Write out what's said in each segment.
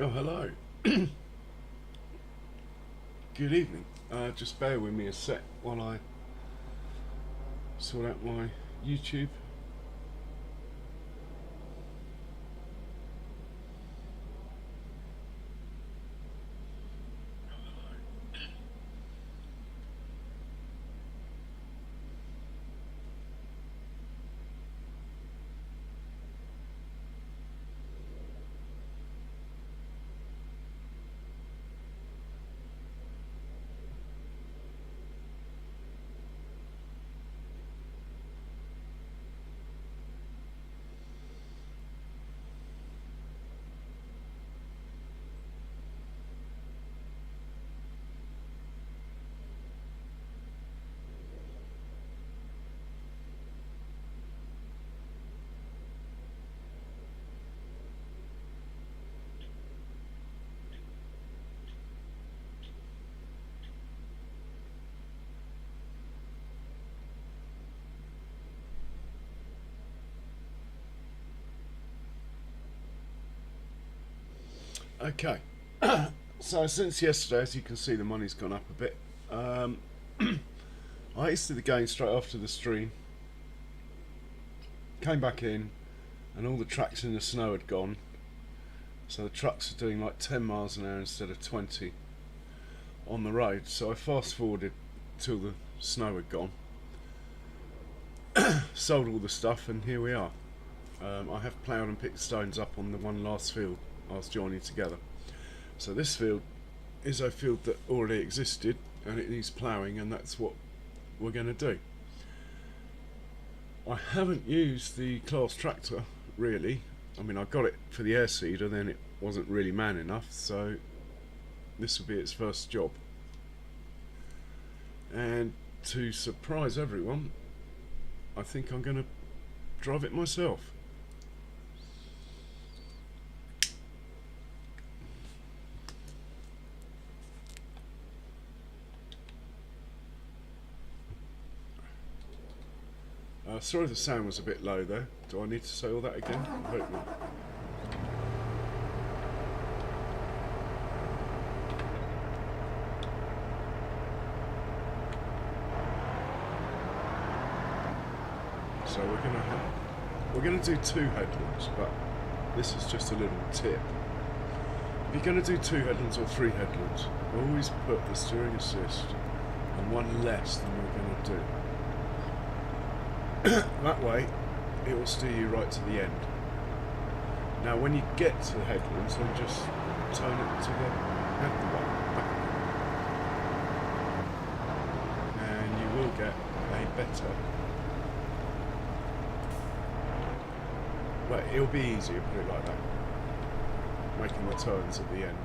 Oh, hello. Good evening. Just bear with me a sec while I sort out my YouTube. Okay. So since yesterday, as you can see, the money's gone up a bit. I used to the game straight after the stream, came back in, and all the tracks in the snow had gone. So the trucks are doing like 10 miles an hour instead of 20 on the road. So I fast forwarded till the snow had gone, sold all the stuff, and here we are. I have ploughed and picked stones up on the one last field I was joining together. So this field is a field that already existed and it needs ploughing, and that's what we're going to do. I haven't used the class tractor really. I mean, I got it for the air seeder, then it wasn't really man enough, so this will be its first job. And to surprise everyone, I think I'm going to drive it myself. Sorry the sound was a bit low there. Do I need to say all that again? I hope not. So we're gonna do two headlands, but this is just a little tip. If you're gonna do two headlands or three headlands, always put the steering assist on one less than we're gonna do. That way it will steer you right to the end. Now when you get to the headlands, then just turn it to the headland and you will get a better, well, it'll be easier, put it like that, making the turns at the end.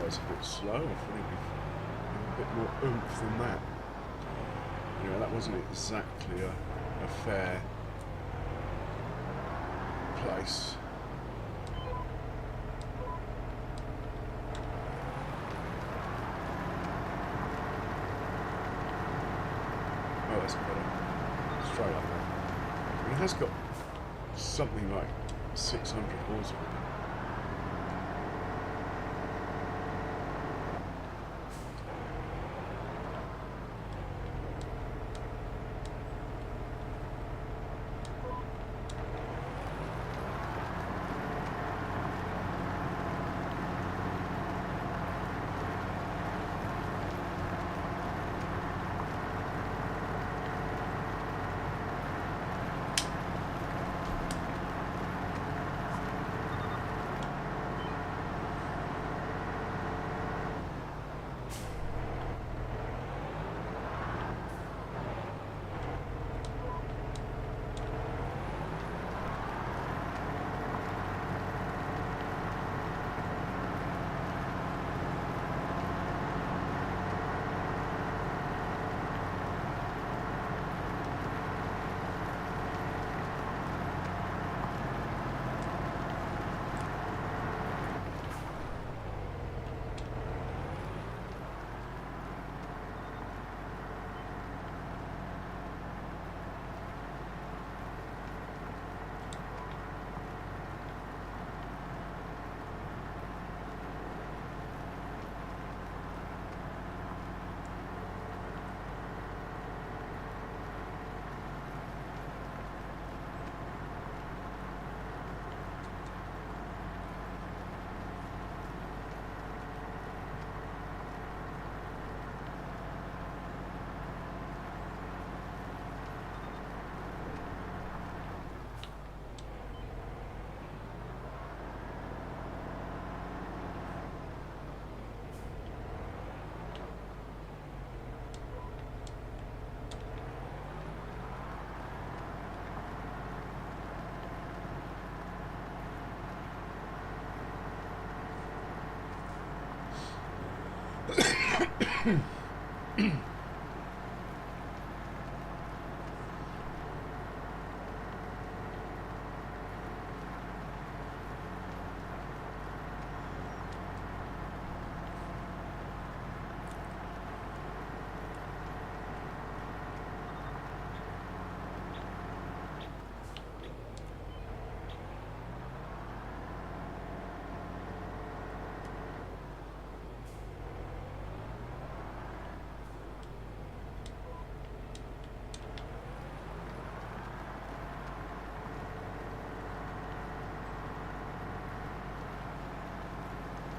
It's a bit slow. I think a bit more oomph than that. You know, that wasn't exactly a fair place. Oh, that's better. Straight like that. And it has got something like 600 horsepower.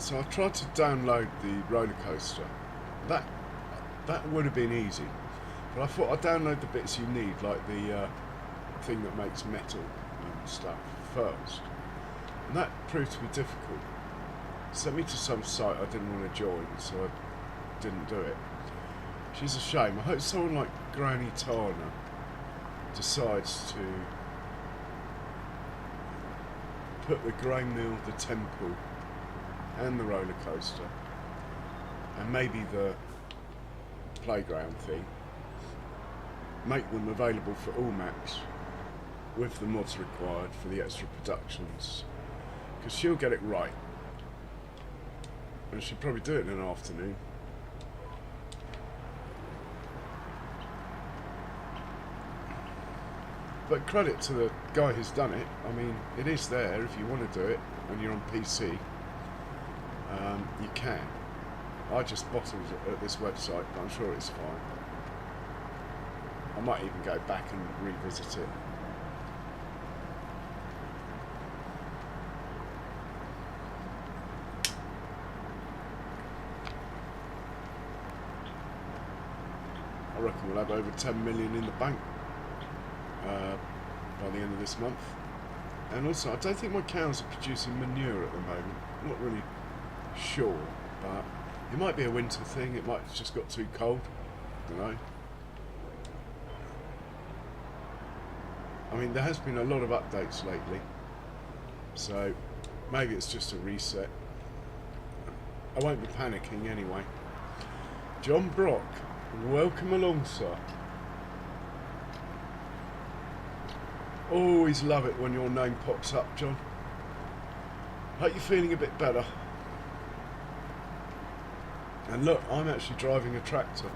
So I've tried to download the roller coaster. That would have been easy, but I thought I'd download the bits you need, like the thing that makes metal and stuff first, and that proved to be difficult. It sent me to some site I didn't want to join, so I didn't do it. Which is a shame. I hope someone like Granny Tana decides to put the grain mill, the temple, and the roller coaster, and maybe the playground thing, make them available for all maps with the mods required for the extra productions, because she'll get it right, and she'll probably do it in an afternoon. But credit to the guy who's done it. I mean, it is there if you want to do it and you're on PC. You can. I just bottled it at this website, but I'm sure it's fine. I might even go back and revisit it. I reckon we'll have over 10 million in the bank by the end of this month. And also, I don't think my cows are producing manure at the moment. I'm not really sure, but it might be a winter thing. It might have just got too cold. I don't know. I mean, there has been a lot of updates lately, so maybe it's just a reset. I won't be panicking anyway. John Brock, welcome along, sir. Always love it when your name pops up, John. Hope you're feeling a bit better. And look, I'm actually driving a tractor,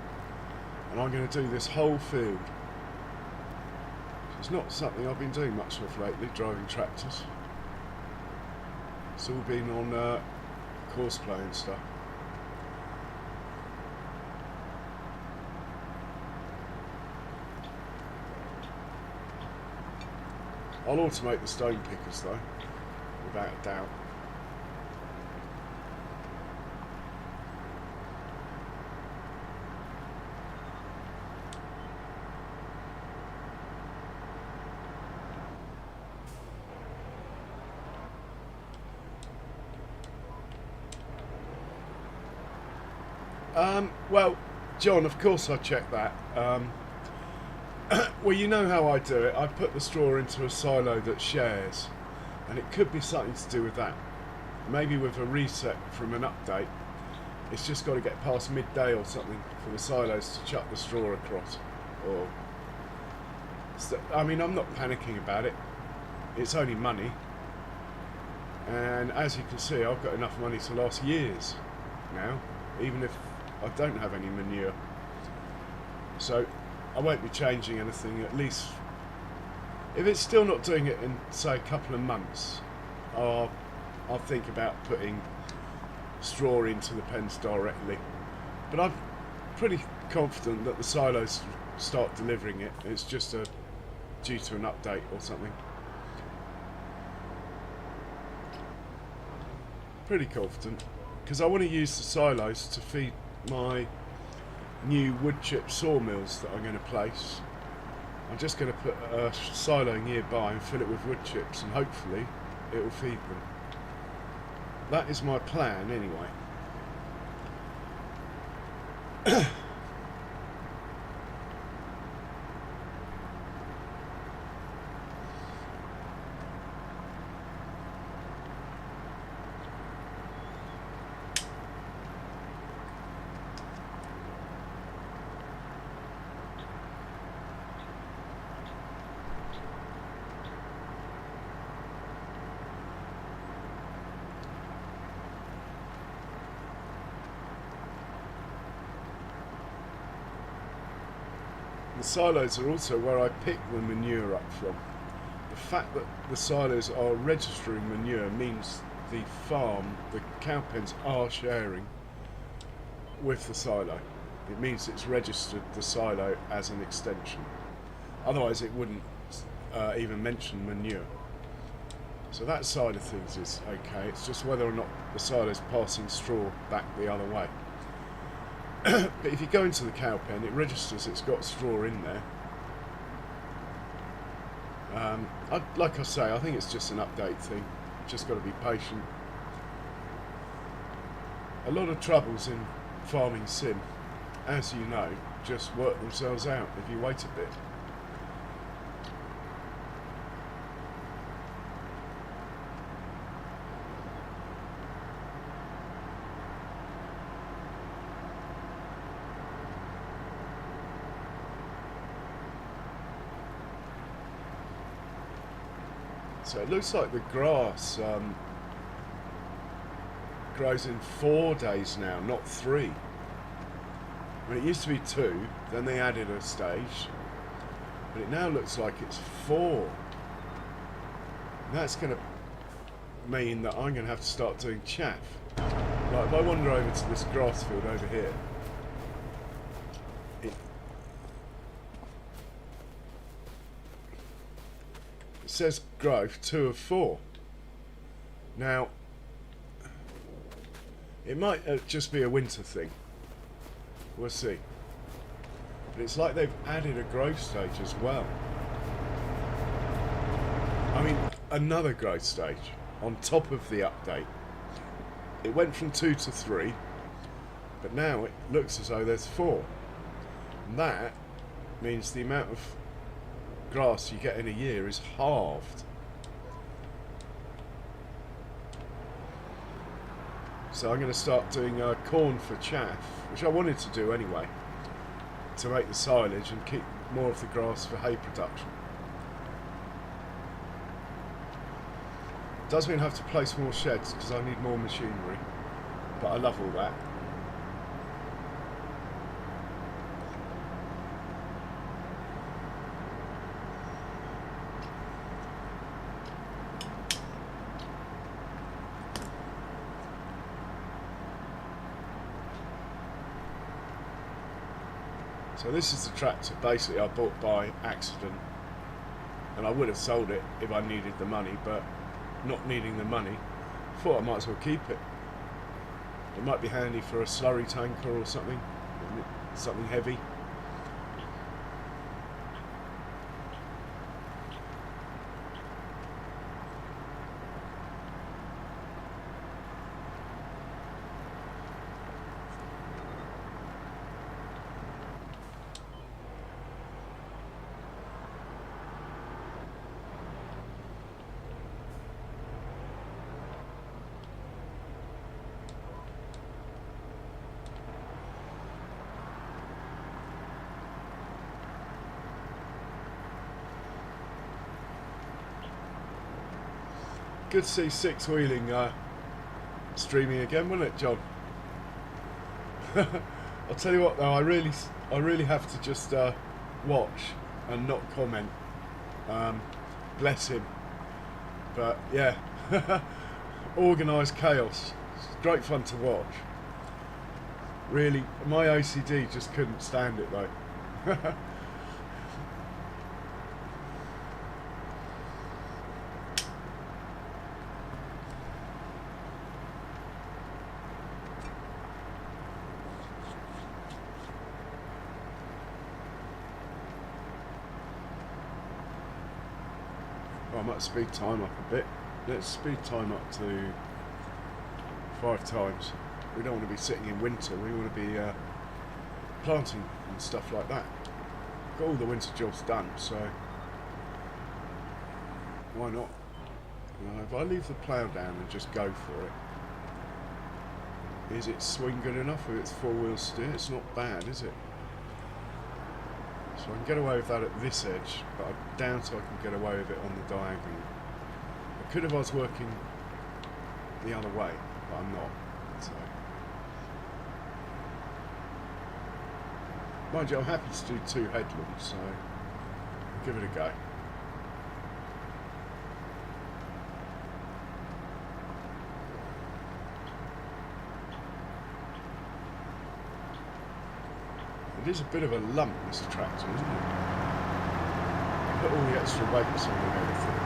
and I'm going to do this whole field. It's not something I've been doing much of lately, driving tractors. It's all been on course play and stuff. I'll automate the stone pickers though, without a doubt. Well, John, of course I check that. Well, you know how I do it. I put the straw into a silo that shares, and it could be something to do with that. Maybe with a reset from an update, it's just got to get past midday or something for the silos to chuck the straw across. Or, I mean, I'm not panicking about it. It's only money, and as you can see, I've got enough money to last years now, even if I don't have any manure. So I won't be changing anything, at least if it's still not doing it in, say, a couple of months. I'll think about putting straw into the pens directly, but I'm pretty confident that the silos start delivering it. It's just due to an update or something. Pretty confident, because I want to use the silos to feed my new woodchip sawmills that I'm going to place. I'm just going to put a silo nearby and fill it with wood chips, and hopefully it will feed them. That is my plan anyway. the silos are also where I pick the manure up from. The fact that the silos are registering manure means the farm, the cow pens are sharing with the silo. It means it's registered the silo as an extension. Otherwise it wouldn't even mention manure. So that side of things is okay. It's just whether or not the silo is passing straw back the other way. But if you go into the cow pen, it registers it's got straw in there. Like I say, I think it's just an update thing. Just got to be patient. A lot of troubles in farming sim, as you know, just work themselves out if you wait a bit. So it looks like the grass grows in 4 days now, not 3. I mean, it used to be 2, then they added a stage, but it now looks like it's 4. And that's going to mean that I'm going to have to start doing chaff. Like if I wander over to this grass field over here, it says growth 2 of 4. Now, it might just be a winter thing. We'll see. But it's like they've added a growth stage as well. I mean, another growth stage on top of the update. It went from 2 to 3, but now it looks as though there's 4. And that means the amount of grass you get in a year is halved. So I'm going to start doing corn for chaff, which I wanted to do anyway, to make the silage and keep more of the grass for hay production. Does mean I have to place more sheds because I need more machinery, but I love all that. So this is the tractor basically I bought by accident, and I would have sold it if I needed the money, but not needing the money, thought I might as well keep it. It might be handy for a slurry tanker or something heavy. Good to see Six Wheeling streaming again, wasn't it, John? I'll tell you what though, I really have to just watch and not comment. Bless him. But yeah, organised chaos. It's great fun to watch. Really, my OCD just couldn't stand it though. I might speed time up a bit. Let's speed time up to 5 times. We don't want to be sitting in winter, we want to be planting and stuff like that. Got all the winter jobs done, so why not? You know, if I leave the plough down and just go for it, is it swing good enough if it's 4-wheel steer? It's not bad, is it? So I can get away with that at this edge, but I doubt I can get away with it on the diagonal. I could if I was working the other way, but I'm not. So Mind you, I'm happy to do 2 headlands, so I'll give it a go. It is a bit of a lump, this tractor, isn't it? Put all the extra weights on and everything.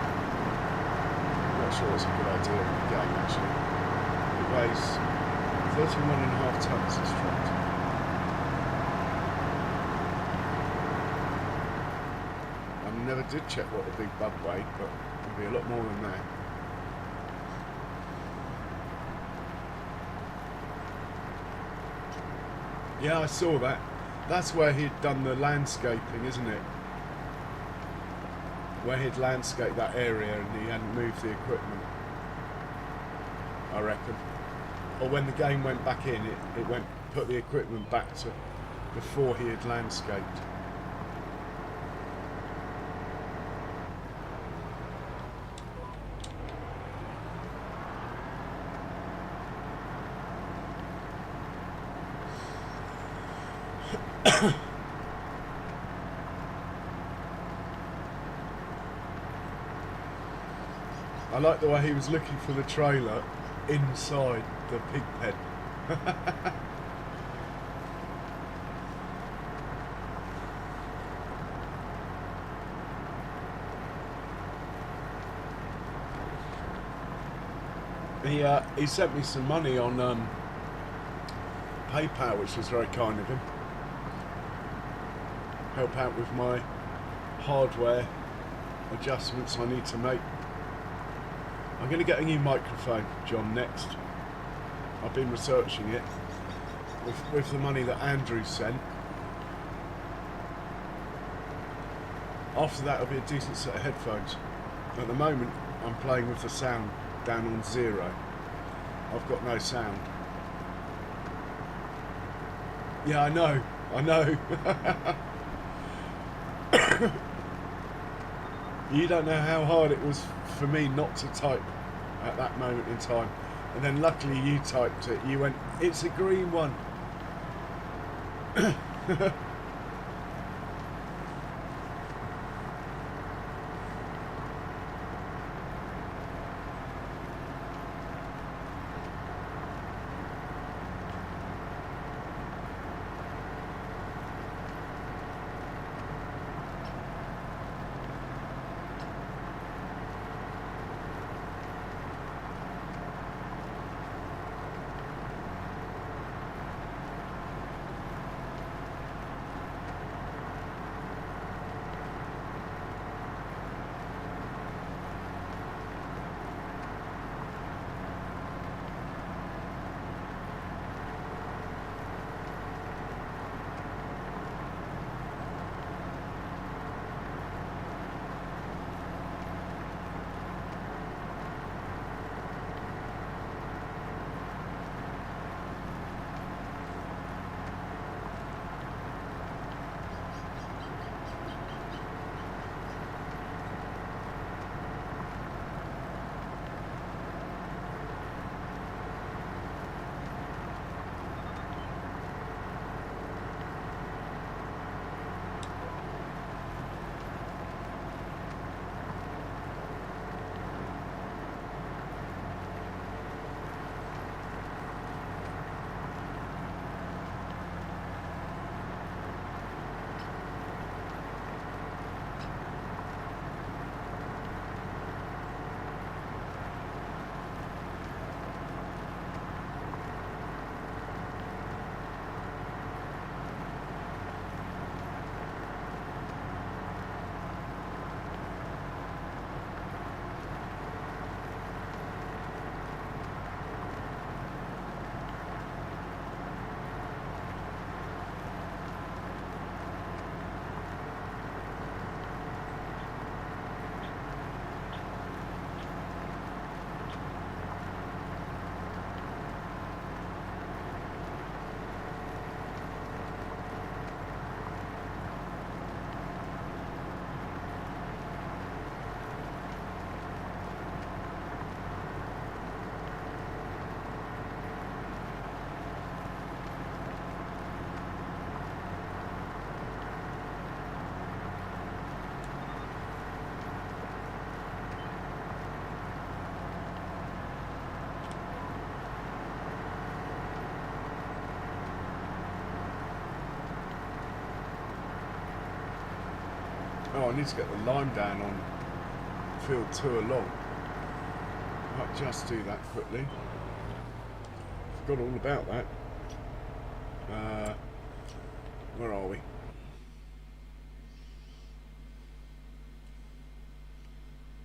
I'm not sure it's a good idea in the game, actually. It weighs 31.5 tonnes, this tractor. I never did check what the big bub weighed, but it'll be a lot more than that. Yeah, I saw that. That's where he'd done the landscaping, isn't it? Where he'd landscaped that area and he hadn't moved the equipment, I reckon. Or when the game went back in, it went put the equipment back to before he had landscaped. I like the way he was looking for the trailer inside the pig pen. He sent me some money on PayPal, which was very kind of him. Help out with my hardware adjustments I need to make. I'm going to get a new microphone, John, next. I've been researching it with the money that Andrew sent. After that, it'll be a decent set of headphones. At the moment, I'm playing with the sound down on 0. I've got no sound. Yeah, I know. You don't know how hard it was for me not to type at that moment in time. And then luckily you typed it. You went, it's a green one. Oh, I need to get the lime down on field 2 along. Might just do that quickly. Forgot all about that. Where are we?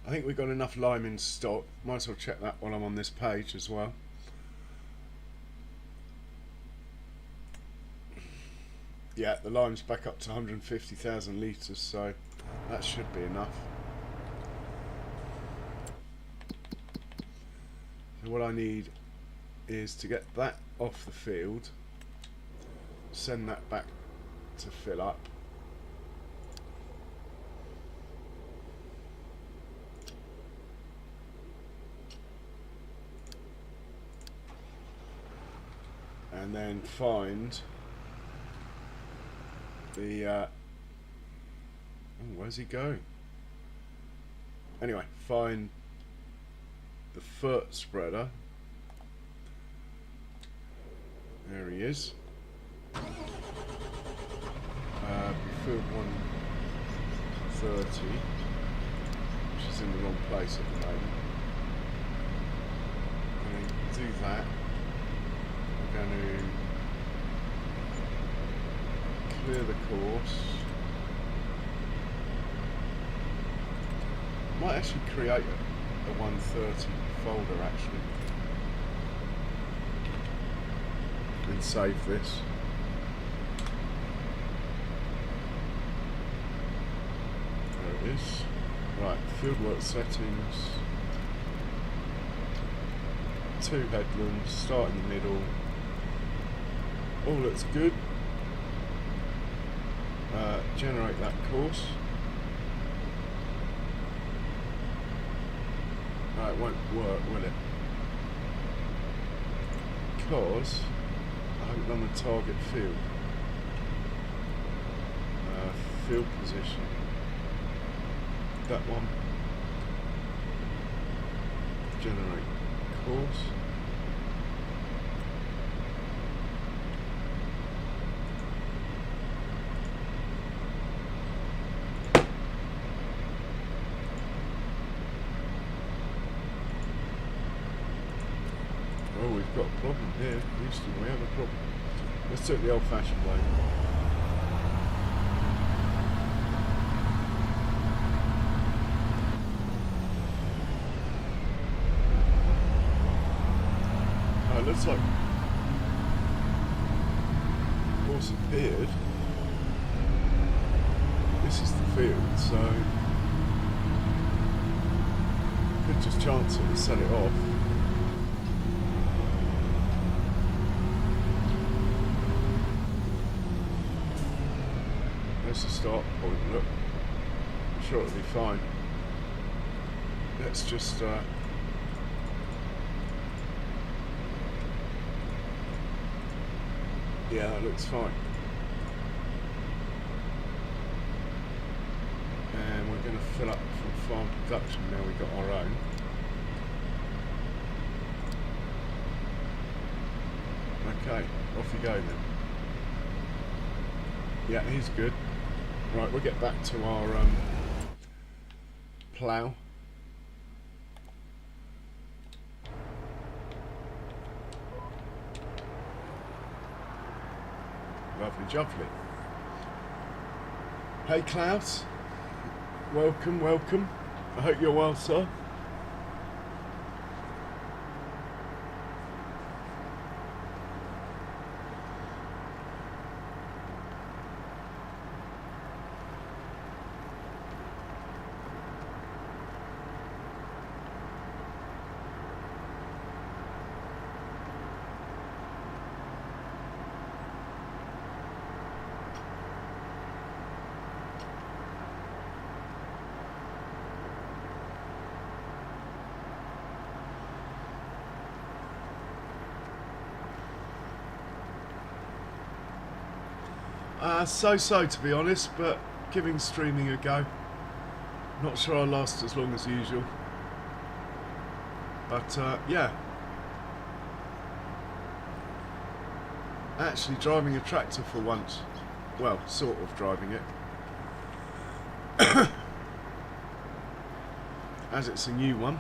I think we've got enough lime in stock. Might as well check that while I'm on this page as well. Yeah, the lime's back up to 150,000 litres, so that should be enough. So what I need is to get that off the field, send that back to fill up. And then find the oh, where's he going? Anyway, find the foot spreader. There he is. Field 130, which is in the wrong place at the moment. I'm going to do that. I'm going to clear the course. Might actually create a 130 folder actually, and save this. There it is. Right, fieldwork settings. 2 headlands, start in the middle. All looks good. Generate that course. It won't work, will it? Because I haven't done the target field. Field position. That one. Generate course. Oh, we've got a problem here. Houston, we have a problem. Let's do it the old-fashioned way. Oh, it looks like the horse appeared. This is the field, so could just chance it and set it off. There's the start point, look. I'm sure it'll be fine. Let's just yeah, that looks fine. And we're going to fill up from farm production now we've got our own. Okay, off you go then. Yeah, he's good. Right, we'll get back to our plough. Lovely jubbly. Hey Klaus, welcome, welcome. I hope you're well, sir. So-so to be honest, but giving streaming a go. Not sure I'll last as long as usual. But yeah. Actually driving a tractor for once. Well, sort of driving it. as it's a new one.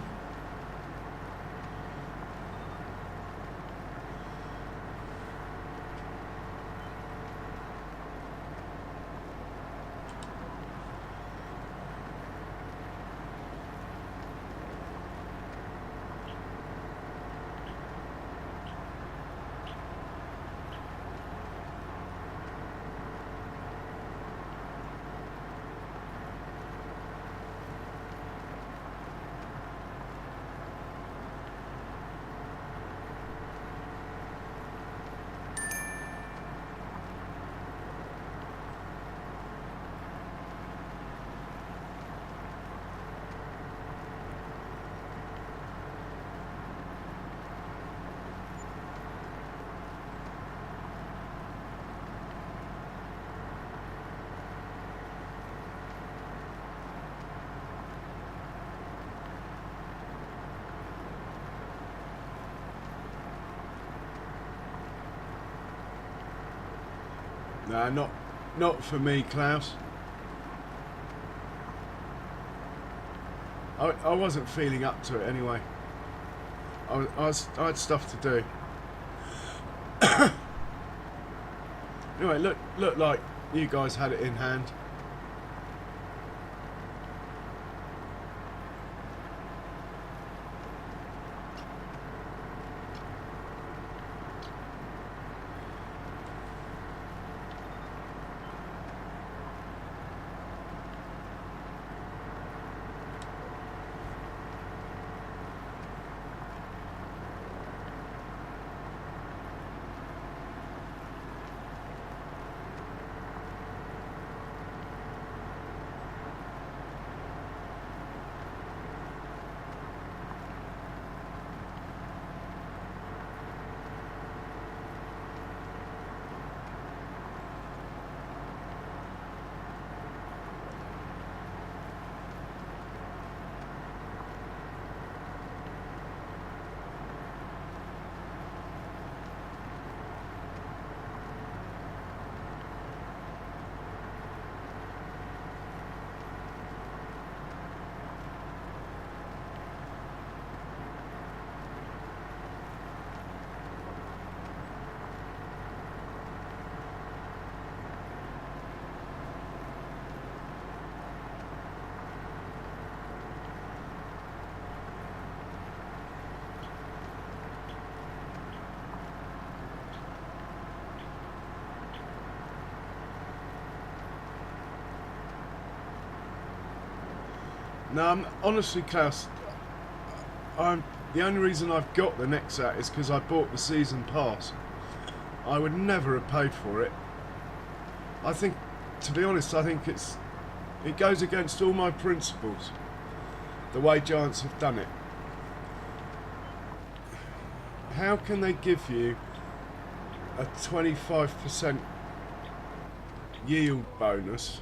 No, not for me, Klaus. I wasn't feeling up to it anyway. I had stuff to do. Anyway, looked like you guys had it in hand. No, honestly, Klaus, the only reason I've got the Nexat is because I bought the season pass. I would never have paid for it. I think, to be honest, I think it goes against all my principles, the way Giants have done it. How can they give you a 25% yield bonus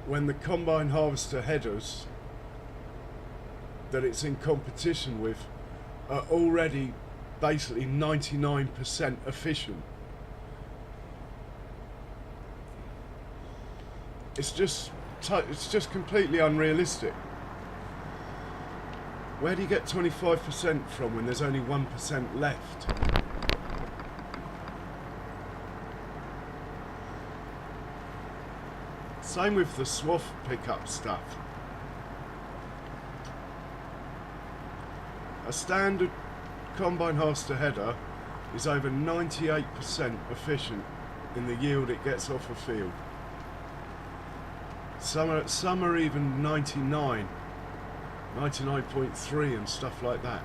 when the combine harvester headers that it's in competition with are already basically 99% efficient? It's just completely unrealistic. Where do you get 25% from when there's only 1% left? Same with the swath pickup stuff. A standard combine harvester header is over 98% efficient in the yield it gets off a field. Some are even 99.3 and stuff like that.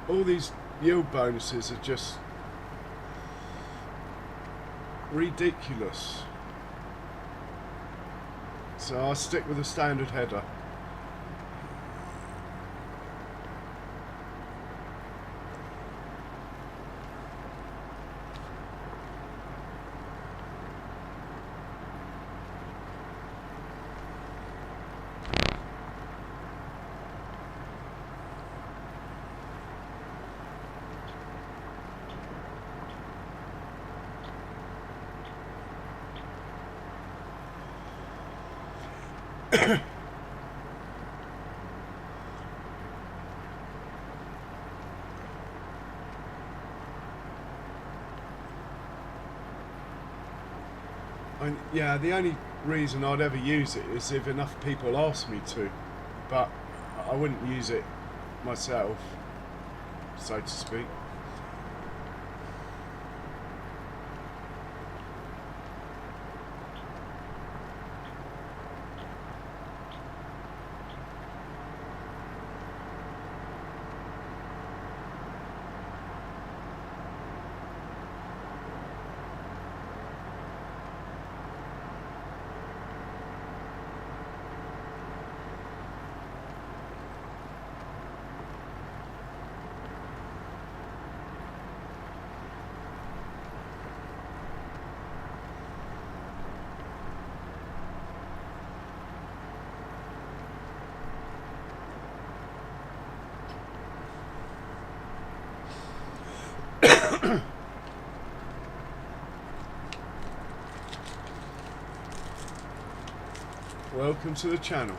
All these yield bonuses are just ridiculous. So I'll stick with the standard header. And yeah, the only reason I'd ever use it is if enough people ask me to, but I wouldn't use it myself, so to speak. Welcome to the channel.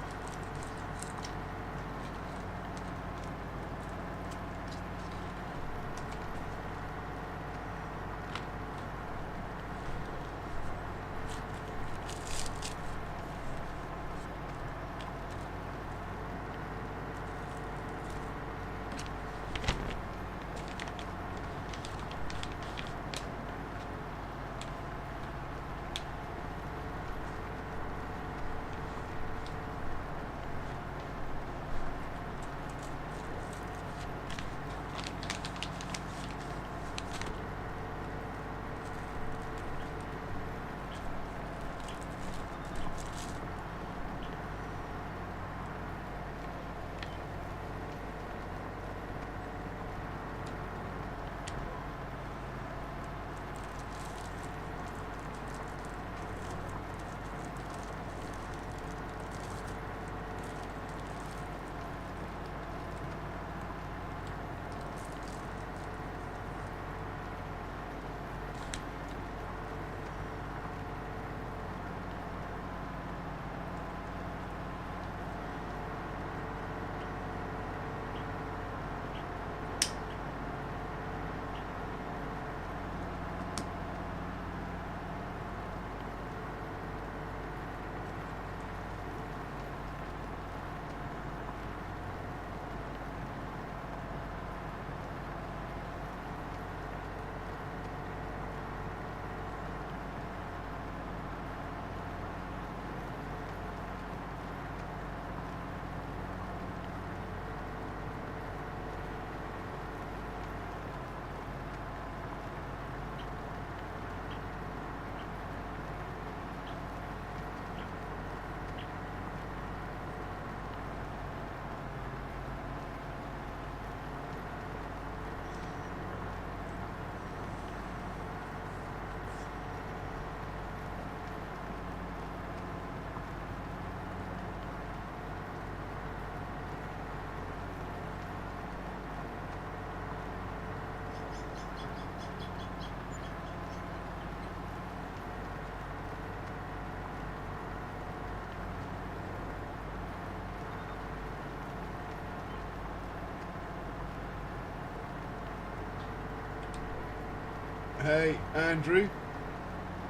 Hey Andrew,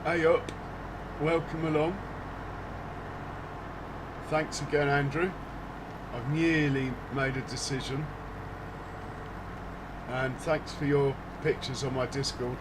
hey up, welcome along. Thanks again Andrew. I've nearly made a decision, and thanks for your pictures on my Discord.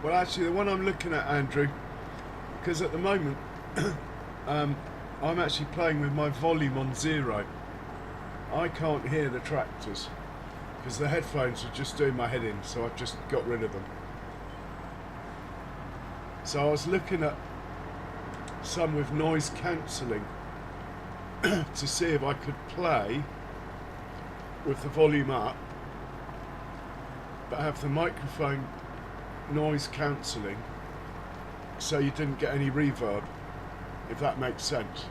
Well, actually, the one I'm looking at, Andrew, because at the moment I'm actually playing with my volume on 0. I can't hear the tractors because the headphones are just doing my head in, so I've just got rid of them. So I was looking at some with noise cancelling to see if I could play with the volume up but have the microphone noise cancelling so you didn't get any reverb, if that makes sense.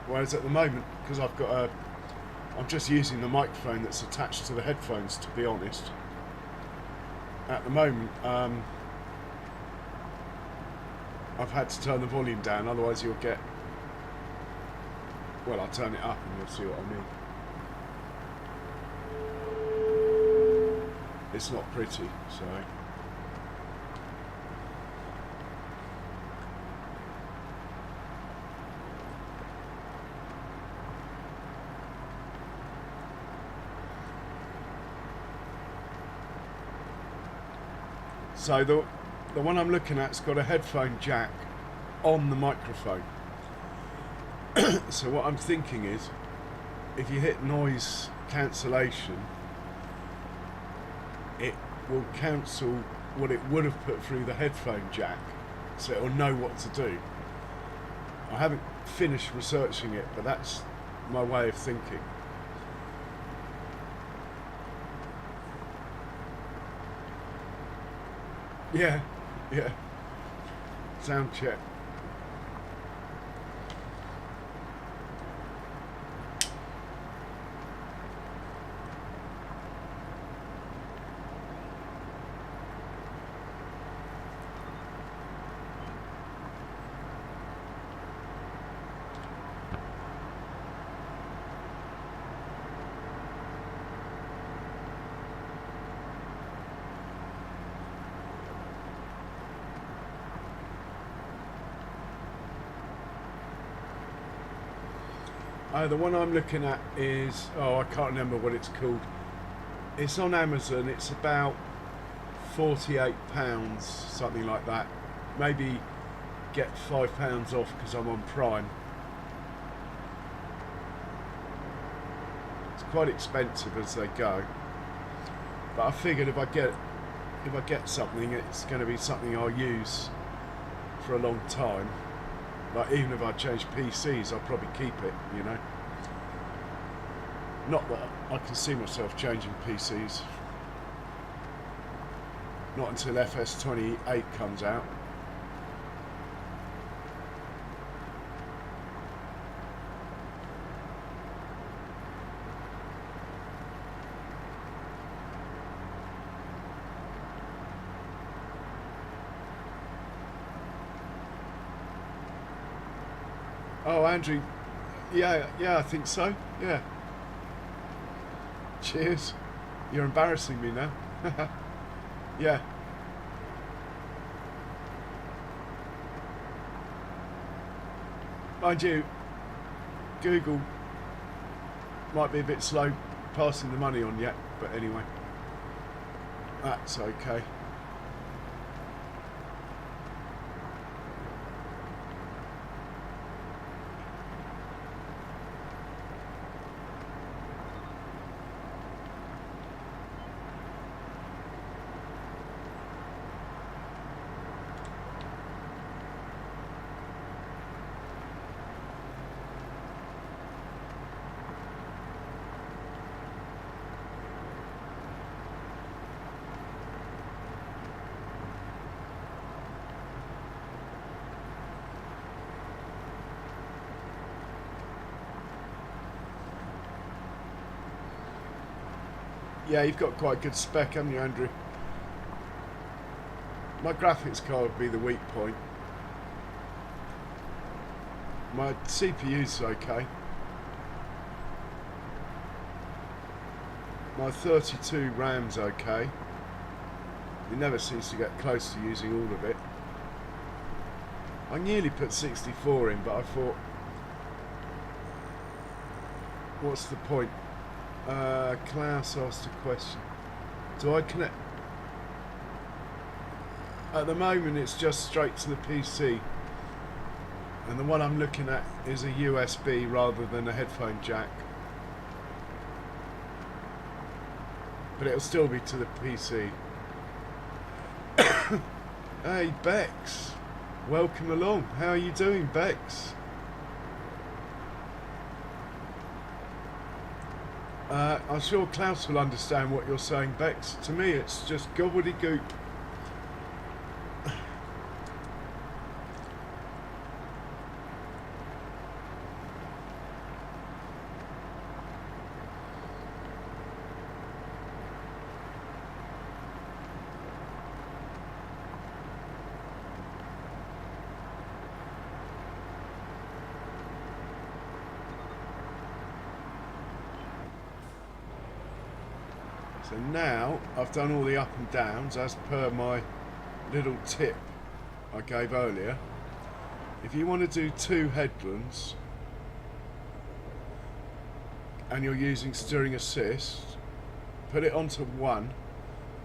Whereas at the moment, because I'm just using the microphone that's attached to the headphones, to be honest. At the moment, I've had to turn the volume down, otherwise you'll get... Well, I'll turn it up and you'll see what I mean. It's not pretty, so... So the one I'm looking at's got a headphone jack on the microphone. So what I'm thinking is, if you hit noise cancellation, it will cancel what it would have put through the headphone jack, so it'll know what to do. I haven't finished researching it, but that's my way of thinking. Yeah, yeah. Sound check. The one I'm looking at is, I can't remember what it's called. It's on Amazon. It's about £48, something like that. Maybe get £5 off because I'm on Prime. It's quite expensive as they go, but I figured if I get something, it's going to be something I'll use for a long time. Like, even if I change PCs, I'll probably keep it, you know. Not that I can see myself changing PCs. Not until FS28 comes out. Oh, Andrew, yeah, I think so, yeah. Cheers. You're embarrassing me now. Yeah. Mind you, Google might be a bit slow passing the money on yet, but anyway, that's okay. Yeah, you've got quite a good spec, haven't you, Andrew? My graphics card would be the weak point. My CPU's okay. My 32 RAM's okay. It never seems to get close to using all of it. I nearly put 64 in, but I thought, what's the point? Klaus asked a question. Do I connect? At the moment it's just straight to the PC, and the one I'm looking at is a USB rather than a headphone jack, but it'll still be to the PC. Hey Bex, welcome along. How are you doing, Bex? I'm sure Klaus will understand what you're saying, Bex. To me it's just gobbledygook. So now I've done all the up and downs as per my little tip I gave earlier. If you want to do 2 headlands and you're using steering assist, put it onto 1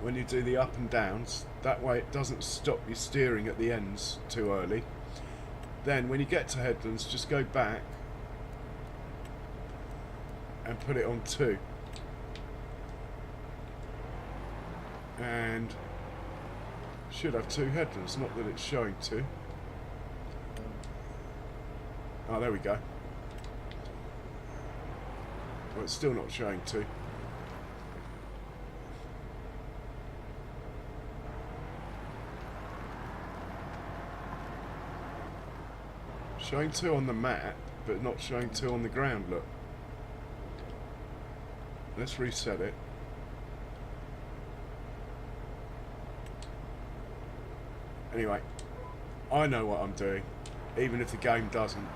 when you do the up and downs. That way it doesn't stop your steering at the ends too early. Then when you get to headlands, just go back and put it on 2. And should have 2 headlands, not that it's showing 2. Oh, there we go. Well, it's still not showing 2. Showing 2 on the map, but not showing 2 on the ground, look. Let's reset it. Anyway, I know what I'm doing, even if the game doesn't.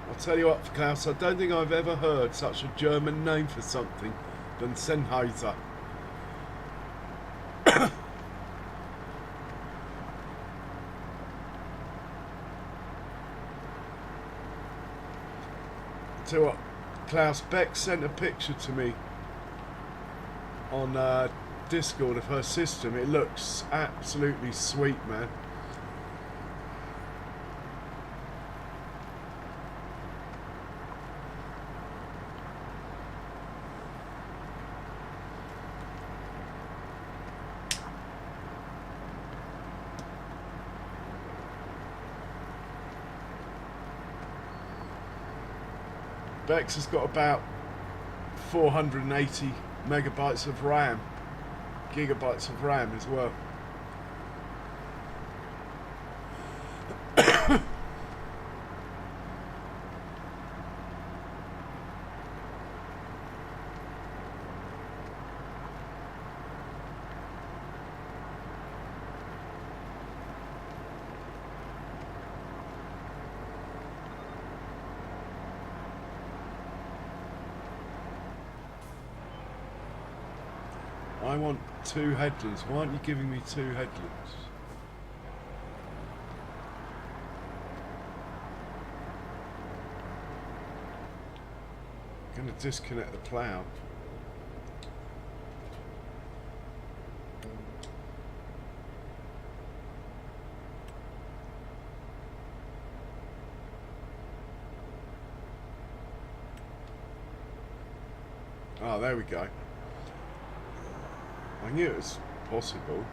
I'll tell you what, Klaus, I don't think I've ever heard such a German name for something than Sennheiser. Tell you what, Klaus, Beck sent a picture to me on Discord of her system. It looks absolutely sweet, man. Bex has got about 480 megabytes of RAM, gigabytes of RAM as well. I want 2 headlands. Why aren't you giving me 2 headlands? I'm going to disconnect the plough. Oh, there we go. I knew it was possible.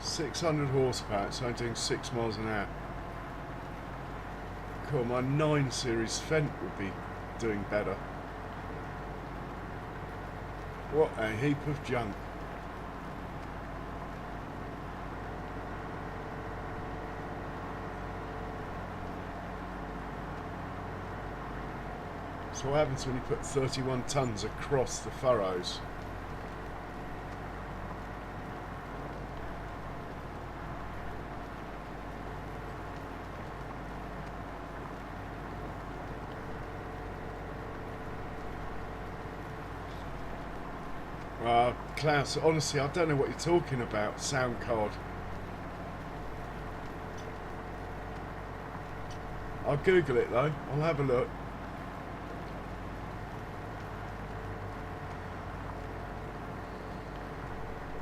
.600 horsepower, so I'm doing 6 miles an hour. Cool, my 9 series Fent would be doing better. What a heap of junk. So what happens when you put 31 tons across the furrows? Klaus, honestly, I don't know what you're talking about, sound card. I'll Google it though, I'll have a look.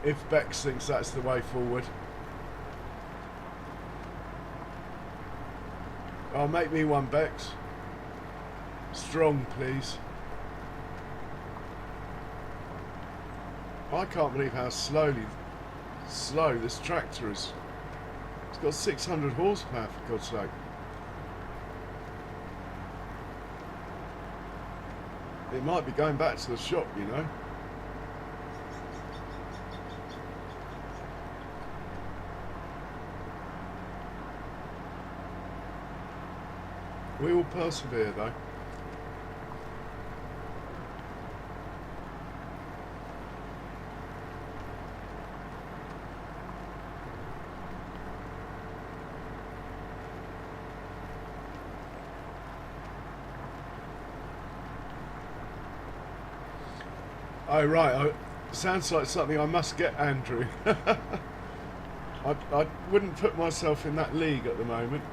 If Bex thinks that's the way forward. Oh, make me one, Bex. Strong, please. I can't believe how slow this tractor is. It's got 600 horsepower, for God's sake. It might be going back to the shop, you know. We will persevere, though. Oh right, sounds like something I must get, Andrew. I wouldn't put myself in that league at the moment.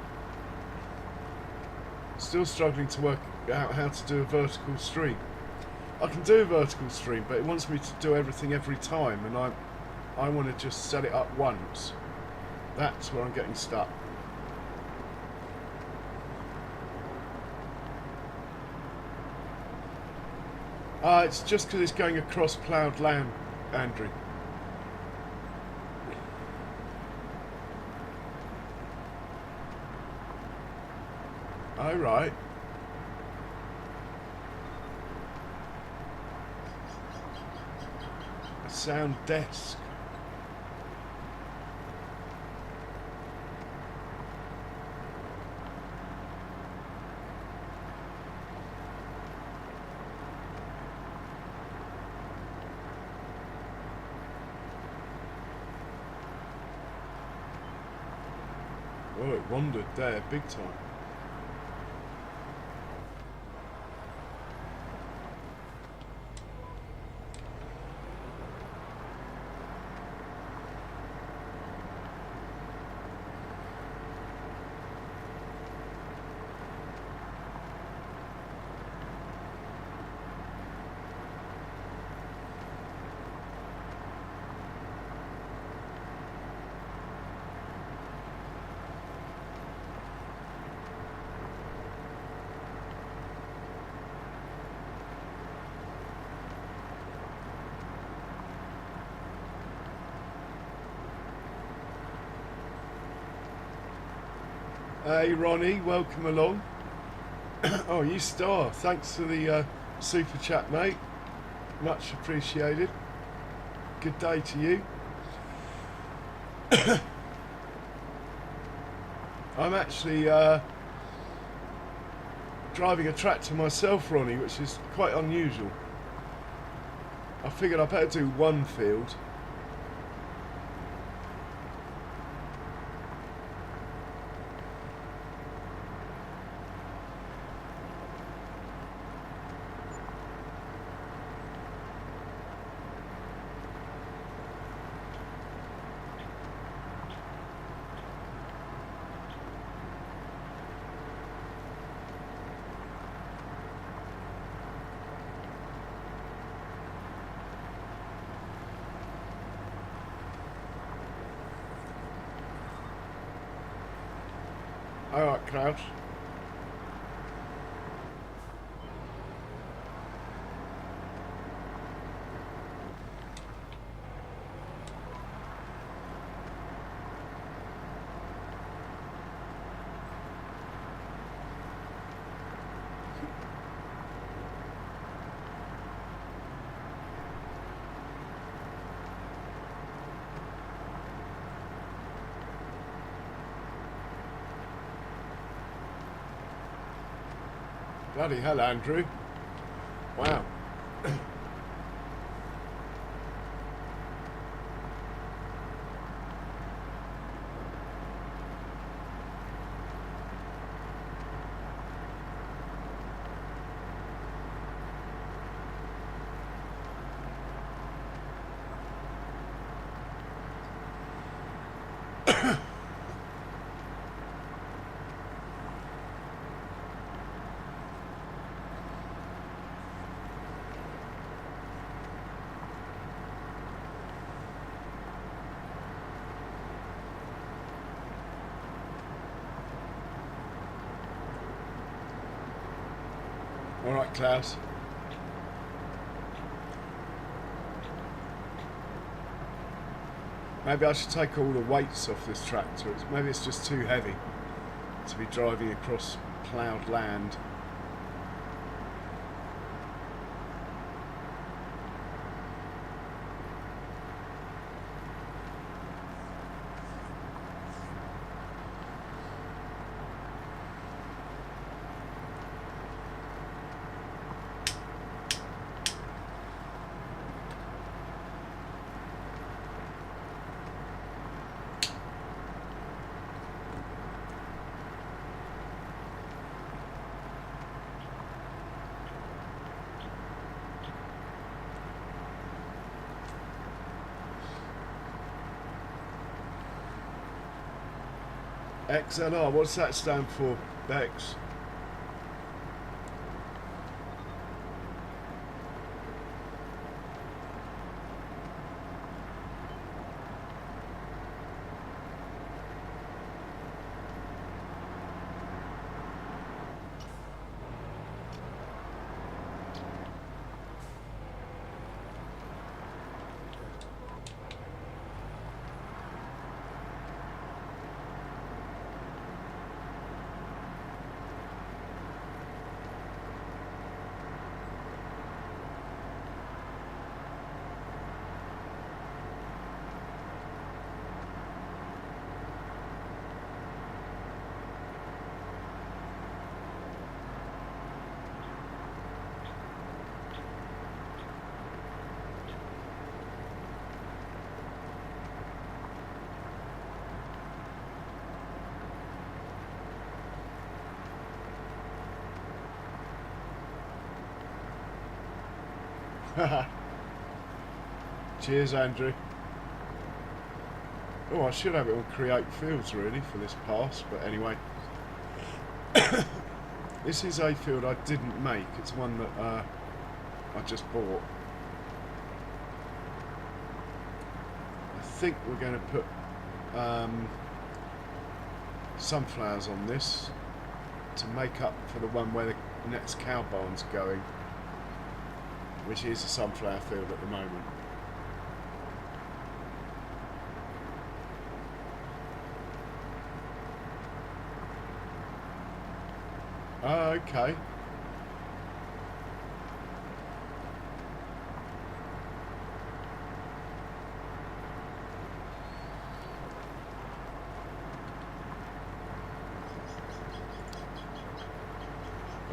Still struggling to work out how to do a vertical stream. I can do a vertical stream, but it wants me to do everything every time, and I want to just set it up once. That's where I'm getting stuck. It's just because it's going across ploughed land, Andrew. Oh, right. A sound desk. Oh, it wandered there big time. Hey Ronnie, welcome along. Oh, you star. Thanks for the super chat, mate. Much appreciated. Good day to you. I'm actually driving a tractor myself, Ronnie, which is quite unusual. I figured I'd better do one field. Alright, Crouch. Bloody hell, Andrew. Wow. All right, Klaus. Maybe I should take all the weights off this tractor. Maybe it's just too heavy to be driving across ploughed land. XLR, what's that stand for, Bex? Cheers, Andrew. Oh, I should have it on create fields really for this pass, but anyway. This is a field I didn't make. It's one that I just bought. I think we're going to put sunflowers on this to make up for the one where the next cow barn's going, which is a sunflower field at the moment. Oh, okay.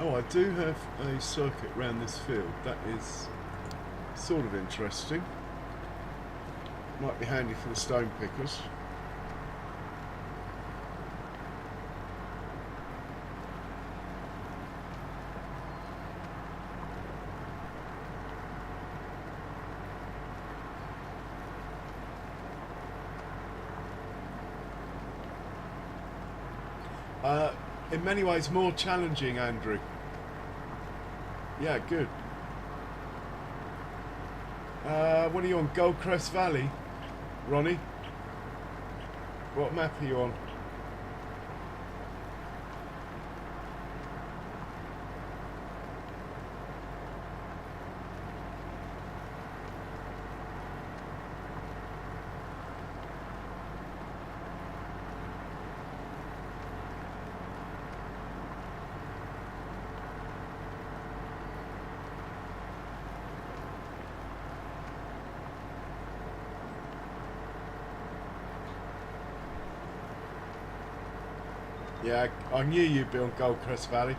Oh, I do have a circuit round this field. That is sort of interesting. Might be handy for the stone pickers. In many ways more challenging, Andrew. Yeah, good. What are you on, Goldcrest Valley, Ronnie? What map are you on? Yeah, I knew you'd be on Goldcrest Valley.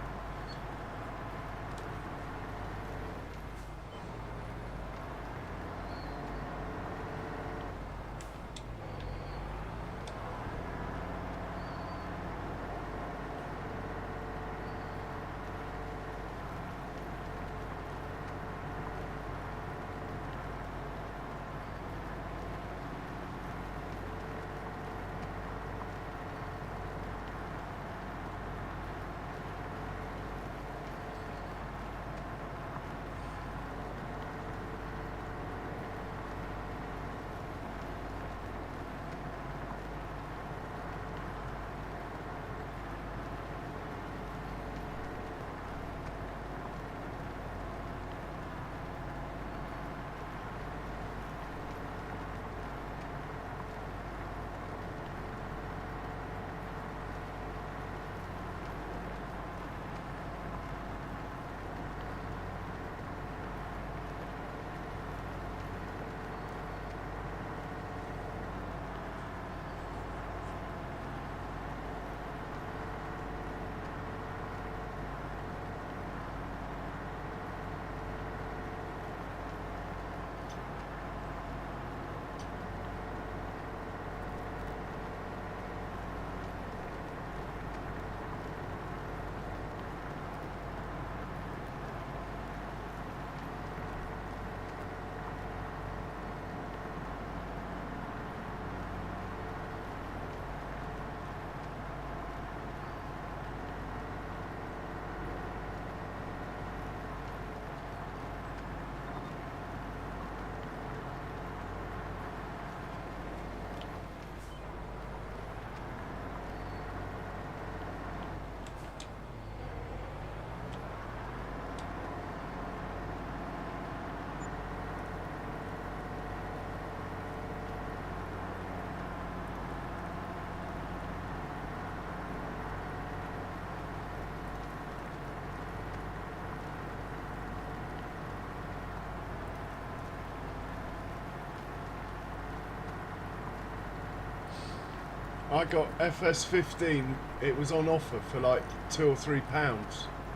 I got FS15. It was on offer for like £2 or £3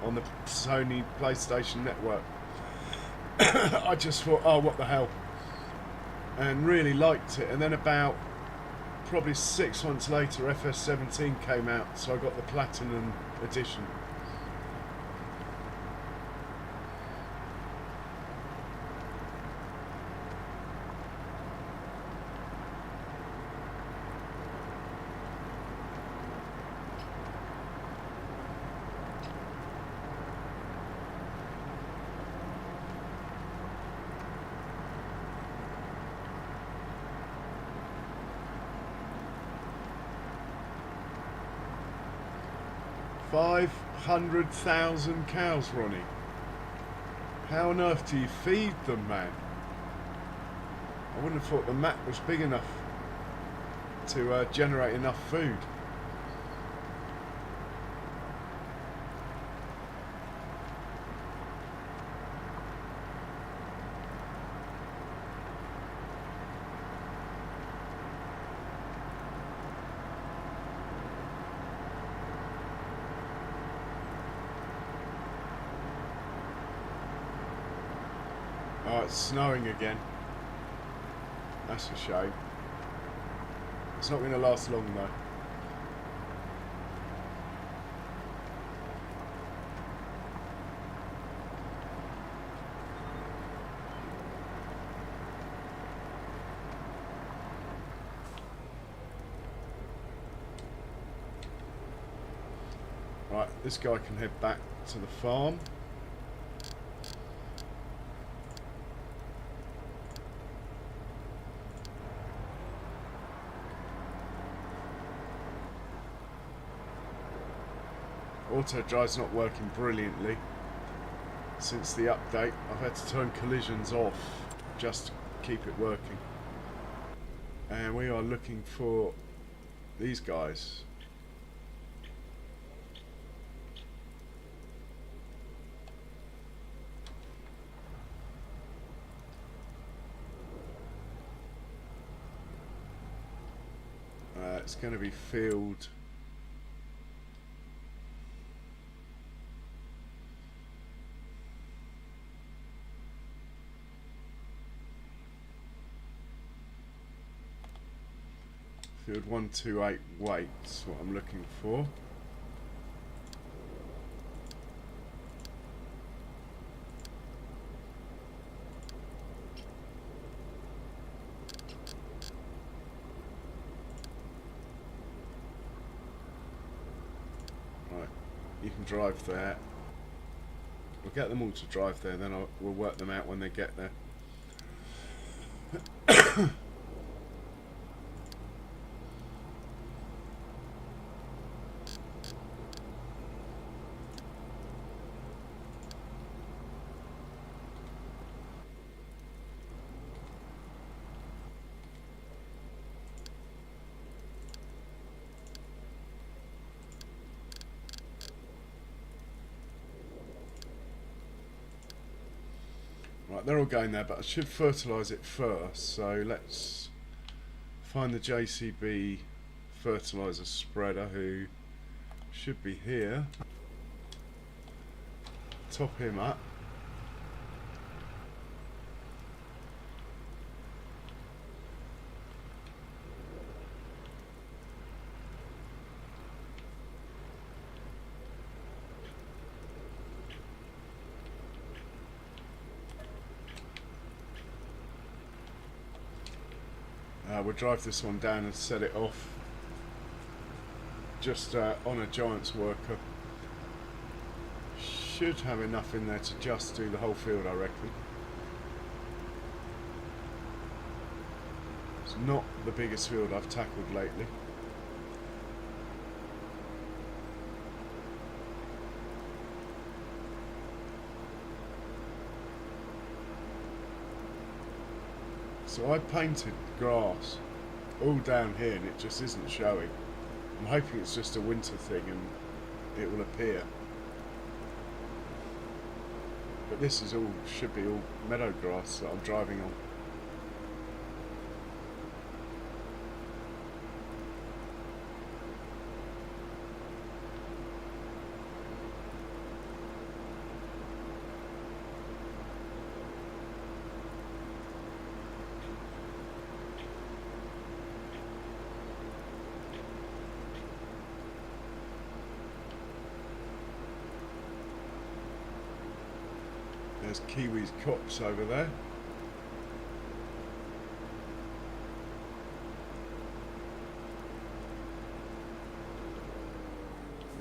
on the Sony PlayStation Network. I just thought, oh, what the hell, and really liked it. And then about probably 6 months later, FS17 came out, so I got the Platinum Edition. $500,000 cows, Ronnie. How on earth do you feed them, man? I wouldn't have thought the mat was big enough to generate enough food. Oh, it's snowing again. That's a shame. It's not going to last long though. Right, this guy can head back to the farm. Auto drive's not working brilliantly since the update. I've had to turn collisions off just to keep it working. And we are looking for these guys. It's going to be field. Field 128 weights, what I'm looking for. Right, you can drive there. We'll get them all to drive there, then we'll work them out when they get there. Right, they're all going there, but I should fertilise it first, so let's find the JCB fertiliser spreader, who should be here. Top him up. We'll drive this one down and set it off just on a Giants worker. Should have enough in there to just do the whole field, I reckon. It's not the biggest field I've tackled lately. So I painted grass all down here and it just isn't showing. I'm hoping it's just a winter thing and it will appear. But this is all, should be all meadow grass that I'm driving on. There's Kiwi's copse over there.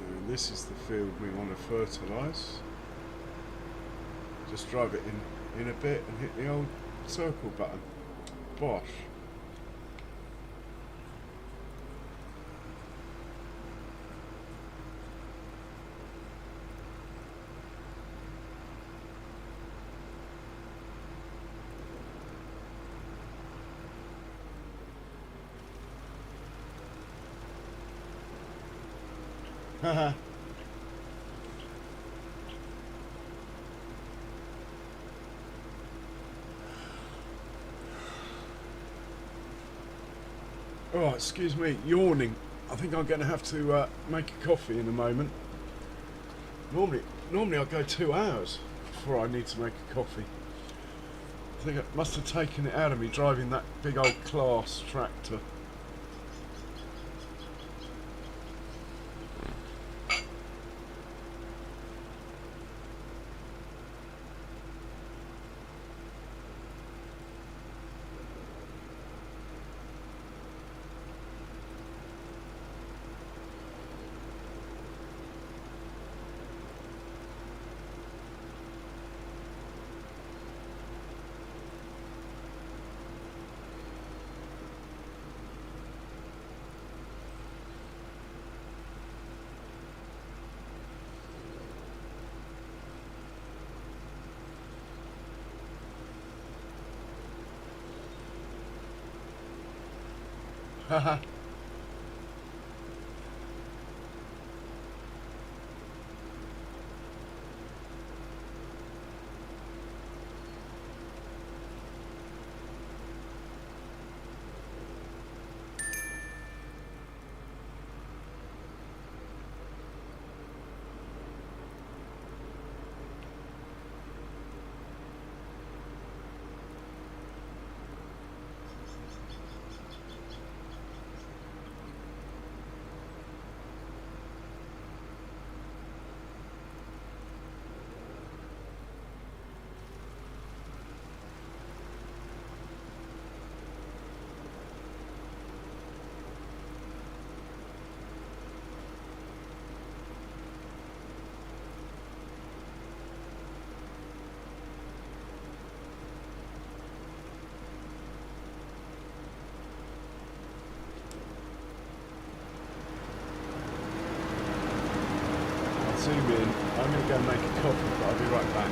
And this is the field we want to fertilise. Just drive it in a bit and hit the old circle button. Bosh. Haha. Oh, excuse me, yawning. I think I'm going to have to make a coffee in a moment. Normally I go 2 hours before I need to make a coffee. I think it must have taken it out of me driving that big old class tractor. Haha. Zoom in. I'm going to go make a coffee, but I'll be right back.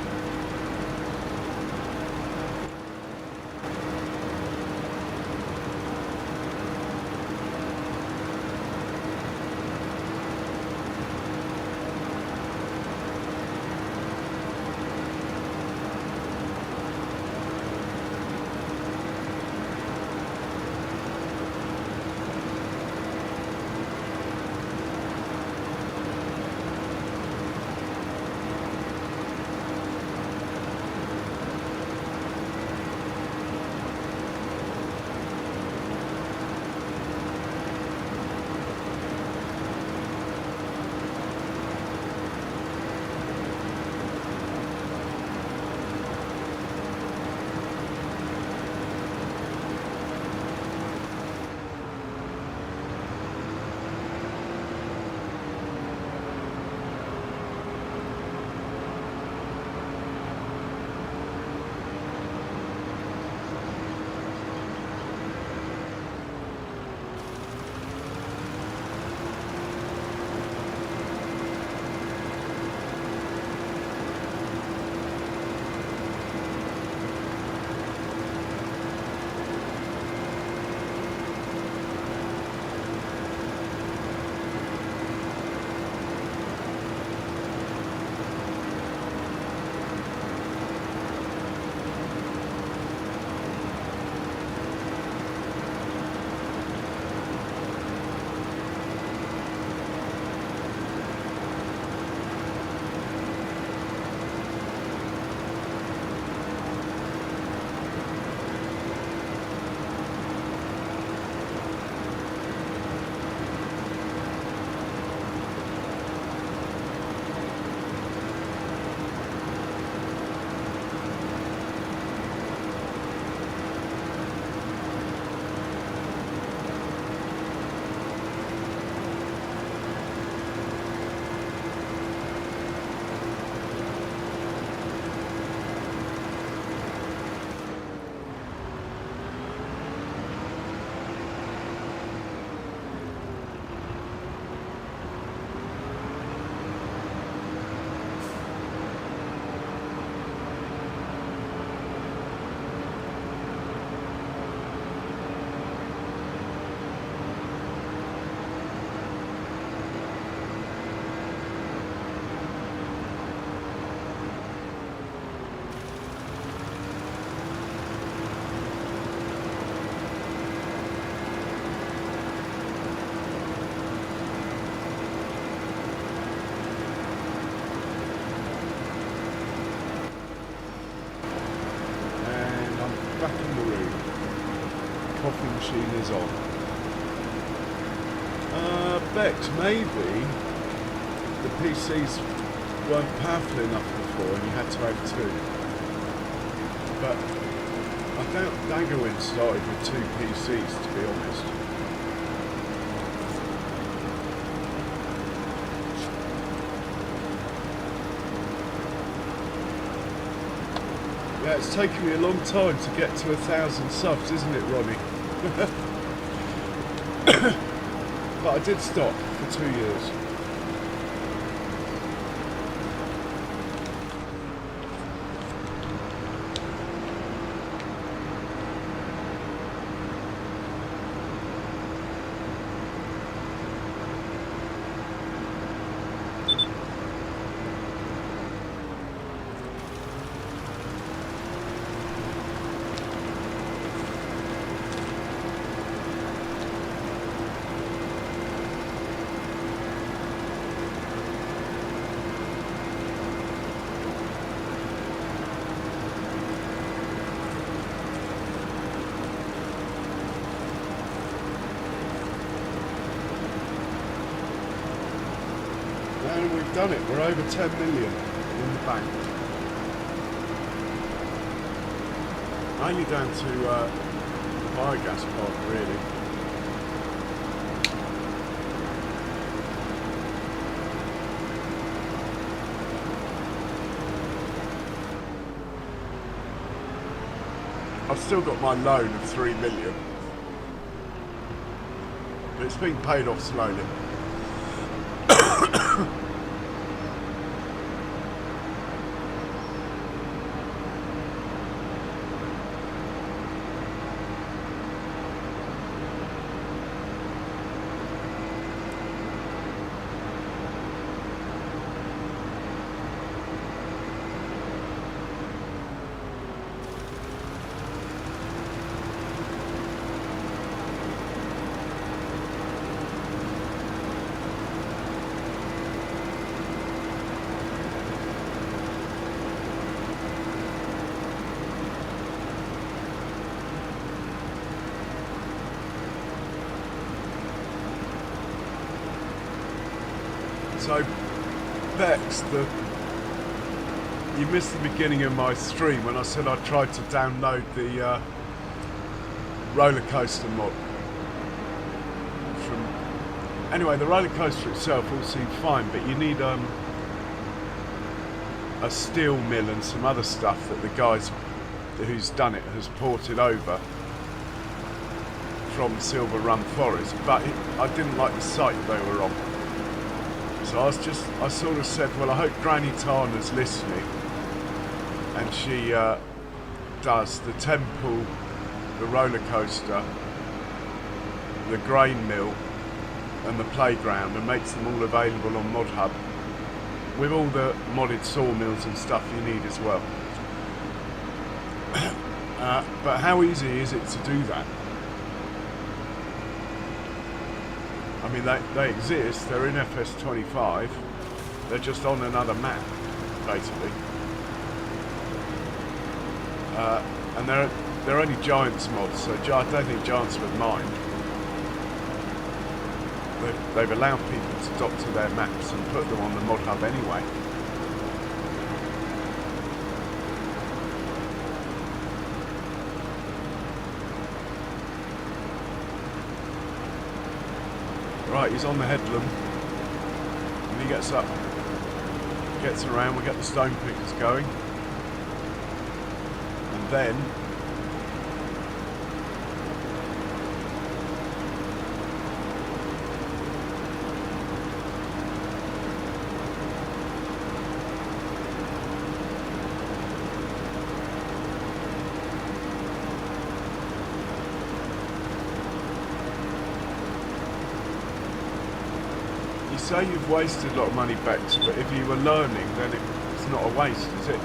coffee machine is on. Bex, maybe the PCs weren't powerful enough before and you had to have two. But I doubt Daggerwin started with two PCs, to be honest. Yeah, it's taken me a long time to get to 1,000 subs, isn't it, Ronnie? But I did stop for 2 years. And we've done it. We're over 10 million in the bank. Only down to the biogas part, really. I've still got my loan of 3 million. But it's been paid off slowly. So, Bex, you missed the beginning of my stream when I said I tried to download the roller coaster mod. Anyway, the roller coaster itself all seemed fine, but you need a steel mill and some other stuff that the guys who's done it has ported over from Silver Run Forest. But I didn't like the site they were on. So I sort of said, well, I hope Granny Tana's listening, and she does the temple, the roller coaster, the grain mill, and the playground, and makes them all available on Mod Hub, with all the modded sawmills and stuff you need as well. But how easy is it to do that? I mean, they exist, they're in FS25, they're just on another map, basically. And they're only Giants mods, so I don't think Giants would mind. They've allowed people to dock to their maps and put them on the Mod Hub anyway. Right, he's on the headland, and he gets up, gets around, we get the stone pickers going, and then say you've wasted a lot of money, Bex, but if you were learning, then it's not a waste, is it?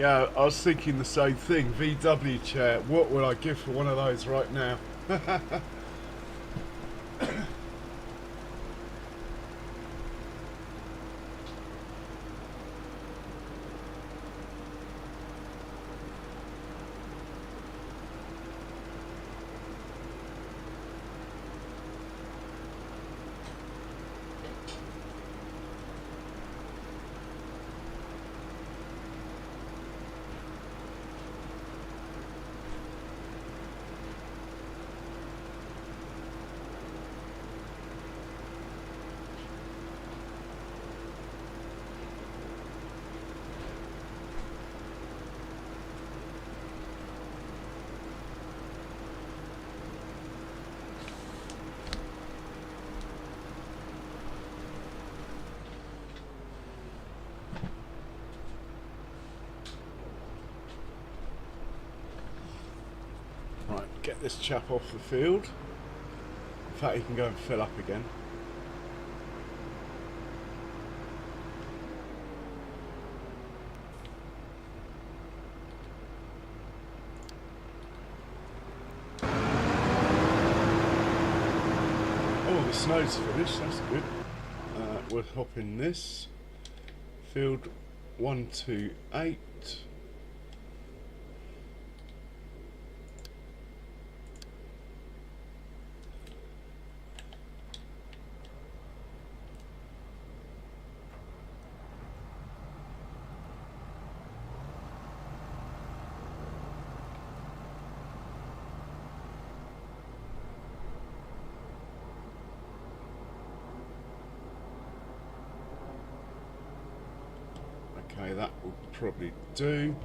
Yeah, I was thinking the same thing. VW chair. What would I give for one of those right now? Right, get this chap off the field. In fact, he can go and fill up again. Oh, the snow's finished, that's good. We'll hop in this. Field 128. Okay, that will probably do.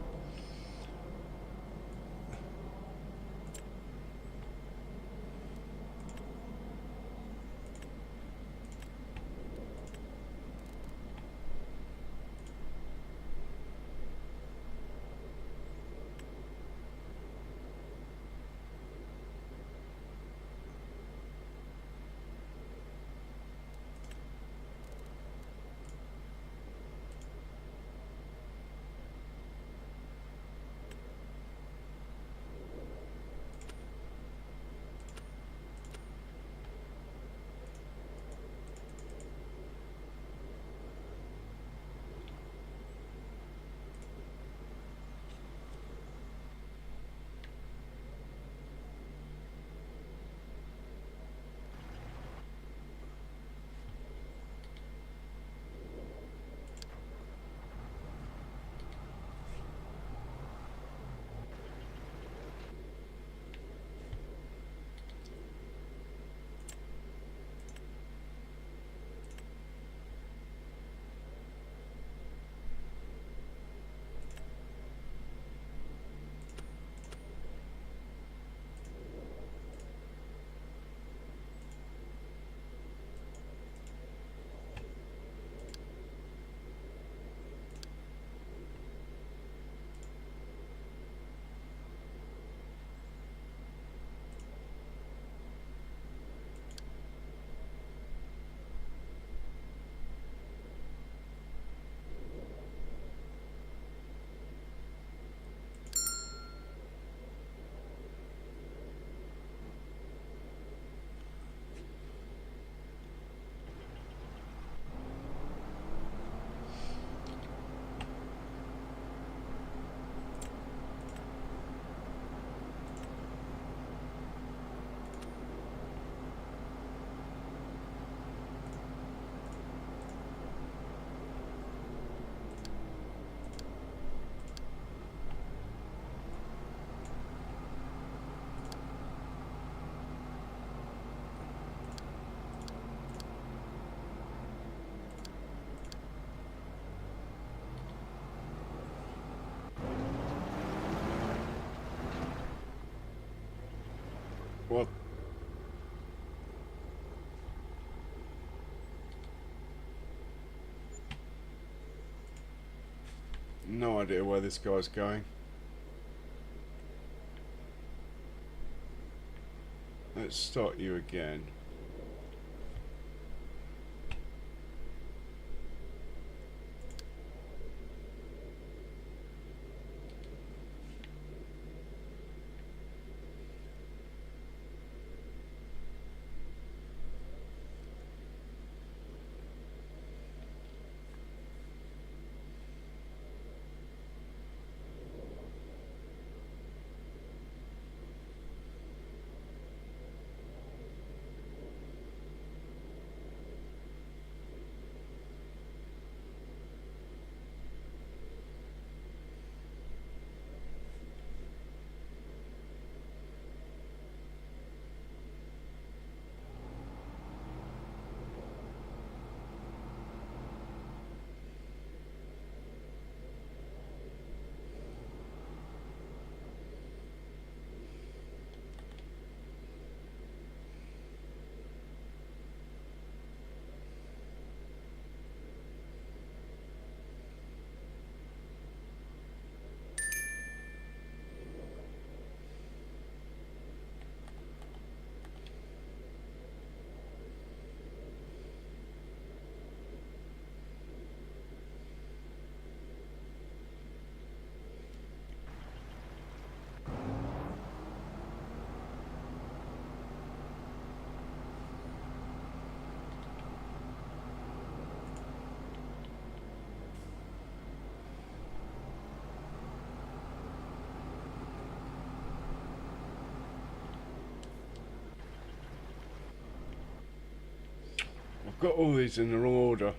Well, no idea where this guy's going. Let's start you again. got all these in the wrong order.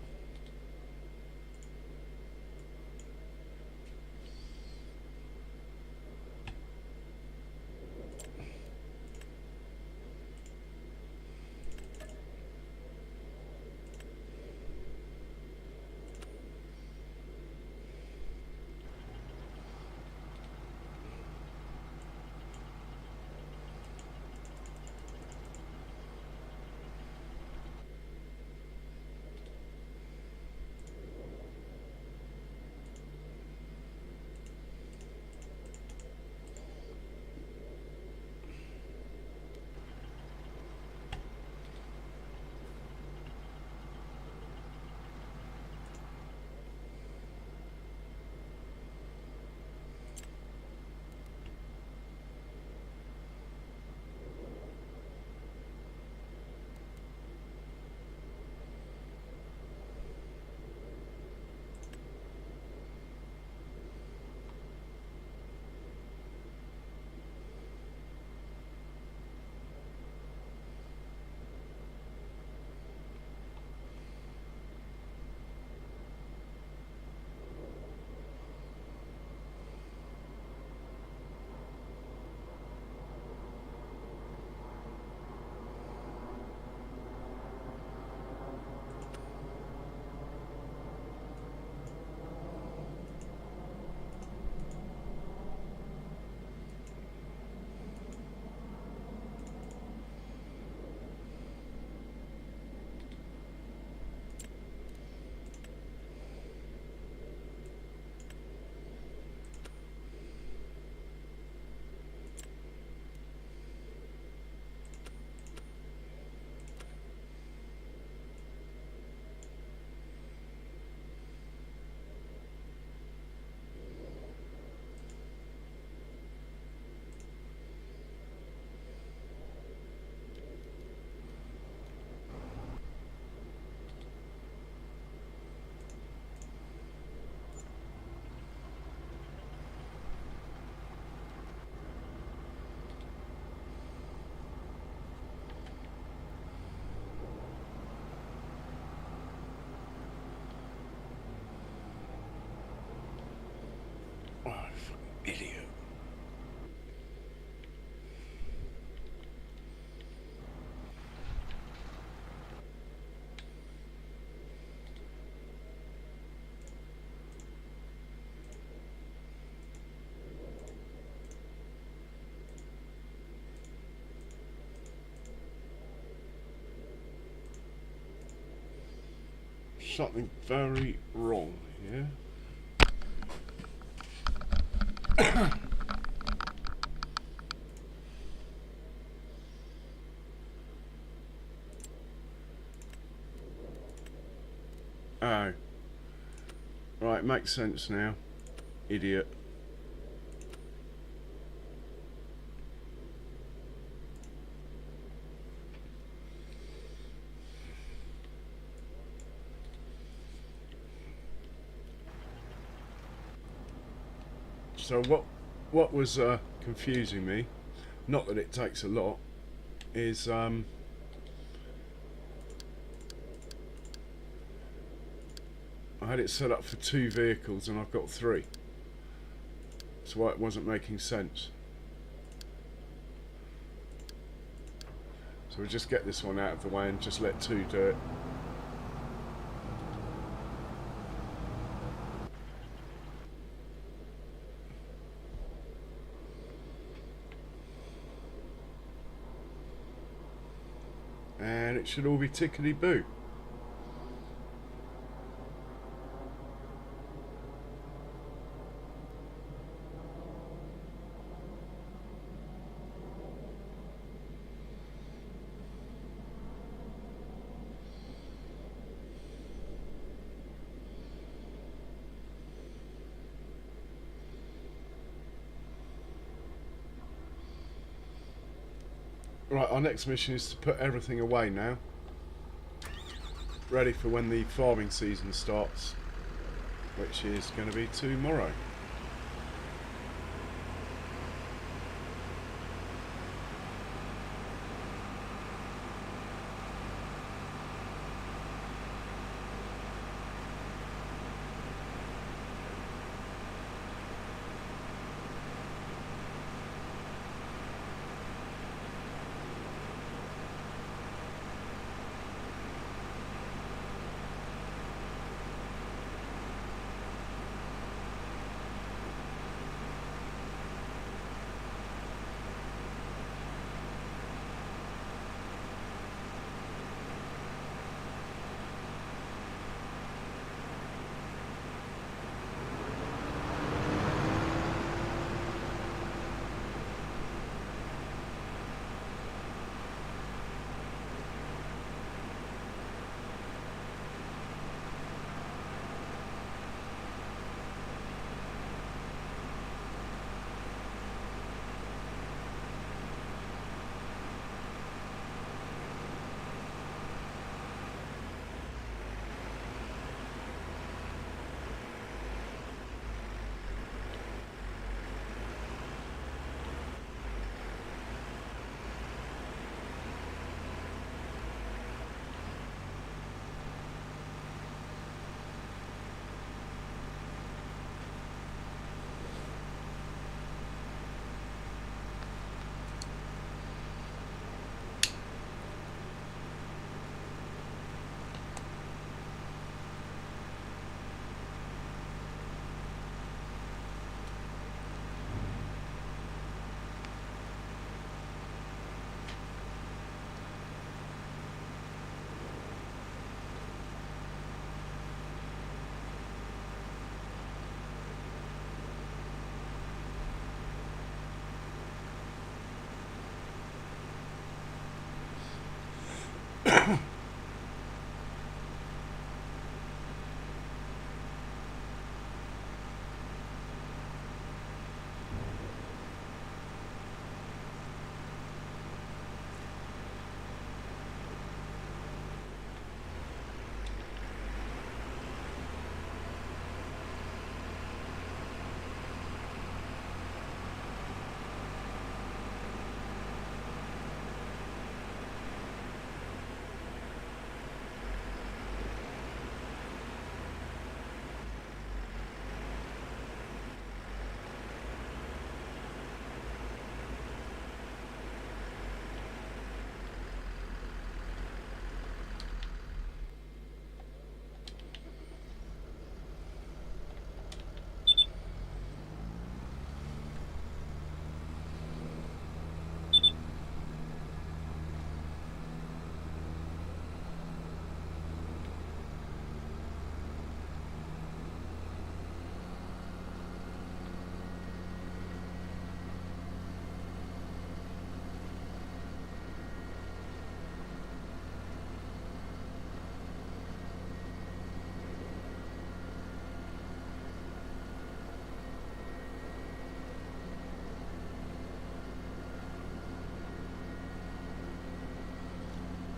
Oh, idiot. Something very wrong here. Oh. Right, makes sense now. Idiot. So what was confusing me, not that it takes a lot, is I had it set up for 2 vehicles and I've got 3. That's why it wasn't making sense. So we'll just get this one out of the way and just let 2 do it. And it should all be tickety-boo. Right, our next mission is to put everything away now. Ready for when the farming season starts, which is going to be tomorrow.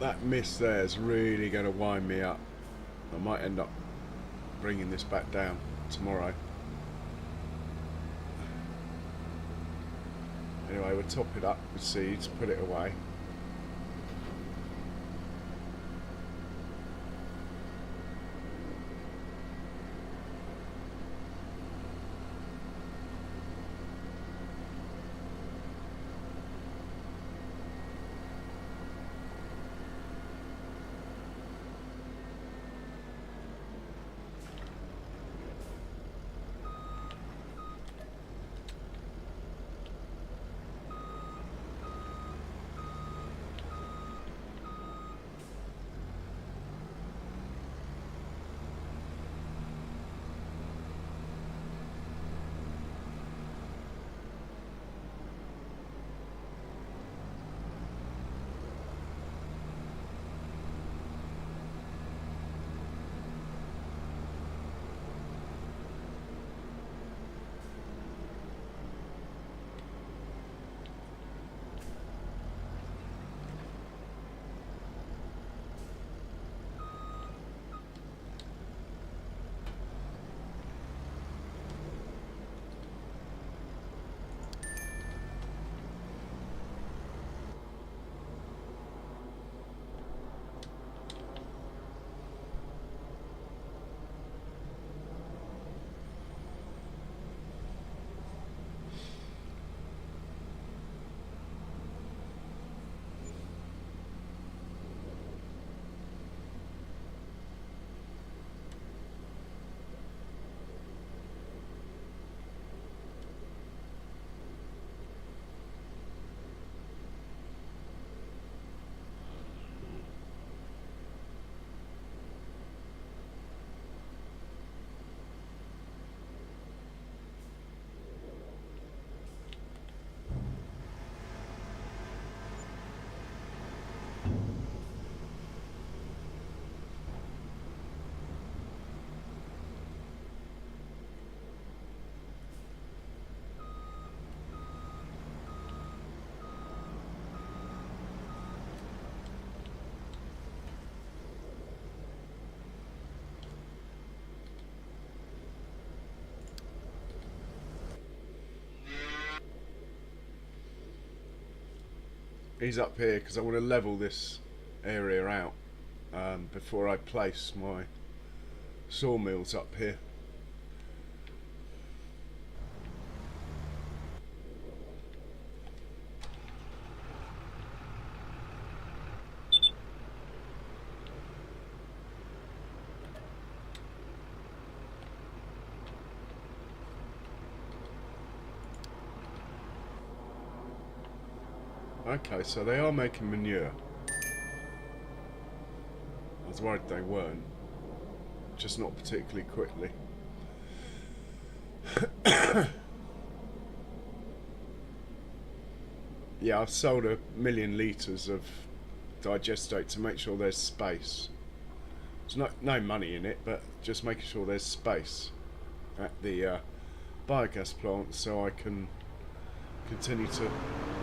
That mist there is really going to wind me up. I might end up bringing this back down tomorrow. Anyway, we'll top it up with seeds, put it away. He's up here because I want to level this area out before I place my sawmills up here. Okay, so they are making manure. I was worried they weren't. Just not particularly quickly. Yeah, I've sold 1 million litres of digestate to make sure there's space. There's no money in it, but just making sure there's space at the biogas plant so I can continue to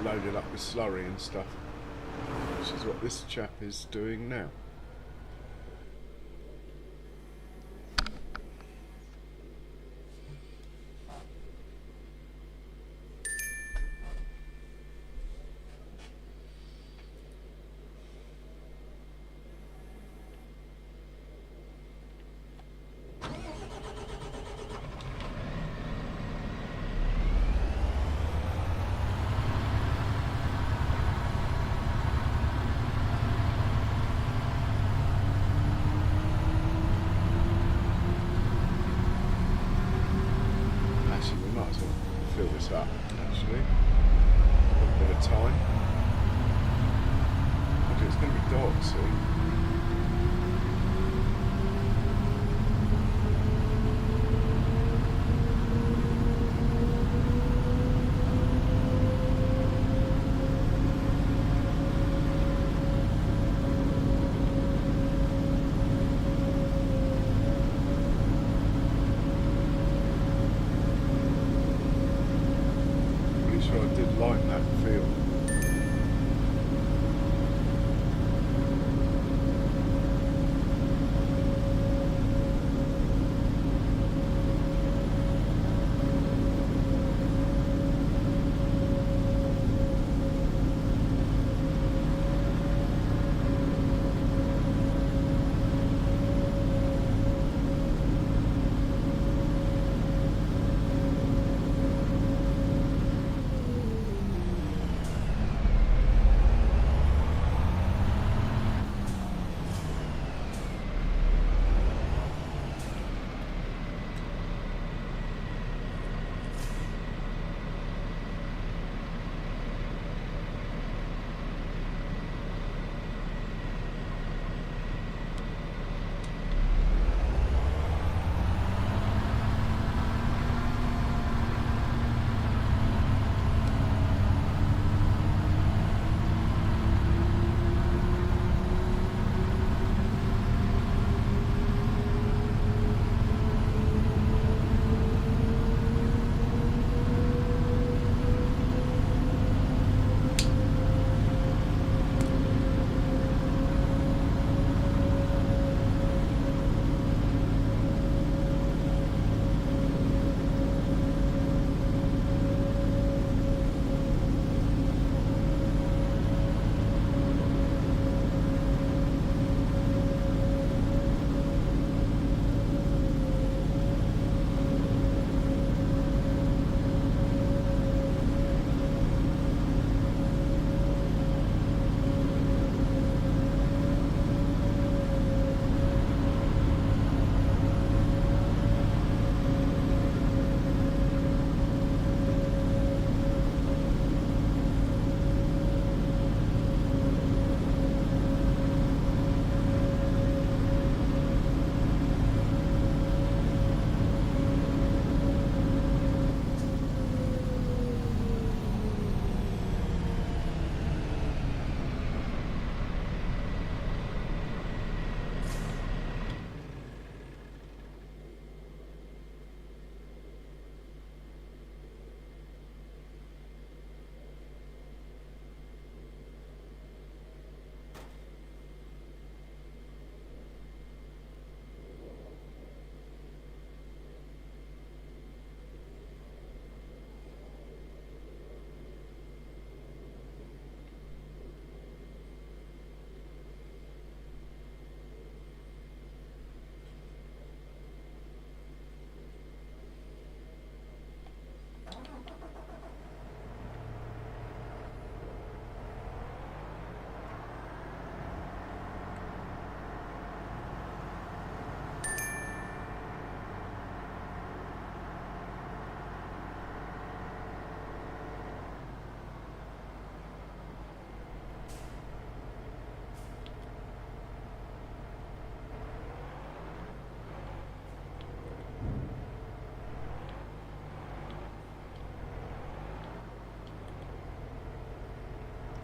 load it up with slurry and stuff, which is what this chap is doing now. Fill this up, actually. A bit of time. Okay, it's going to be dark soon. I did like that feel.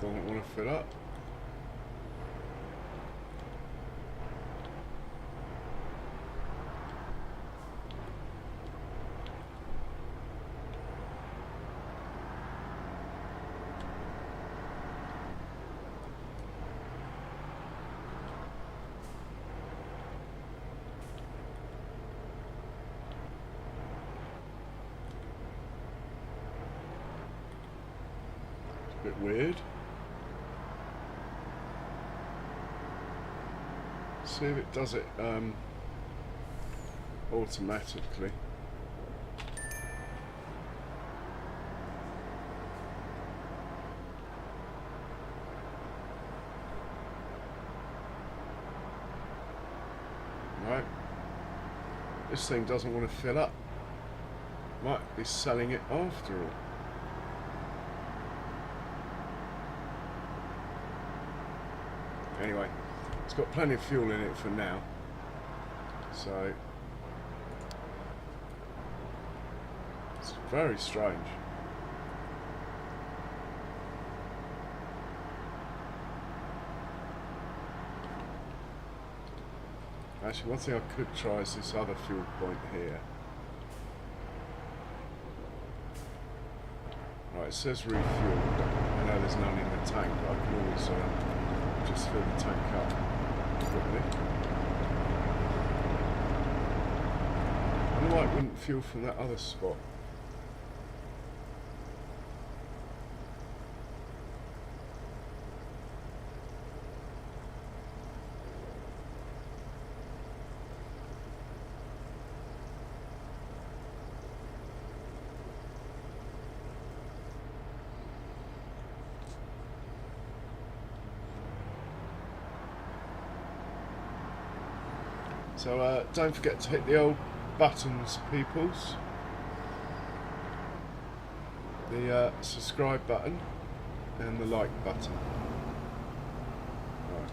Don't want to fill up. It's a bit weird. See if it does it automatically. Right. This thing doesn't want to fill up. Might be selling it after all. Anyway. It's got plenty of fuel in it for now, so it's very strange. Actually, one thing I could try is this other fuel point here. Right, it says refuel. I know there's none in the tank, but I can always just fill the tank up quickly. I wonder why it wouldn't fuel from that other spot. So don't forget to hit the old buttons, peoples. The subscribe button and the like button. Right.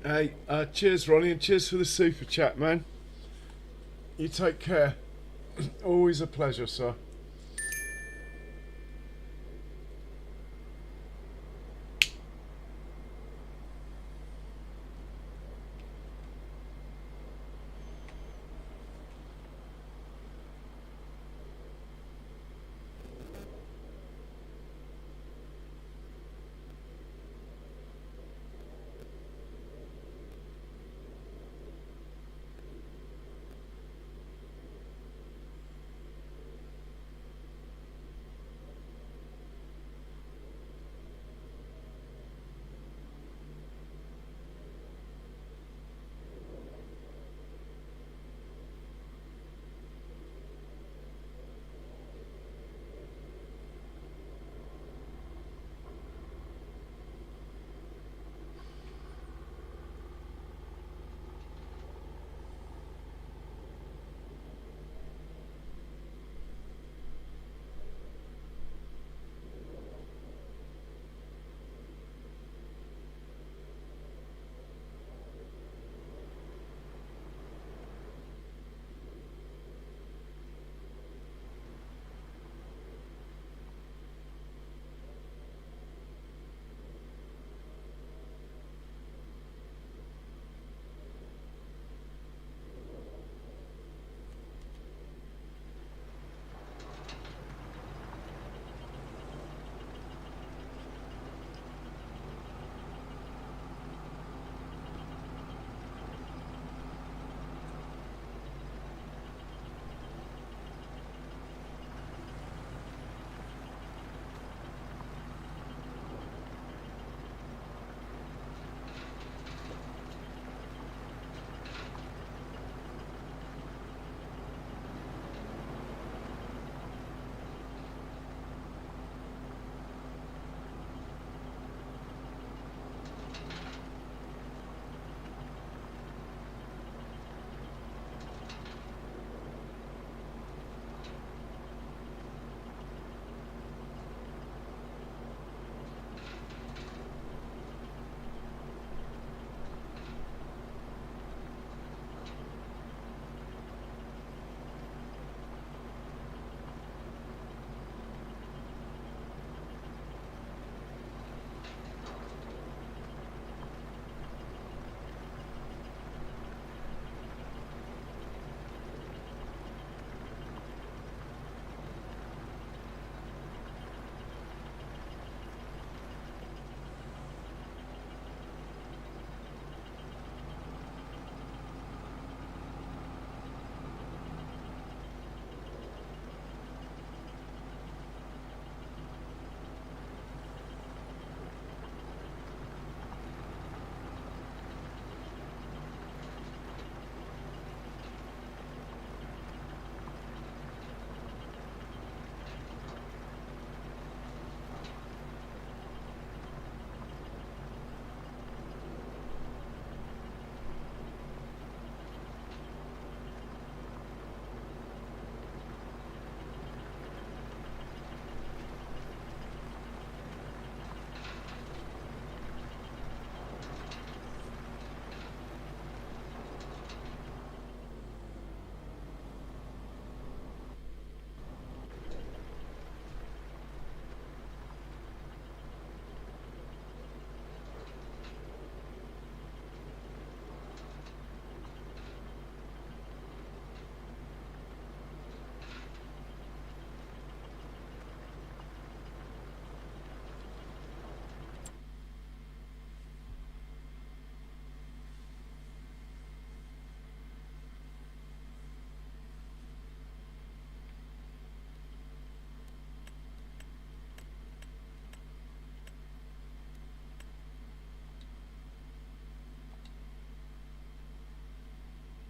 Hey, cheers, Ronnie, and cheers for the super chat, man. You take care. Always a pleasure, sir.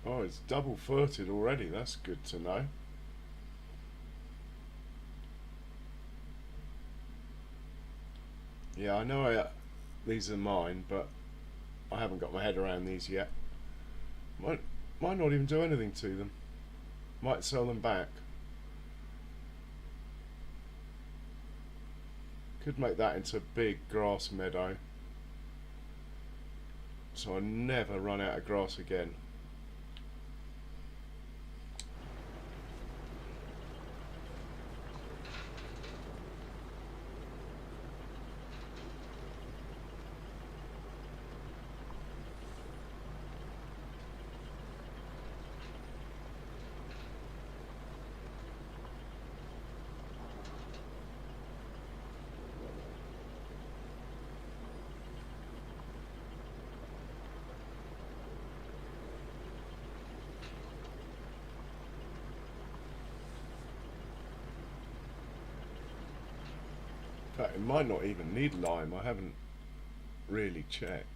Oh, it's double-footed already. That's good to know. Yeah, I know these are mine, but I haven't got my head around these yet. Might, might not even do anything to them. Might sell them back. Could make that into a big grass meadow. so I never run out of grass again. In fact, it might not even need lime. I haven't really checked.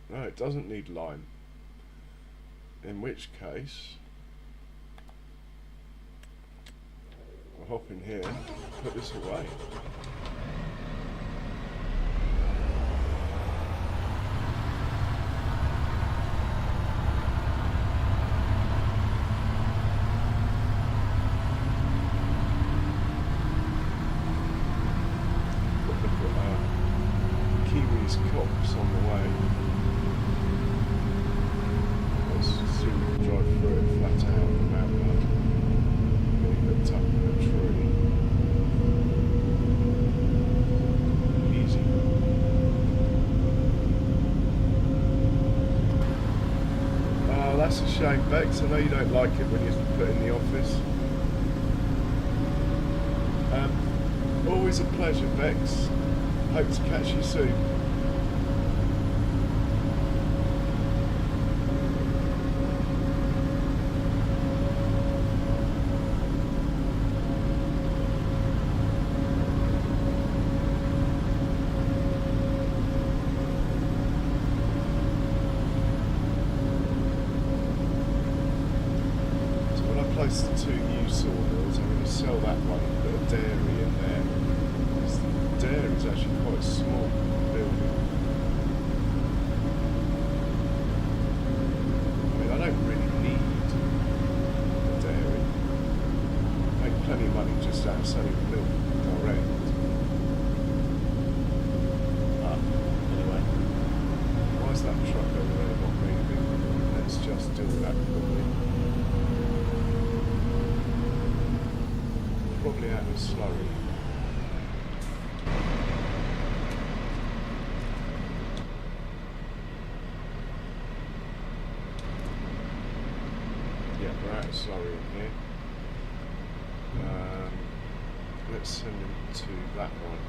No, it doesn't need lime. In which case, I'll hop in here, put this away. Cops on the way. Let's see if we can drive through it flat out without getting hooked up in a tree. Easy. Oh, that's a shame, Bex. I know you don't like it when you're put in the office. Always a pleasure, Bex. Hope to catch you soon. The two new sawmills, I'm going to sell that one and put a dairy in there. Because the dairy is actually quite a small building. I mean, I don't really need a dairy. I make plenty of money just out of selling milk direct. Anyway, why is that truck over there not moving? Let's just do that quickly. Probably out of slurry. Yeah, we're out of slurry in here. Let's send him to that one.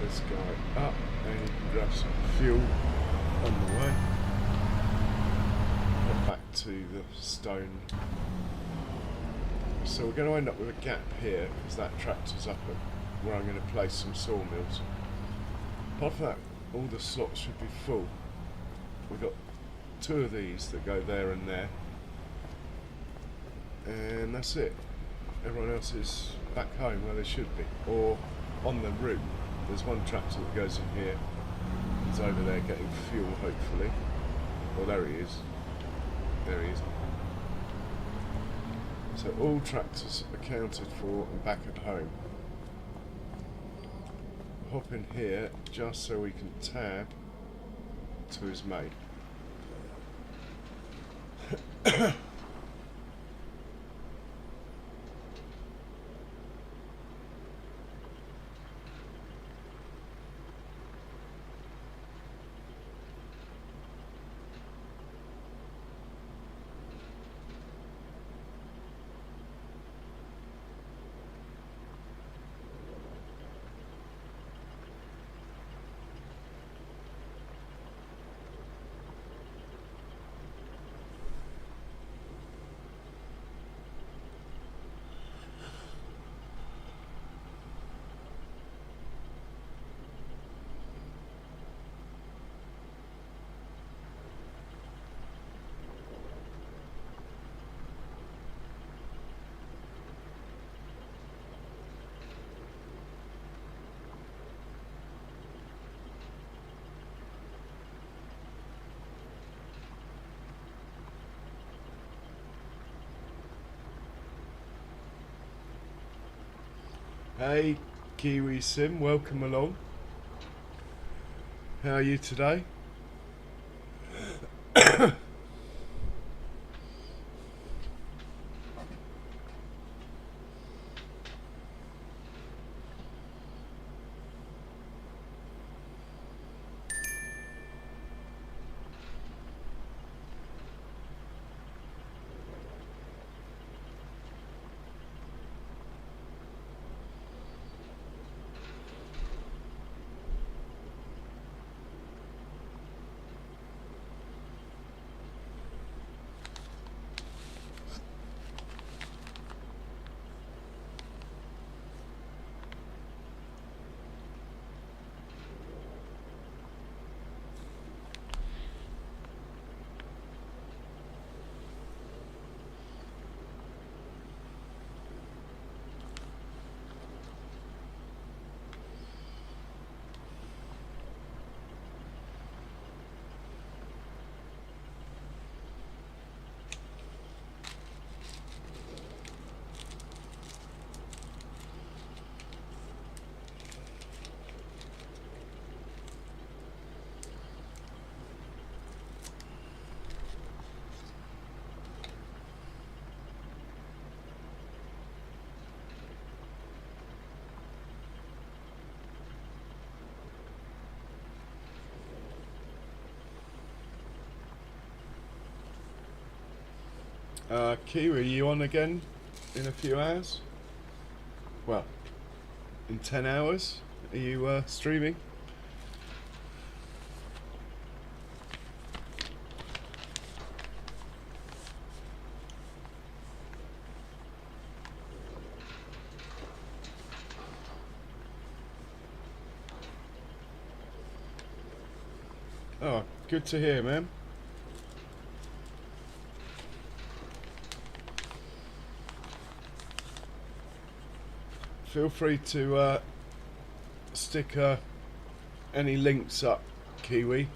This guy up and you can grab some fuel on the way. Head back to the stone. So we're going to end up with a gap here because that tractor's up at where I'm going to place some sawmills. Apart from that, all the slots should be full. We've got two of these that go there and there, and that's it. Everyone else is back home where they should be, or on the route. There's one tractor that goes in here. He's over there getting fuel, hopefully. Well, there he is. There he is. So all tractors accounted for and back at home. Hop in here just so we can tab to his mate. Hey, Kiwi Sim, welcome along. How are you today? Kiwi, you on again in a few hours? Well, in 10 hours? Are you streaming? Oh, good to hear, man. Feel free to stick any links up, Kiwi,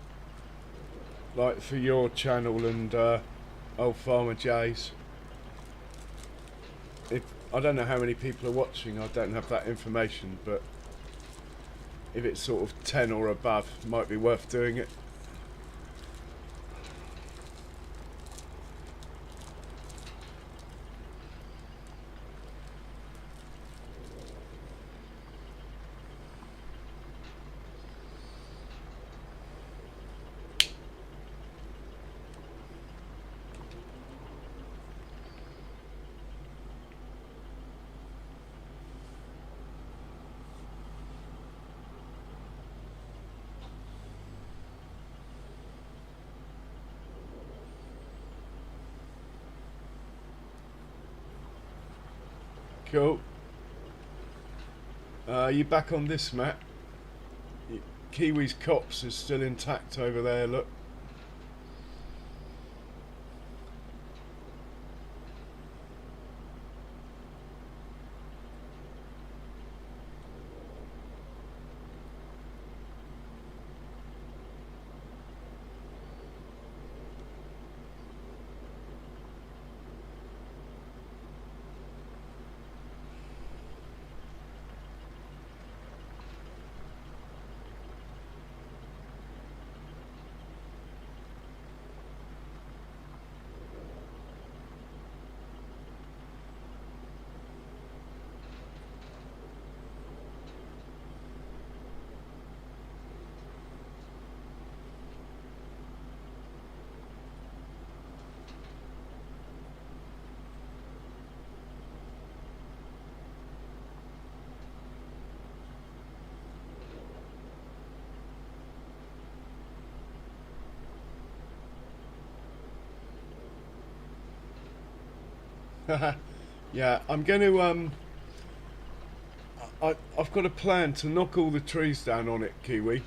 like for your channel and Old Farmer Jay's. I don't know how many people are watching, I don't have that information, but if it's sort of 10 or above, it might be worth doing it. Cool. You back on this map? Kiwi's copse is still intact over there, look. Yeah, I'm going to I've got a plan to knock all the trees down on it, Kiwi,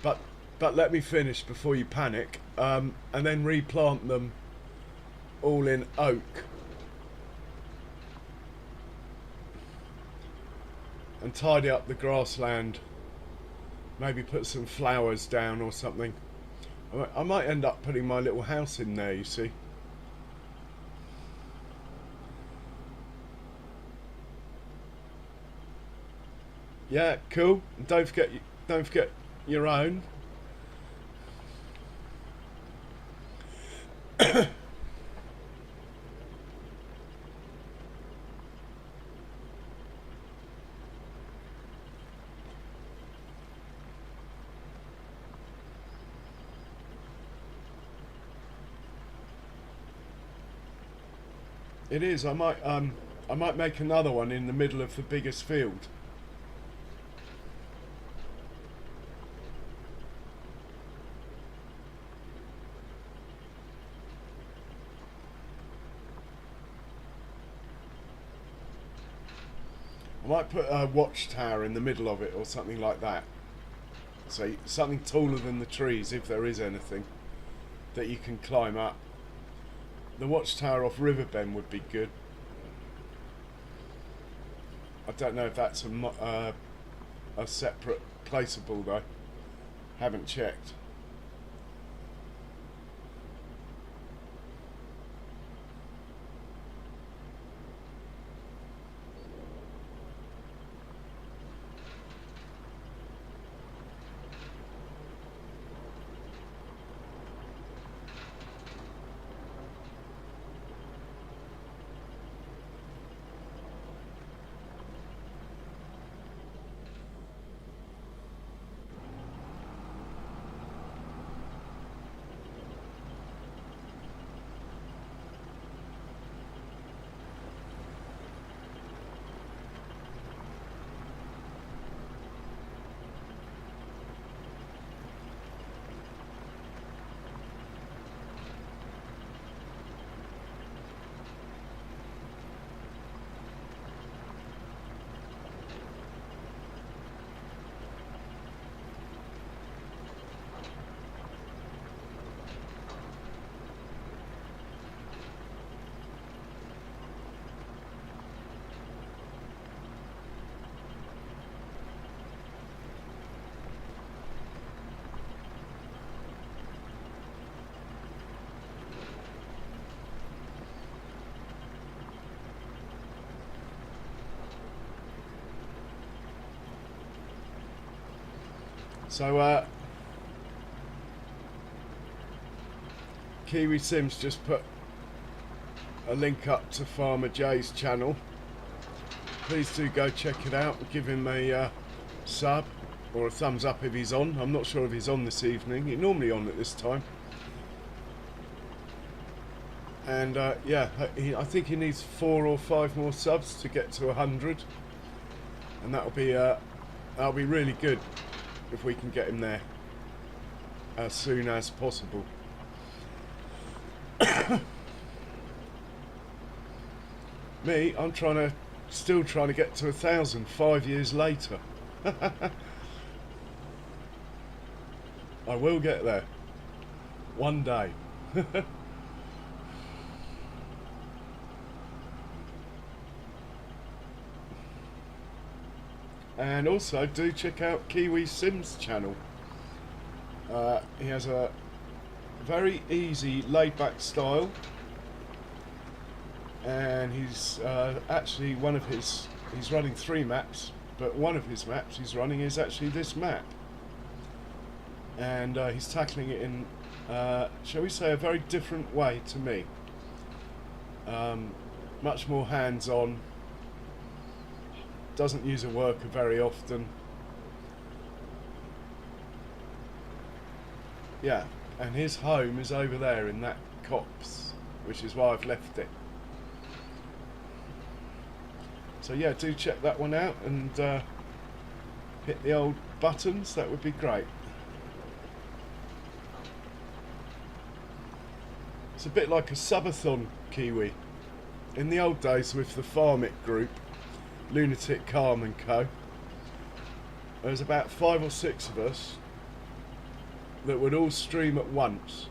but let me finish before you panic, and then replant them all in oak and tidy up the grassland, maybe put some flowers down or something. I might end up putting my little house in there, you see. Yeah, cool. And don't forget your own. It is. I might make another one in the middle of the biggest field. I might put a watchtower in the middle of it or something like that. So something taller than the trees, if there is anything, that you can climb up. The watchtower off Riverbend would be good. I don't know if that's a separate placeable though. Haven't checked. So Kiwi Sims just put a link up to Farmer Jay's channel. Please do go check it out. Give him a sub or a thumbs up if he's on. I'm not sure if he's on this evening. He's normally on at this time. And yeah, I think he needs 4 or 5 more subs to get to 100, and that'll be really good if we can get him there as soon as possible. Me, I'm still trying to get to 1,000 5 years later. I will get there one day. And also do check out Kiwi Sims channel. He has a very easy laid back style, and he's actually he's running 3 maps, but one of his maps he's running is actually this map, and he's tackling it in shall we say a very different way to me. Much more hands-on. Doesn't use a worker very often. Yeah, and his home is over there in that copse, which is why I've left it. So yeah, do check that one out and hit the old buttons. That would be great. It's a bit like a subathon, Kiwi. In the old days with the Farm It group, Lunatic Calm and Co, there was about 5 or 6 of us that would all stream at once.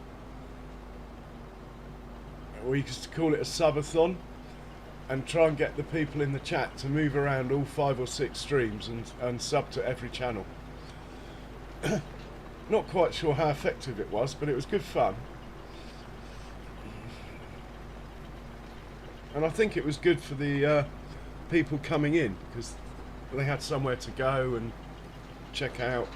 We used to call it a subathon, and try and get the people in the chat to move around all 5 or 6 streams and sub to every channel. Not quite sure how effective it was, but it was good fun. And I think it was good for the people coming in, because they had somewhere to go and check out.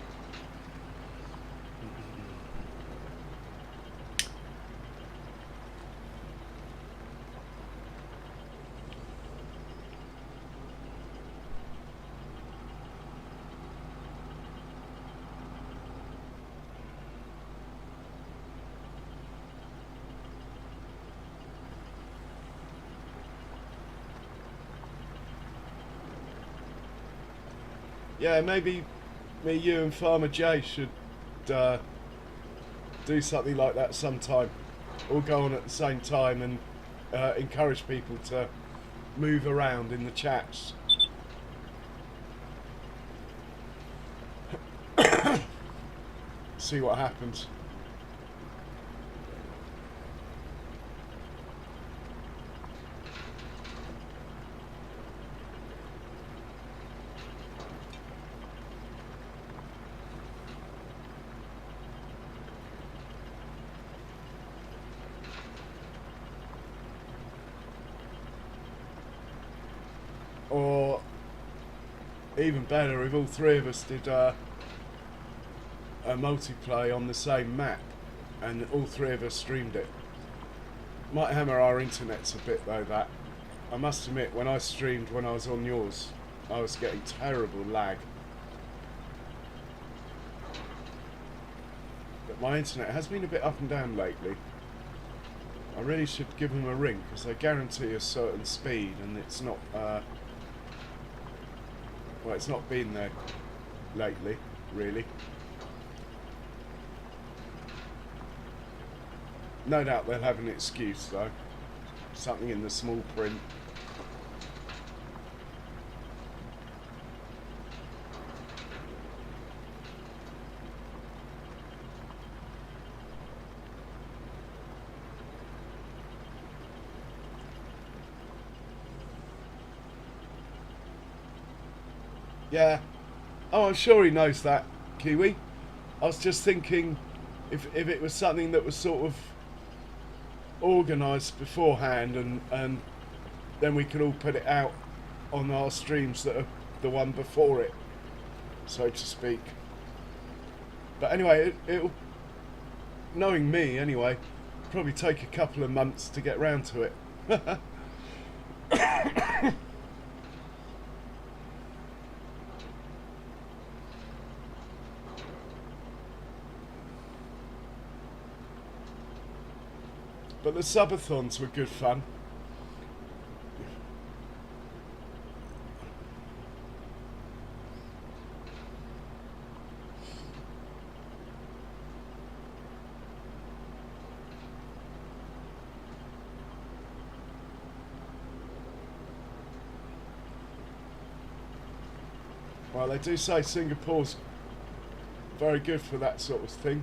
Yeah, maybe me, you, and Farmer Jay should do something like that sometime. All go on at the same time and encourage people to move around in the chats. See what happens. Or even better, if all three of us did a multiplay on the same map and all three of us streamed it. Might hammer our internets a bit though, that. I must admit, when I streamed when I was on yours, I was getting terrible lag. But my internet has been a bit up and down lately. I really should give them a ring, because they guarantee a certain speed, and it's not well, it's not been there lately, really. No doubt they'll have an excuse though. Something in the small print. Yeah. Oh, I'm sure he knows that, Kiwi. I was just thinking if it was something that was sort of organised beforehand and then we could all put it out on our streams that are the one before it, so to speak. But anyway, it'll, knowing me anyway, probably take a couple of months to get round to it. But the subathons were good fun. Well, they do say Singapore's very good for that sort of thing.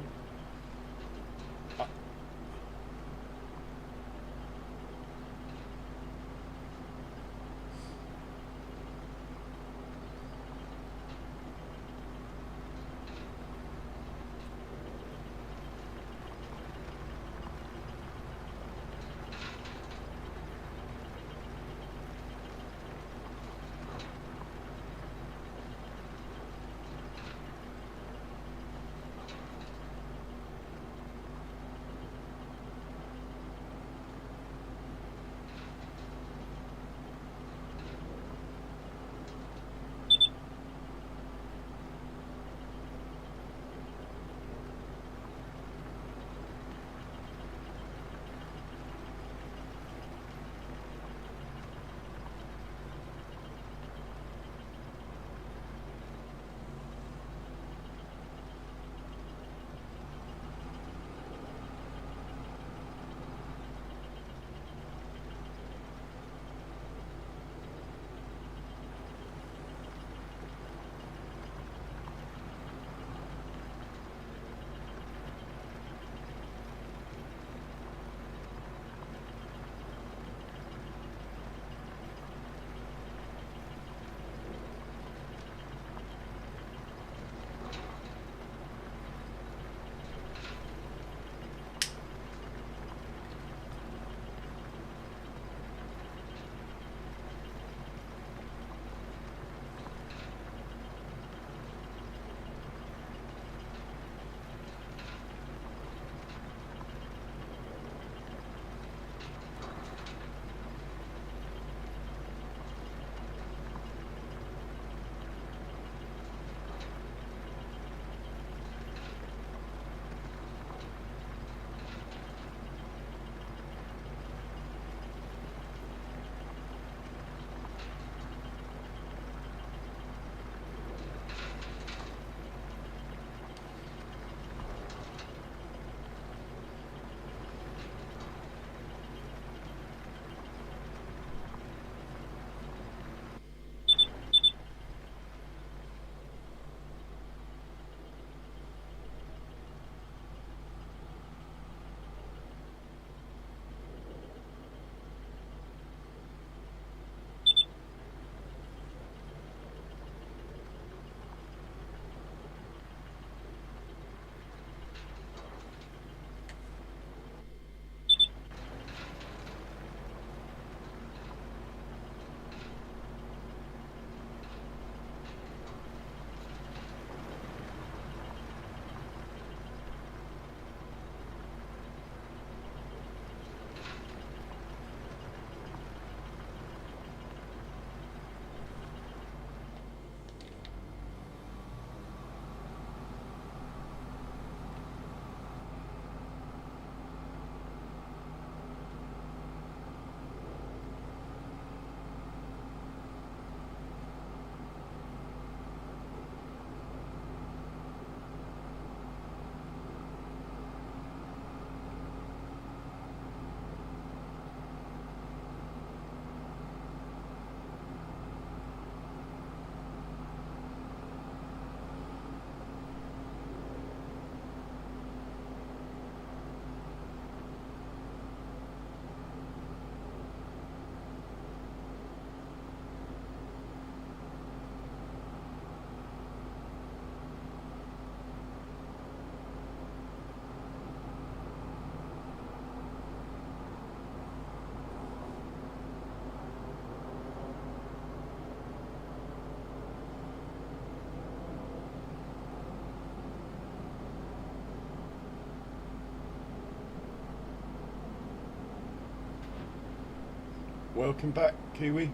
Welcome back, Kiwi.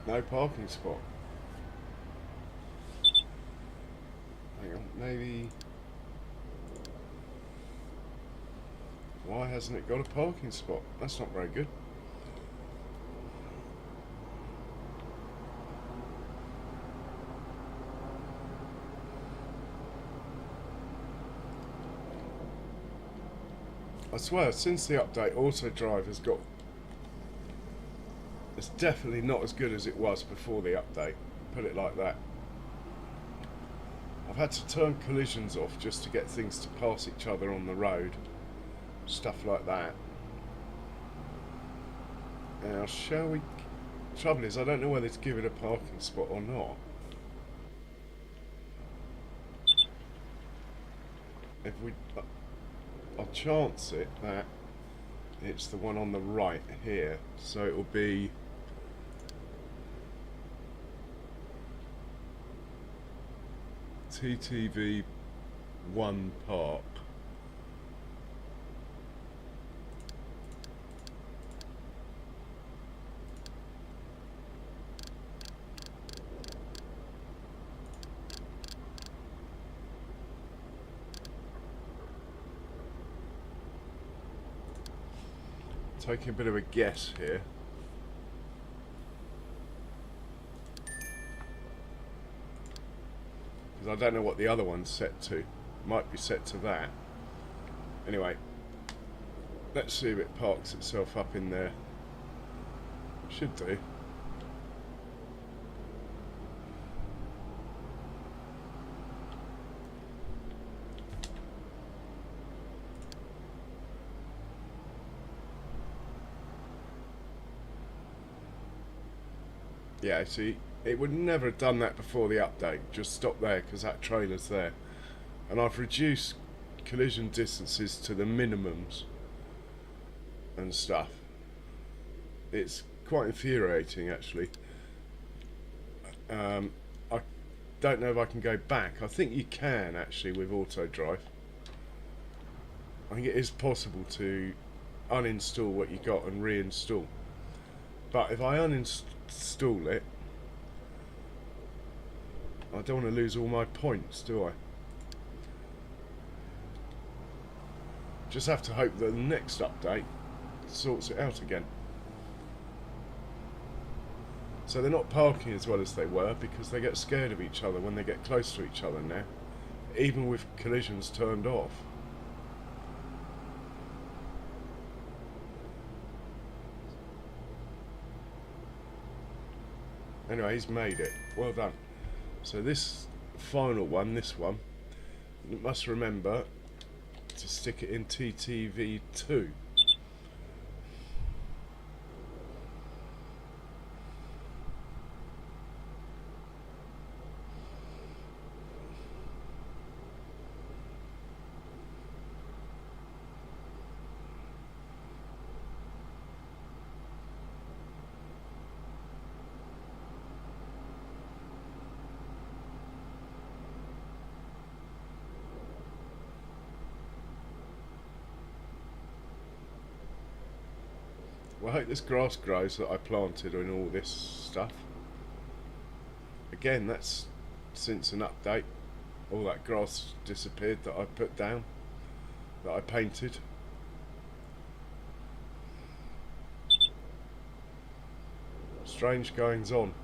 No parking spot. Hang on, maybe... Why hasn't it got a parking spot? That's not very good. I swear, since the update, AutoDrive has got... It's definitely not as good as it was before the update, put it like that. I've had to turn collisions off just to get things to pass each other on the road. Stuff like that. Now, shall we... Trouble is, I don't know whether to give it a parking spot or not. If we... I'll chance it that it's the one on the right here. So it will be... TTV 1 Park. Taking a bit of a guess here. Because I don't know what the other one's set to. Might be set to that. Anyway, let's see if it parks itself up in there. Should do. Yeah, see, it would never have done that before the update. Just stop there because that trailer's there. And I've reduced collision distances to the minimums and stuff. It's quite infuriating, actually. I don't know if I can go back. I think you can, actually, with AutoDrive. I think it is possible to uninstall what you got and reinstall. But if I uninstall it, I don't want to lose all my points, do I? Just have to hope that the next update sorts it out again. So they're not parking as well as they were because they get scared of each other when they get close to each other now, even with collisions turned off. Anyway, he's made it. Well done. So this final one, this one, you must remember to stick it in TTV2. Well, I hope this grass grows that I planted and all this stuff. Again, that's since an update. All that grass disappeared that I put down, that I painted. Strange goings on.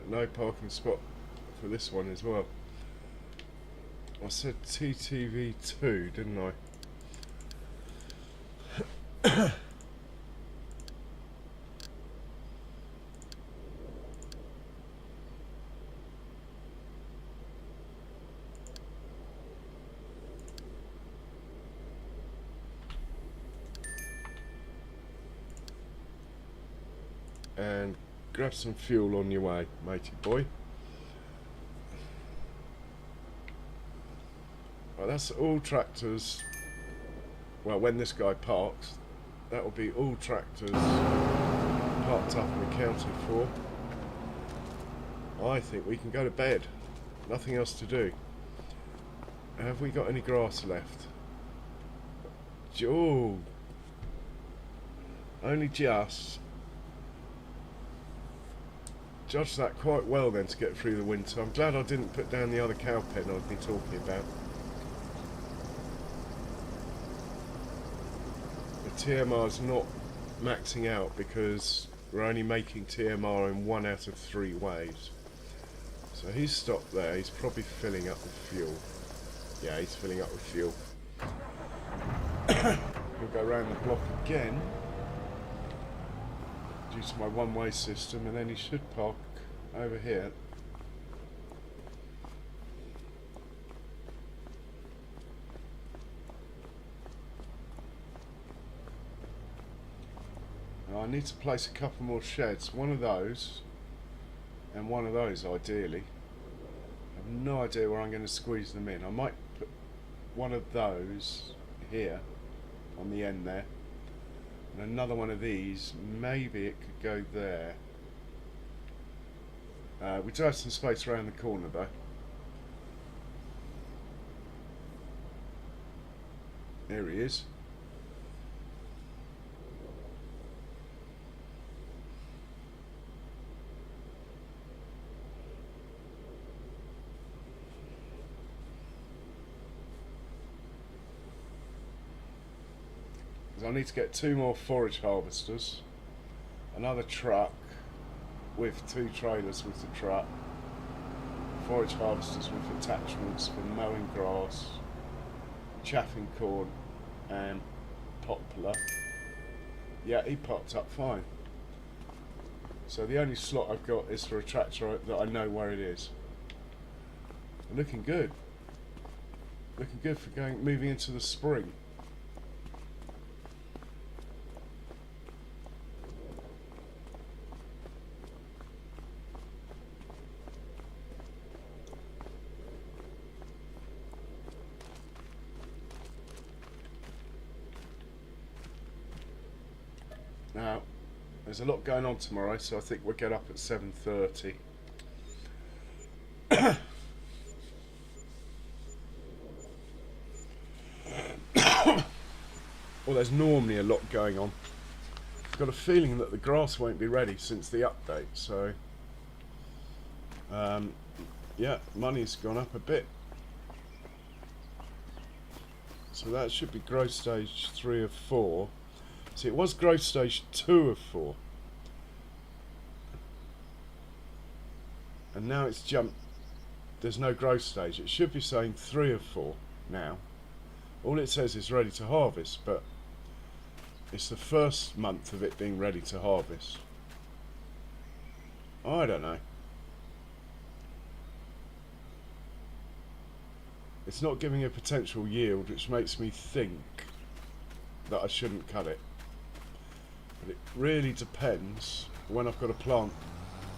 No parking spot for this one as well. I said TTV2, didn't I? And grab some fuel on your way, matey boy. Right, that's all tractors. Well, when this guy parks, that will be all tractors parked up and accounted for. I think we can go to bed. Nothing else to do. Have we got any grass left? Oh, only just. Judged that quite well then to get through the winter. I'm glad I didn't put down the other cow pen I've been talking about. The TMR's not maxing out because we're only making TMR in 1 out of 3 ways. So he's stopped there, he's probably filling up with fuel. Yeah, he's filling up with fuel. We'll go around the block again due to my one-way system, and then he should park over here. Now I need to place a couple more sheds, one of those and one of those ideally. I have no idea where I'm going to squeeze them in. I might put one of those here on the end there, and another one of these, maybe it could go there. We do have some space around the corner though. There he is. I need to get 2 more forage harvesters, another truck with 2 trailers with the truck, forage harvesters with attachments for mowing grass, chaffing corn and poplar. Yeah, he popped up fine. So the only slot I've got is for a tractor that I know where it is. Looking good. Looking good for moving into the spring. Now, there's a lot going on tomorrow, so I think we'll get up at 7:30. Well, there's normally a lot going on. I've got a feeling that the grass won't be ready since the update, so Yeah, money's gone up a bit. So that should be growth stage 3 of 4. See, it was growth stage 2 of 4. And now it's jumped. There's no growth stage. It should be saying 3 of 4 now. All it says is ready to harvest, but it's the first month of it being ready to harvest. I don't know. It's not giving a potential yield, which makes me think that I shouldn't cut it. But it really depends when I've got a plant.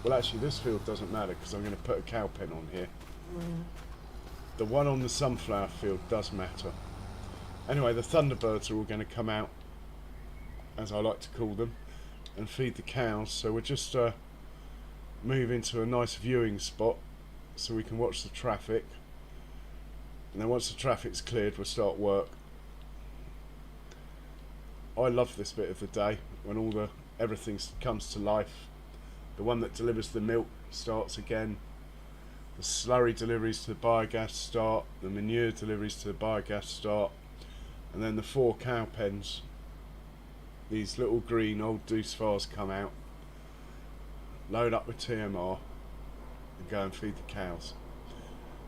Well, actually, this field doesn't matter because I'm going to put a cow pen on here. The one on the sunflower field does matter. Anyway, the thunderbirds are all going to come out, as I like to call them, and feed the cows. So we'll just move into a nice viewing spot so we can watch the traffic. And then once the traffic's cleared, we'll start work. I love this bit of the day when everything comes to life. The one that delivers the milk starts again. The slurry deliveries to the biogas start. The manure deliveries to the biogas start. And then the 4 cow pens. These little green old deuce fars come out. Load up with TMR and go and feed the cows.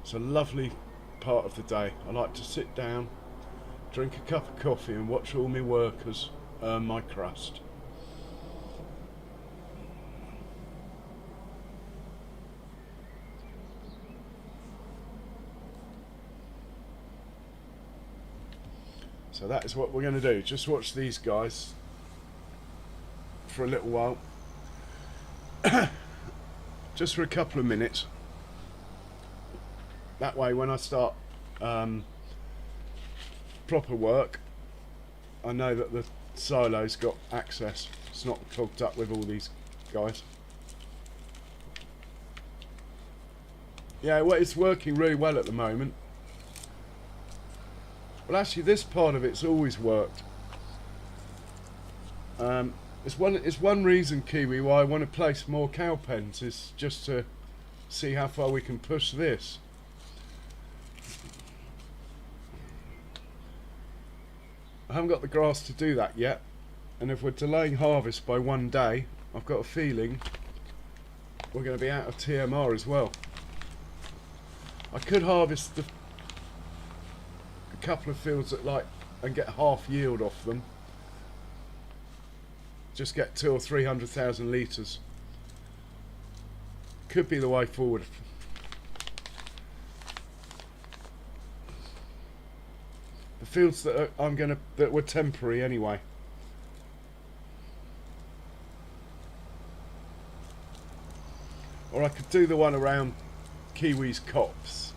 It's a lovely part of the day. I like to sit down, drink a cup of coffee and watch all my workers earn my crust. So that is what we're going to do. Just watch these guys for a little while. Just for a couple of minutes. That way when I start proper work, I know that the silo's got access. It's not clogged up with all these guys. Yeah, well, it's working really well at the moment. Well, actually, this part of it's always worked. It's one reason, Kiwi, why I want to place more cow pens, is just to see how far we can push this. I haven't got the grass to do that yet, and if we're delaying harvest by 1 day, I've got a feeling we're going to be out of TMR as well. I could harvest a couple of fields and get half yield off them. Just get 200,000 or 300,000 litres. Could be the way forward. The fields that that were temporary anyway. Or I could do the one around Kiwi's copse,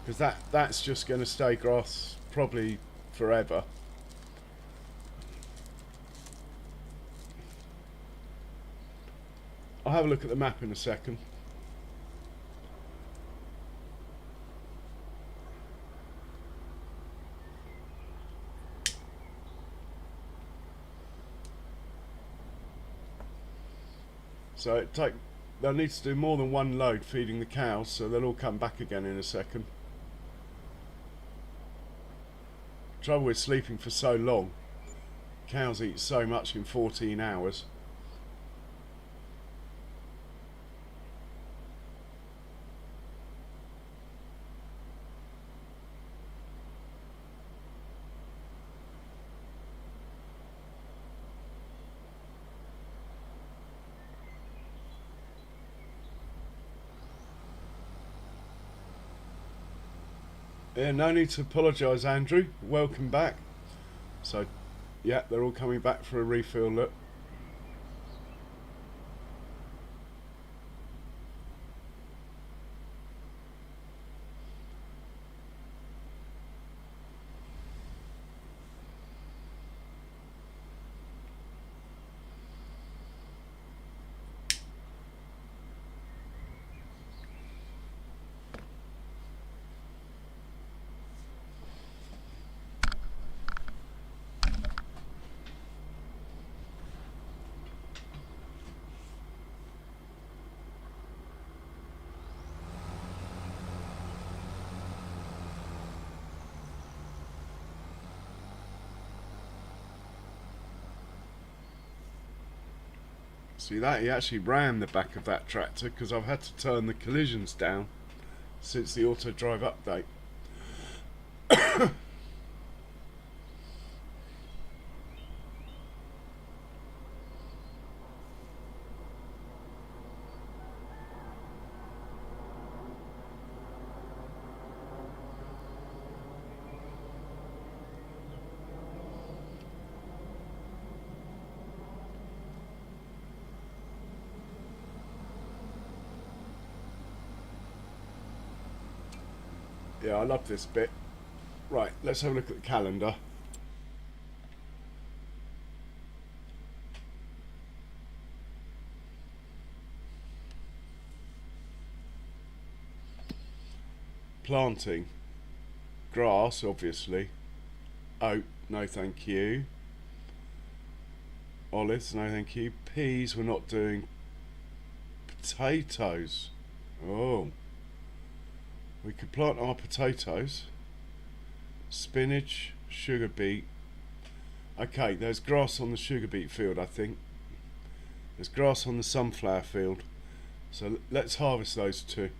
because that's just going to stay grass probably forever. I'll have a look at the map in a second. So they'll need to do more than 1 load feeding the cows, so they'll all come back again in a second. Trouble with sleeping for so long, cows eat so much in 14 hours. Yeah, no need to apologise, Andrew. Welcome back. So, yeah, they're all coming back for a refill look. See that? He actually ran the back of that tractor because I've had to turn the collisions down since the auto drive update. Yeah, I love this bit. Right, let's have a look at the calendar. Planting. Grass, obviously. Oat, no thank you. Olives, no thank you. Peas, we're not doing. Potatoes. Oh. We could plant our potatoes. Spinach, sugar beet. Okay, there's grass on the sugar beet field, I think. There's grass on the sunflower field. So let's harvest those two.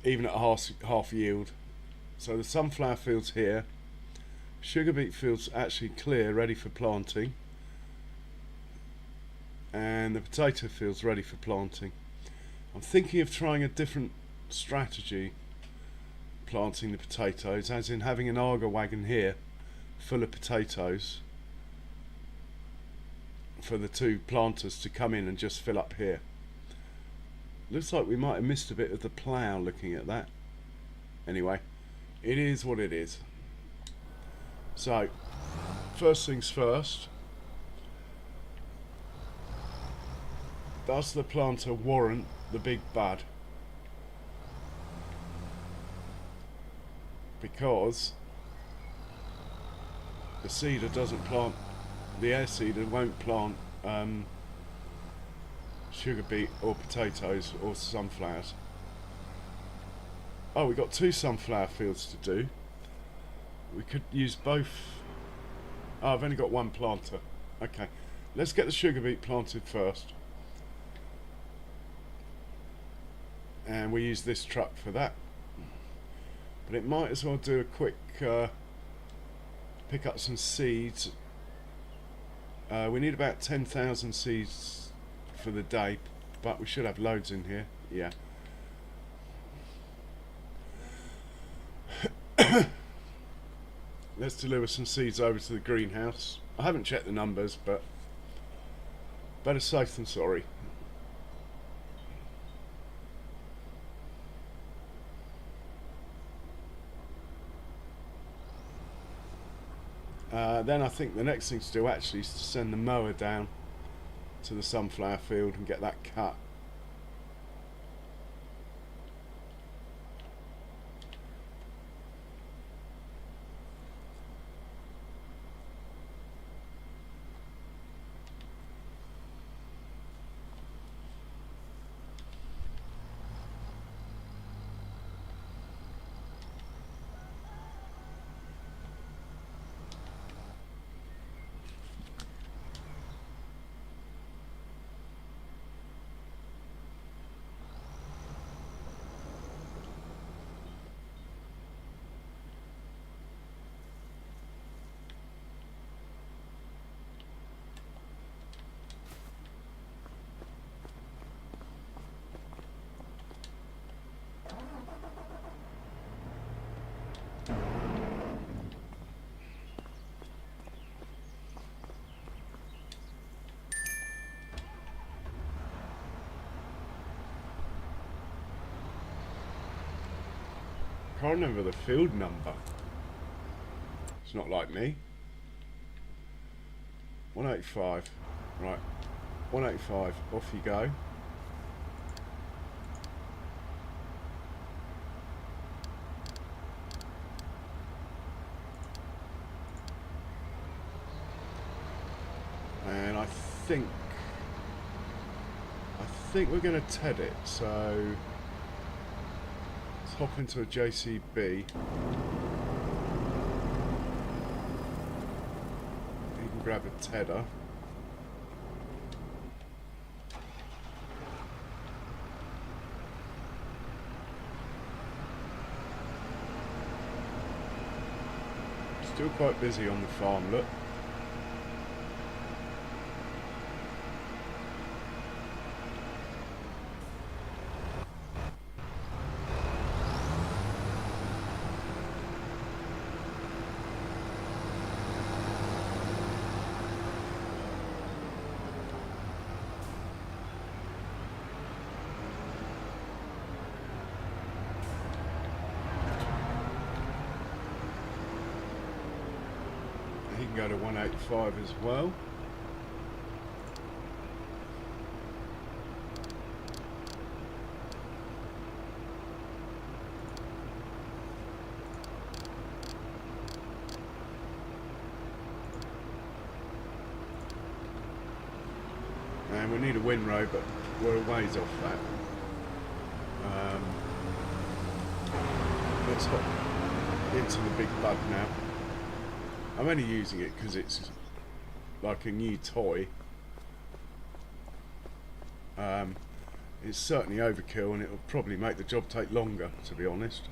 Even at half yield. So the sunflower field's here. Sugar beet field's actually clear, ready for planting. And the potato field's ready for planting. I'm thinking of trying a different strategy planting the potatoes, as in having an Arga wagon here full of potatoes for the two planters to come in and just fill up here. Looks like we might have missed a bit of the plough looking at that. Anyway, it is what it is. So, first things first. Does the planter warrant the big bud? Because the seeder doesn't plant, the air seeder won't plant sugar beet or potatoes or sunflowers. Oh, we've got two sunflower fields to do. We could use both. Oh, I've only got one planter. Okay, let's get the sugar beet planted first. And we use this truck for that. But it might as well do a quick pick up some seeds. We need about 10,000 seeds for the day, but we should have loads in here. Yeah. Let's deliver some seeds over to the greenhouse. I haven't checked the numbers, but better safe than sorry. Then I think the next thing to do actually is to send the mower down to the sunflower field and get that cut. I can't remember the field number. It's not like me. 185. Right. 185. Off you go. And I think we're going to TED it, so let's hop into a JCB. You can grab a tedder. Still quite busy on the farm, look. He can go to 185 as well. And we need a windrow, but we're a ways off that. Let's hop into the big bug now. I'm only using it because it's like a new toy. It's certainly overkill, and it'll probably make the job take longer, to be honest.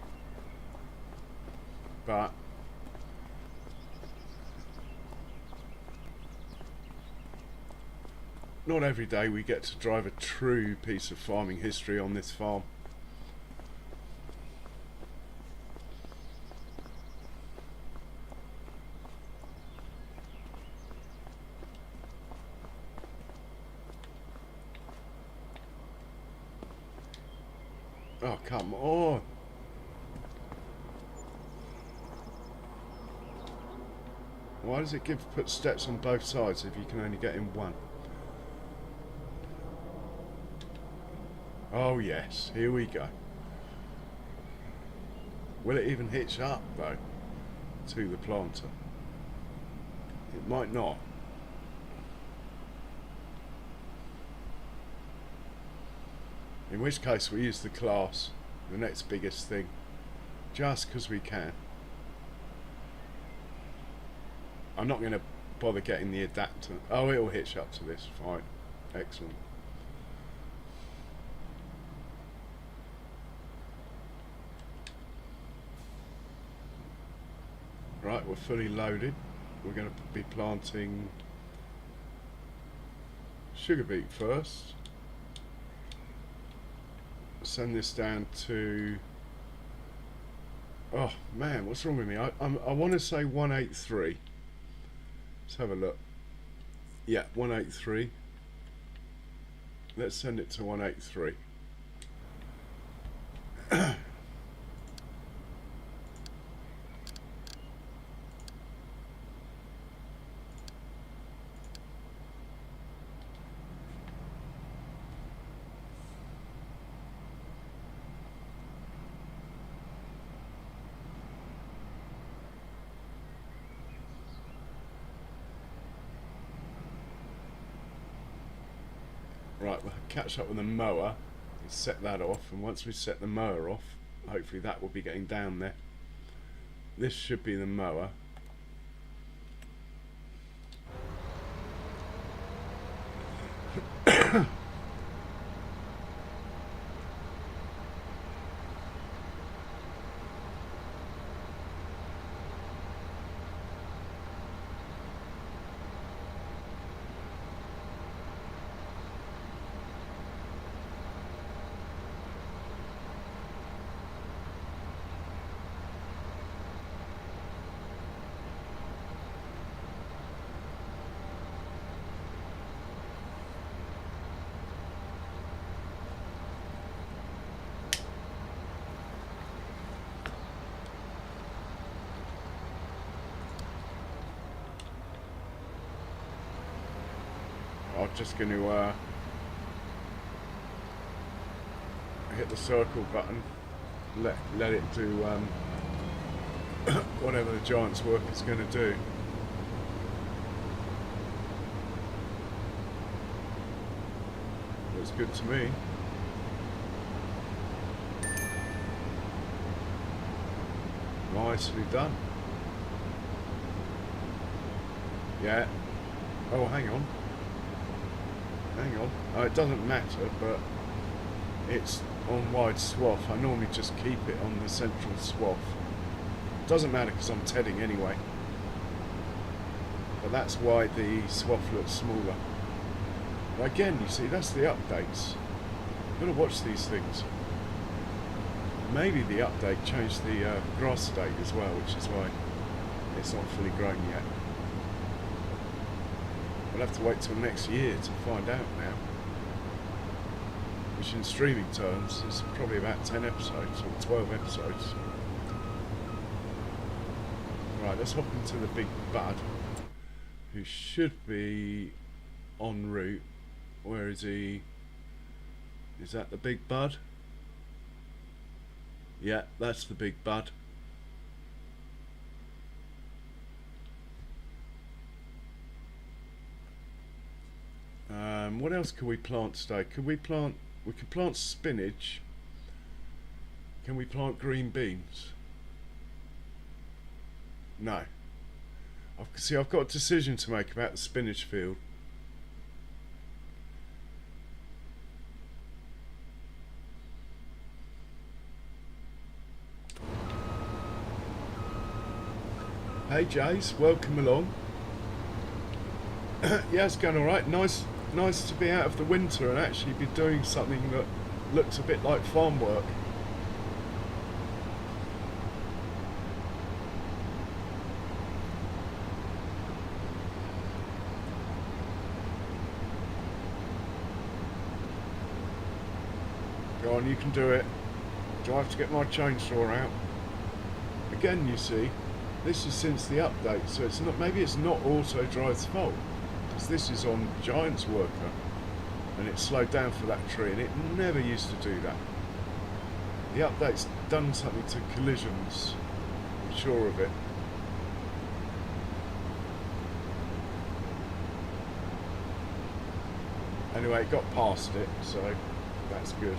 But not every day we get to drive a true piece of farming history on this farm. Oh, come on. Why does it put steps on both sides if you can only get in one? Oh yes, here we go. Will it even hitch up though to the planter? It might not. In which case we use the class, the next biggest thing, just because we can. I'm not going to bother getting the adapter. Oh, it'll hitch up to this, fine, excellent. Right, we're fully loaded. We're going to be planting sugar beet first. Send this down to, oh man, what's wrong with me? I want to say 183. Let's have a look. Yeah, 183. Let's send it to 183. Right, we'll catch up with the mower and set that off, and once we set the mower off, hopefully that will be getting down there. This should be the mower. I'm just going to hit the circle button, let it do whatever the giant's work is going to do. Looks good to me. Nicely done. Yeah. Oh, hang on. Hang on. Oh, it doesn't matter, but it's on wide swath. I normally just keep it on the central swath. Doesn't matter because I'm tedding anyway. but that's why the swath looks smaller. But again, you see, that's the updates. You've got to watch these things. Maybe the update changed the grass state as well, which is why it's not fully grown yet. We'll have to wait till next year to find out now. Which in streaming terms is probably about 10 episodes or 12 episodes. Right, let's hop into the big bud, who should be en route. Where is he? Is that the big bud? Yeah, that's the big bud. What else could we plant today? We could plant spinach. Can we plant green beans? No. See, I've got a decision to make about the spinach field. Hey Jace, welcome along. Yeah, it's going alright. Nice to be out of the winter and actually be doing something that looks a bit like farm work. Go on, you can do it. Do I have to get my chainsaw out? Again, you see, this is since the update, so it's not. Maybe it's not Autodrive's fault, because this is on Giant's Worker, and it slowed down for that tree, and it never used to do that. The update's done something to collisions, I'm sure of it. Anyway, it got past it, so that's good.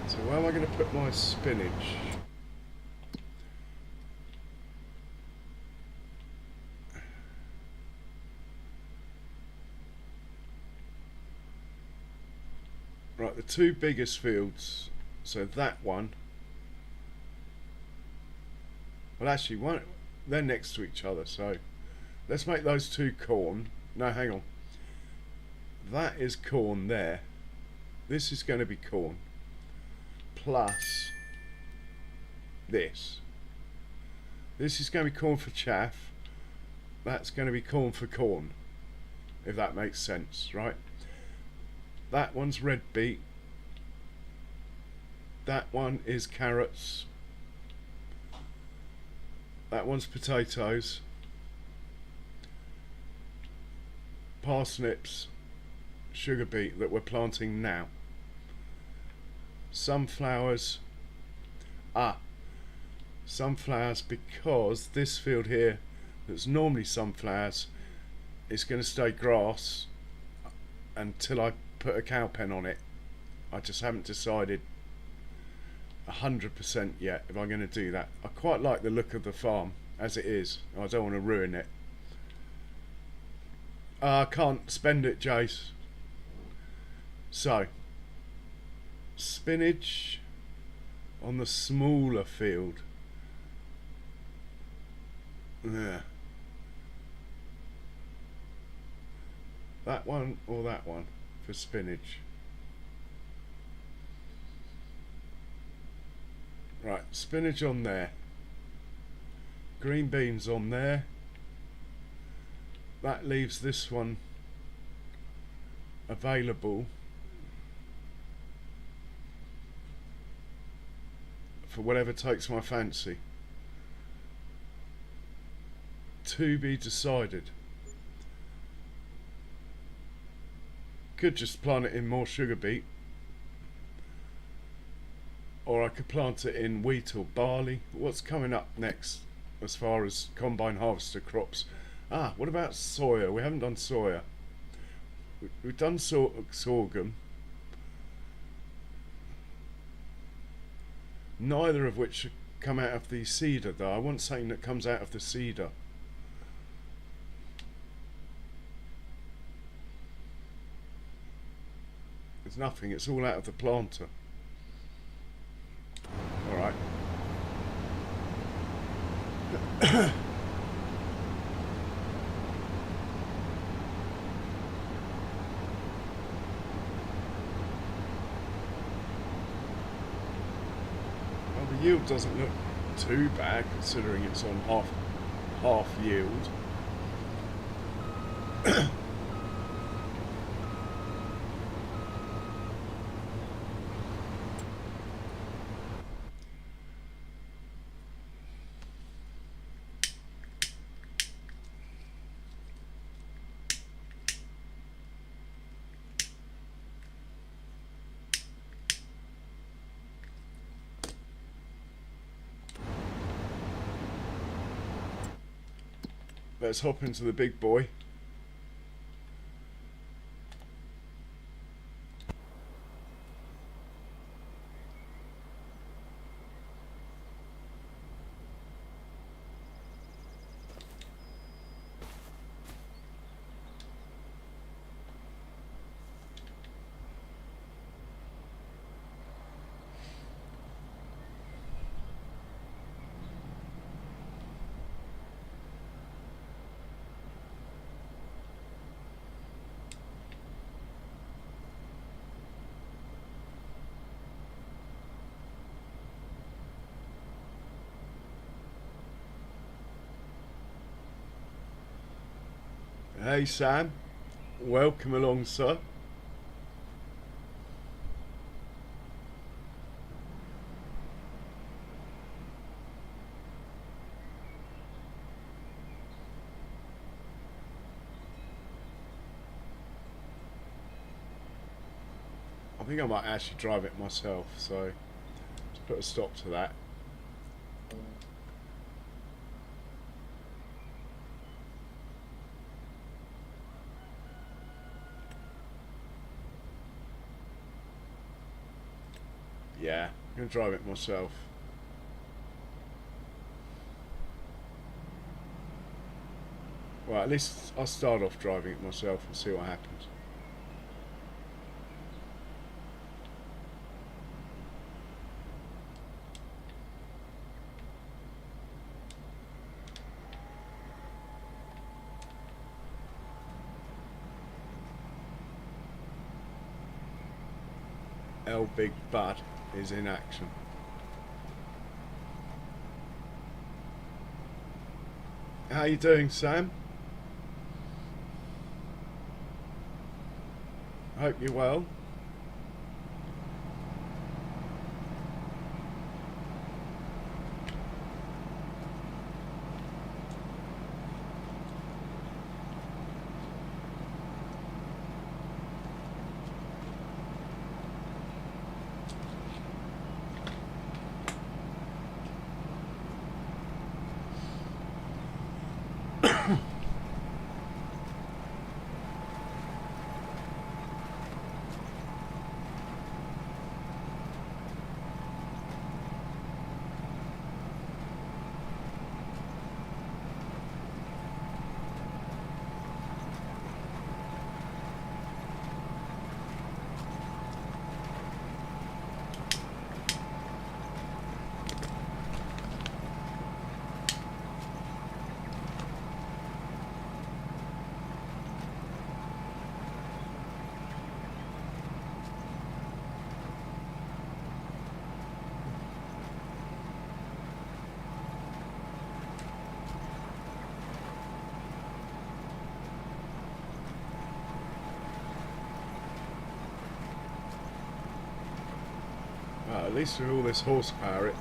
So where am I going to put my spinach? Right, the two biggest fields, so that one, well actually they're next to each other, so let's make those two corn. No, hang on. That is corn there. This is going to be corn. Plus this. This is going to be corn for chaff. That's going to be corn for corn, if that makes sense, right? That one's red beet. That one is carrots. That one's potatoes. Parsnips, sugar beet that we're planting now. Sunflowers. Sunflowers, because this field here that's normally sunflowers is going to stay grass until I put a cow pen on it. I just haven't decided 100% yet if I'm going to do that. I quite like the look of the farm as it is. I don't want to ruin it. I can't spend it, Jace. So spinach on the smaller field. Yeah. That one or that one for spinach. Right, spinach on there. Green beans on there. That leaves this one available for whatever takes my fancy. To be decided. Could just plant it in more sugar beet. or I could plant it in wheat or barley. What's coming up next as far as combine harvester crops? What about soya? We haven't done soya. We've done sorghum. Neither of which come out of the cedar, though. I want something that comes out of the cedar. There's nothing. It's all out of the planter. All right. The yield doesn't look too bad considering it's on half yield. Let's hop into the big boy. Hey Sam, welcome along, sir. I think I might actually drive it myself, so let's put a stop to that. Yeah, I'm going to drive it myself. Well, at least I'll start off driving it myself and see what happens. Big Bud is in action. How you doing, Sam? Hope you're well. At least with all this horsepower,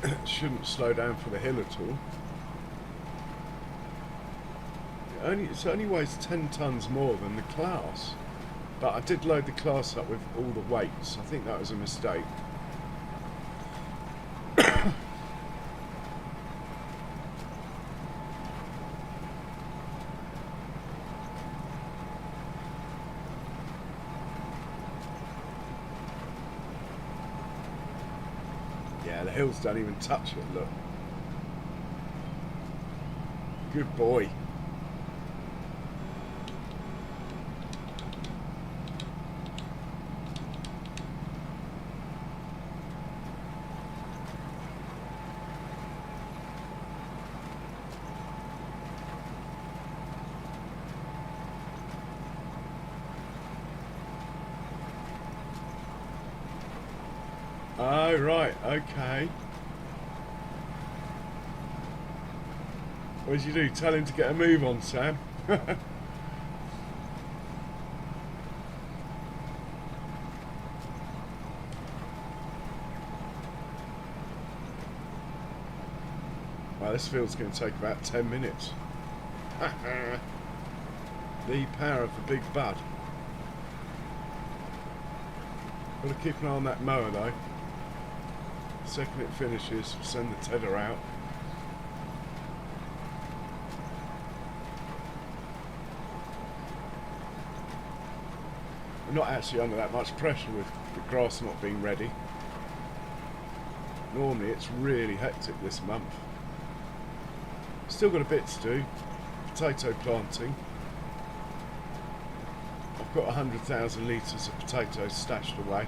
it shouldn't slow down for the hill at all. It only weighs 10 tons more than the class, but I did load the class up with all the weights. I think that was a mistake. Yeah, the hills don't even touch it, look. Good boy. Oh, right, okay. What did you do? Tell him to get a move on, Sam. Well, this field's going to take about 10 minutes. The power of the big bud. Got to keep an eye on that mower though. The second it finishes, send the tedder out. We're not actually under that much pressure with the grass not being ready. Normally it's really hectic this month. Still got a bit to do. Potato planting. I've got 100,000 litres of potatoes stashed away.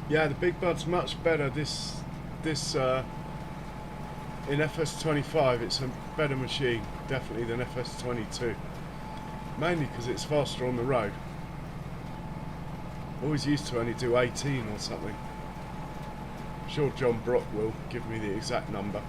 Yeah, the big bud's much better. This in FS25, it's a better machine, definitely, than FS22. Mainly because it's faster on the road. Always used to only do 18 or something. I'm sure John Brock will give me the exact number.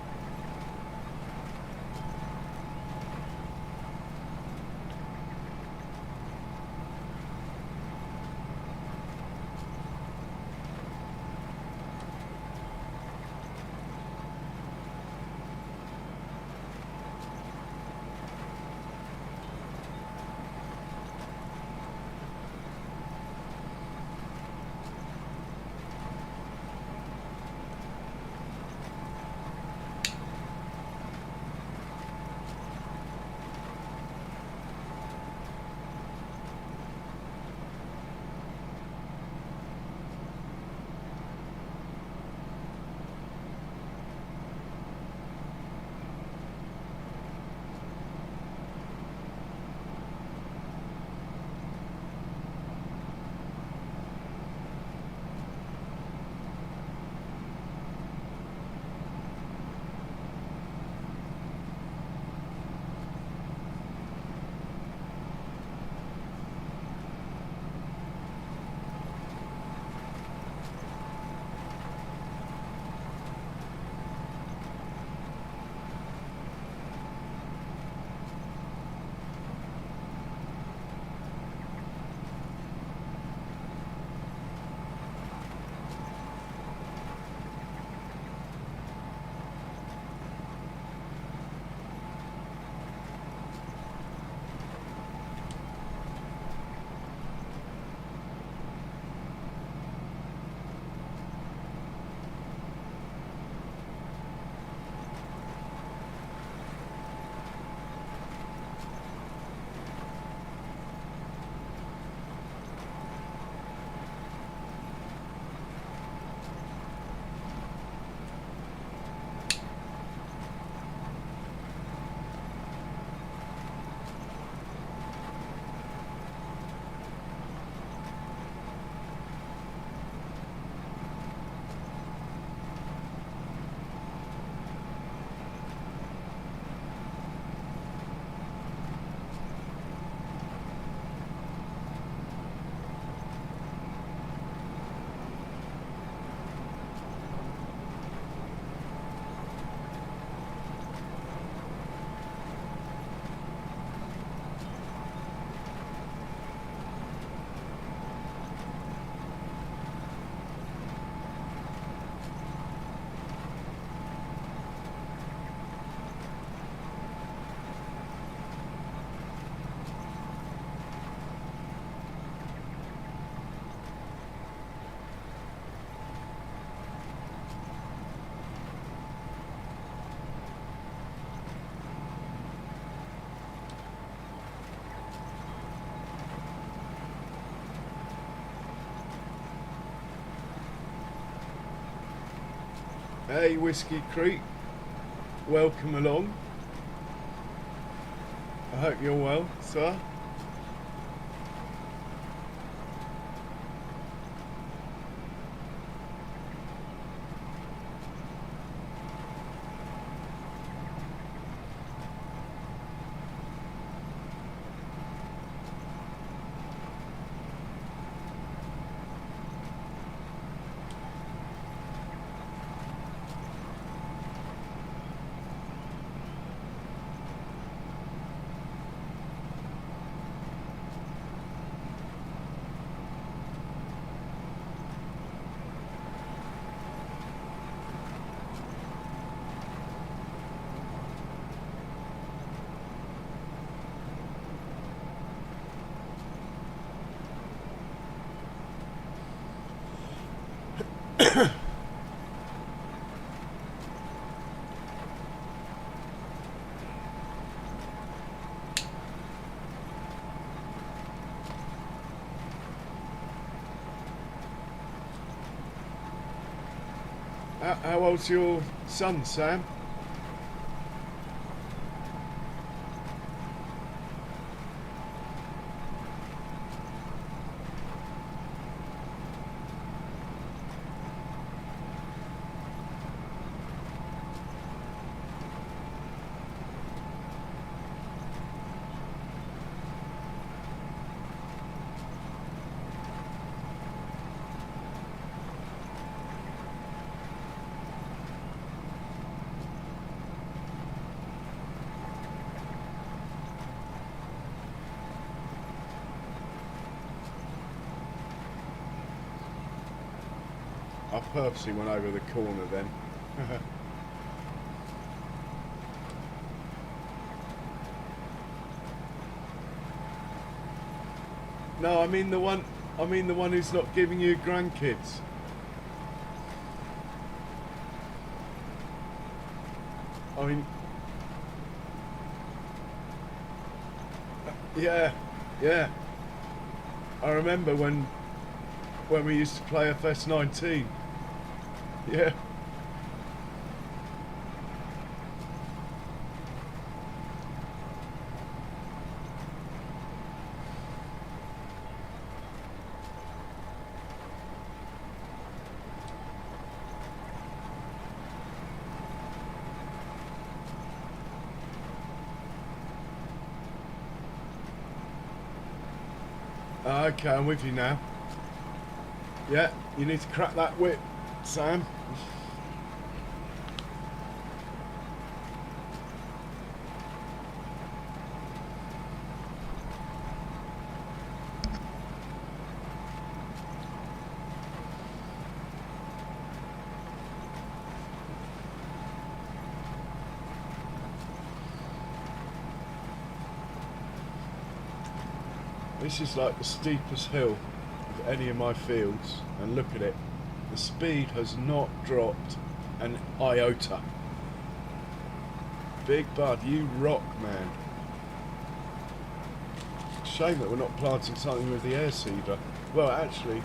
Hey, Whiskey Creek, welcome along. I hope you're well, sir. How old's your son, Sam? I purposely went over the corner then. No, I mean the one. I mean the one who's not giving you grandkids. I mean, yeah, yeah. I remember when we used to play FS19. Yeah. Okay, I'm with you now. Yeah, you need to crack that whip, Sam. This is like the steepest hill of any of my fields, and look at it. The speed has not dropped an iota. Big Bud, you rock, man. Shame that we're not planting something with the air seeder. Well, actually,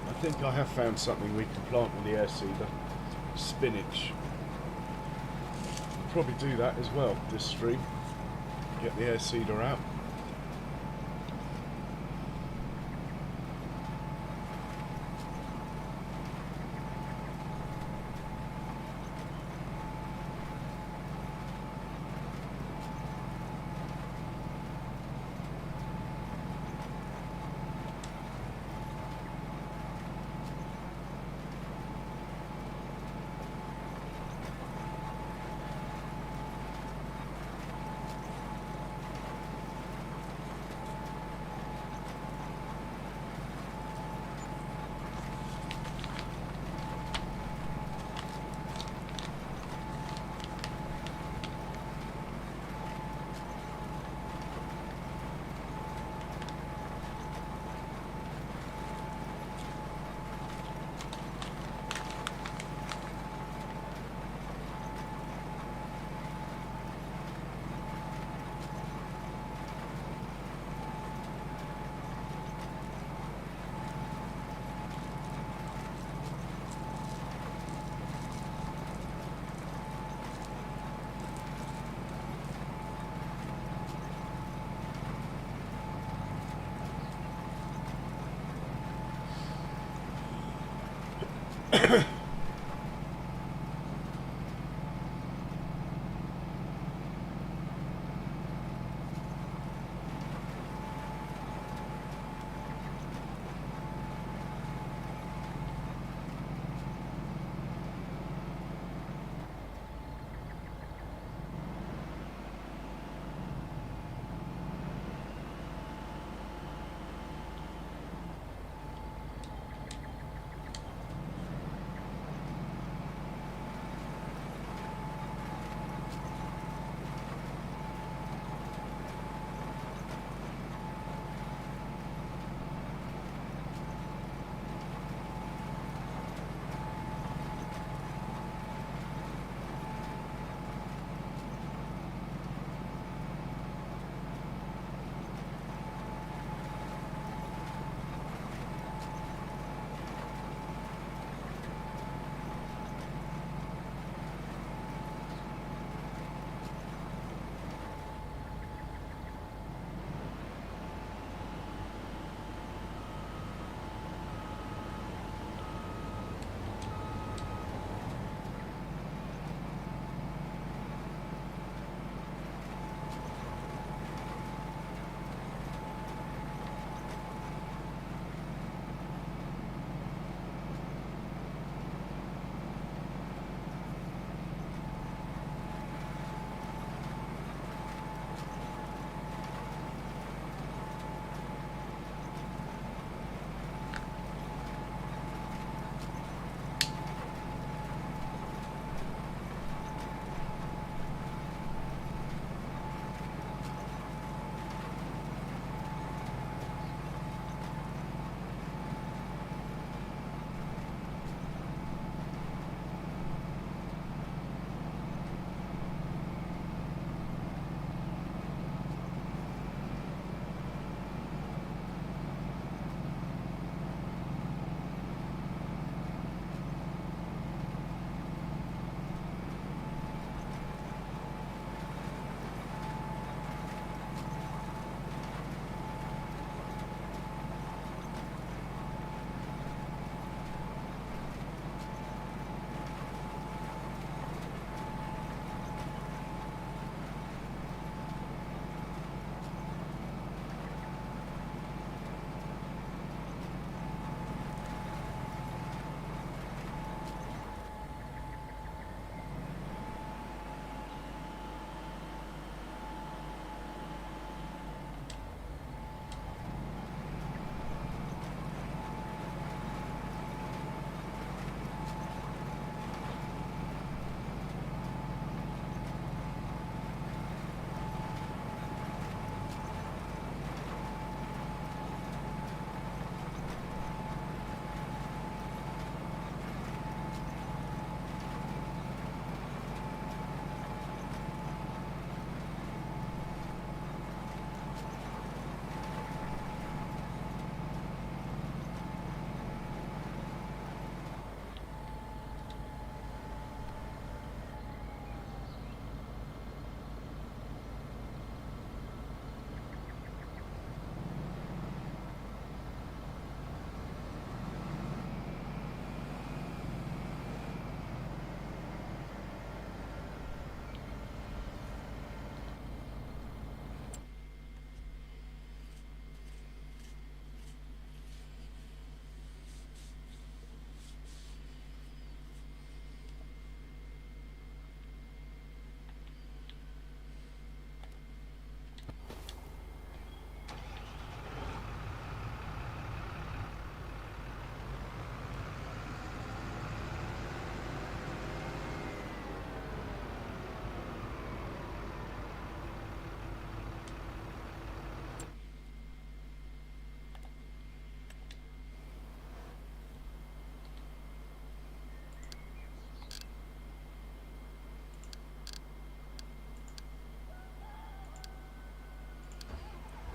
I think I have found something we can plant with the air seeder. Spinach. We'll probably do that as well this stream. Get the air seeder out.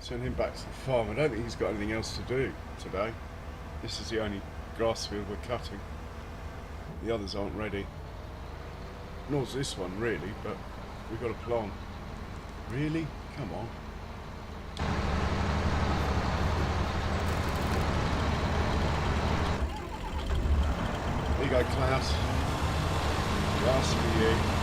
Send him back to the farm. I don't think he's got anything else to do today. This is the only grass field we're cutting. The others aren't ready. Nor's this one really, but we've got a plant. Really? Come on. you go, Klaus. Last for you.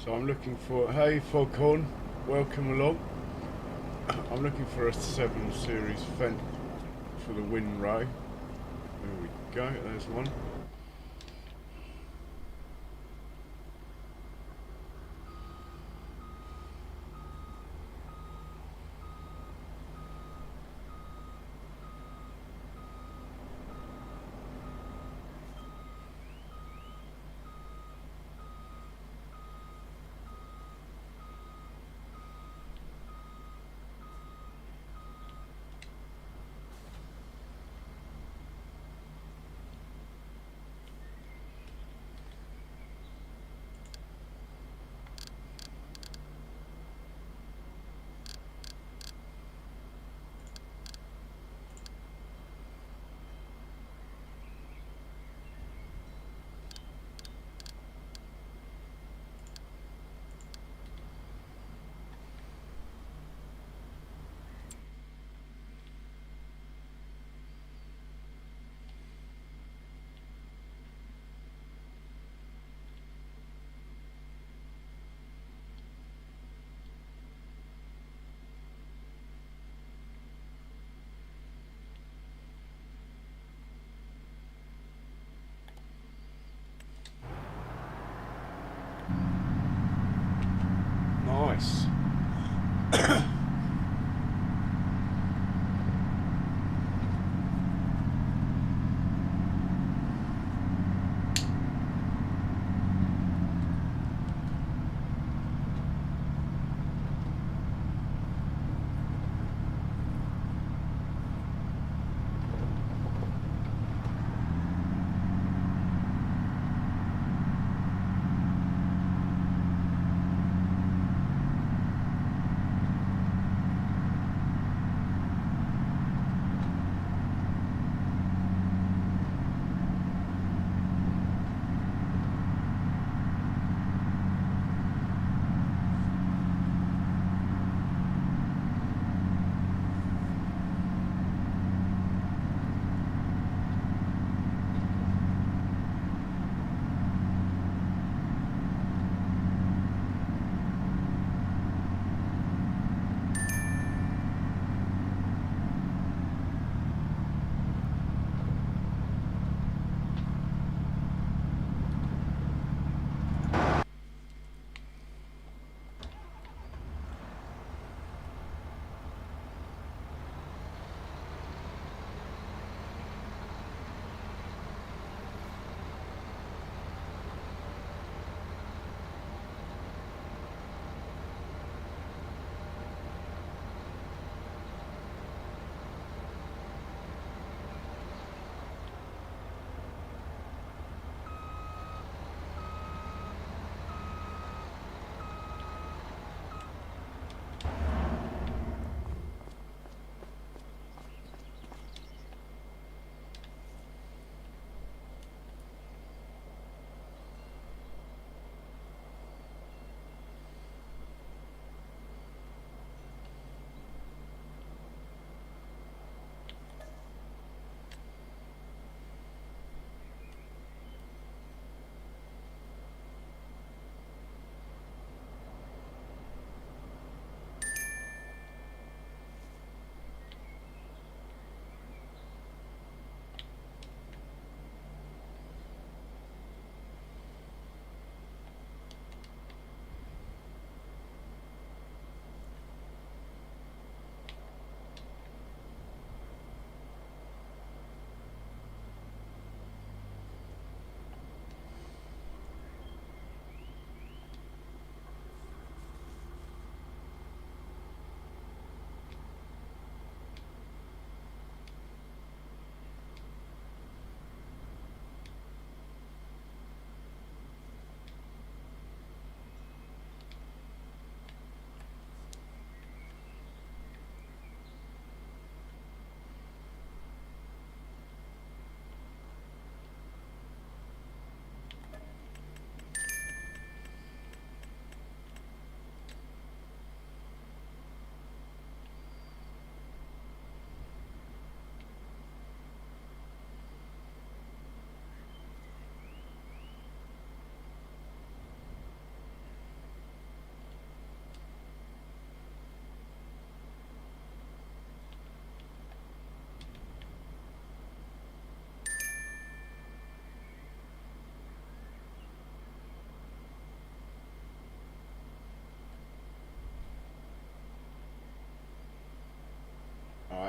So I'm looking for, hey Foghorn, welcome along. I'm looking for a 7 Series fence for the windrow. There we go, there's one.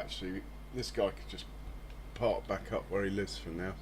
actually, this guy could just park back up where he lives for now.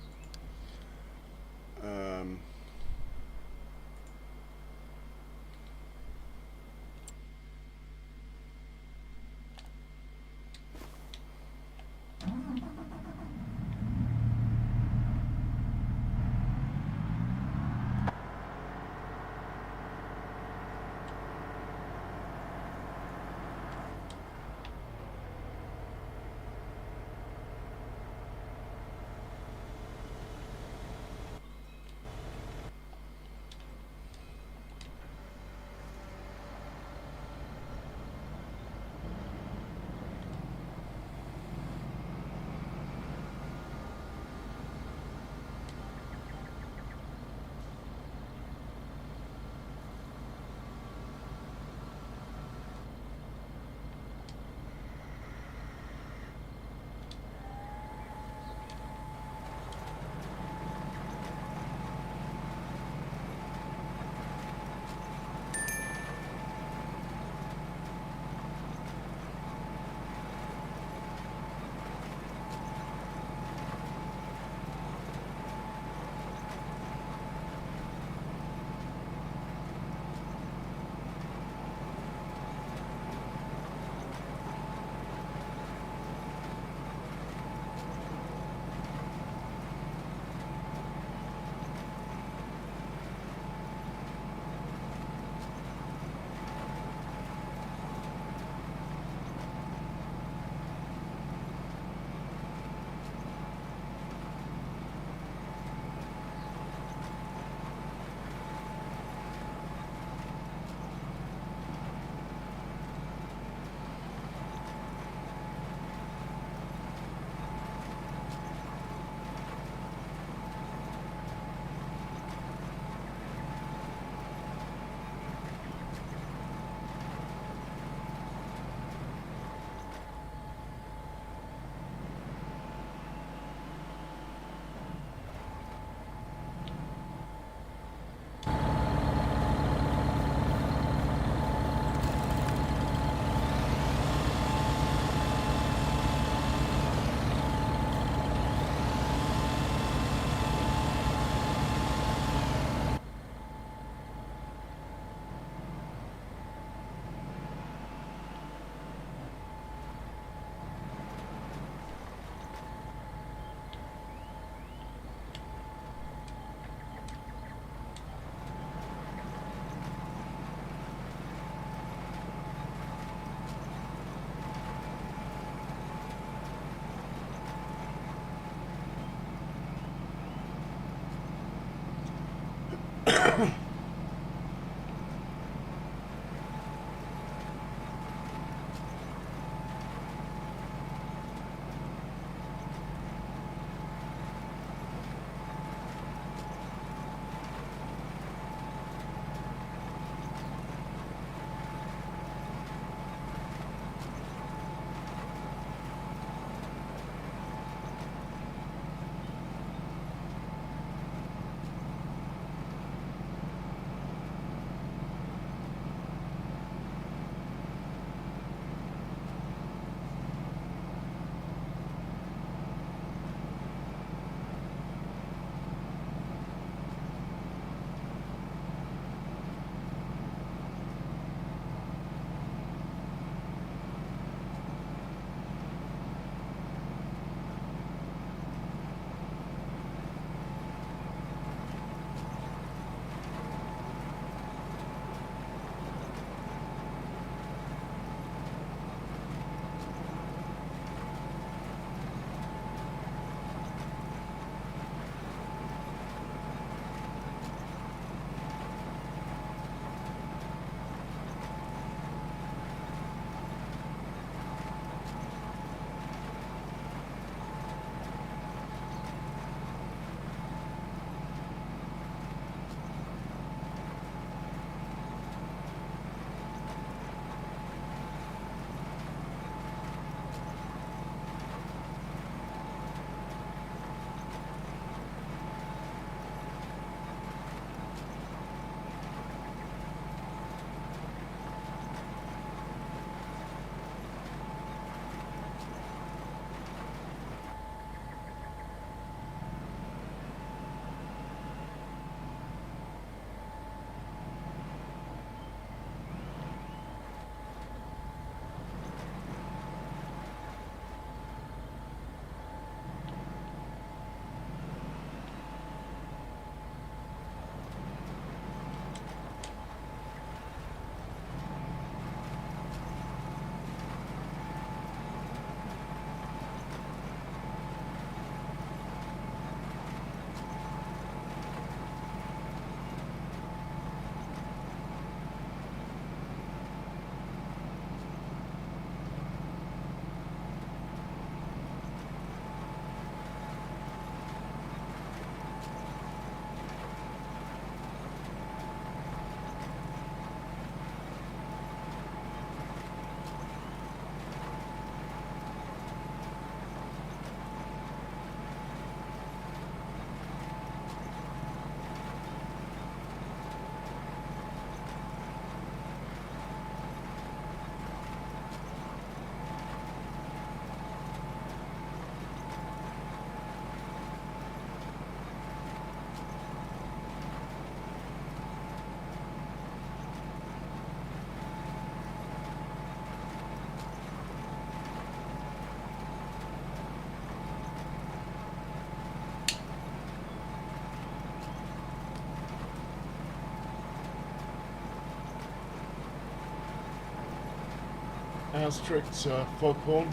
How's tricks, Foghorn?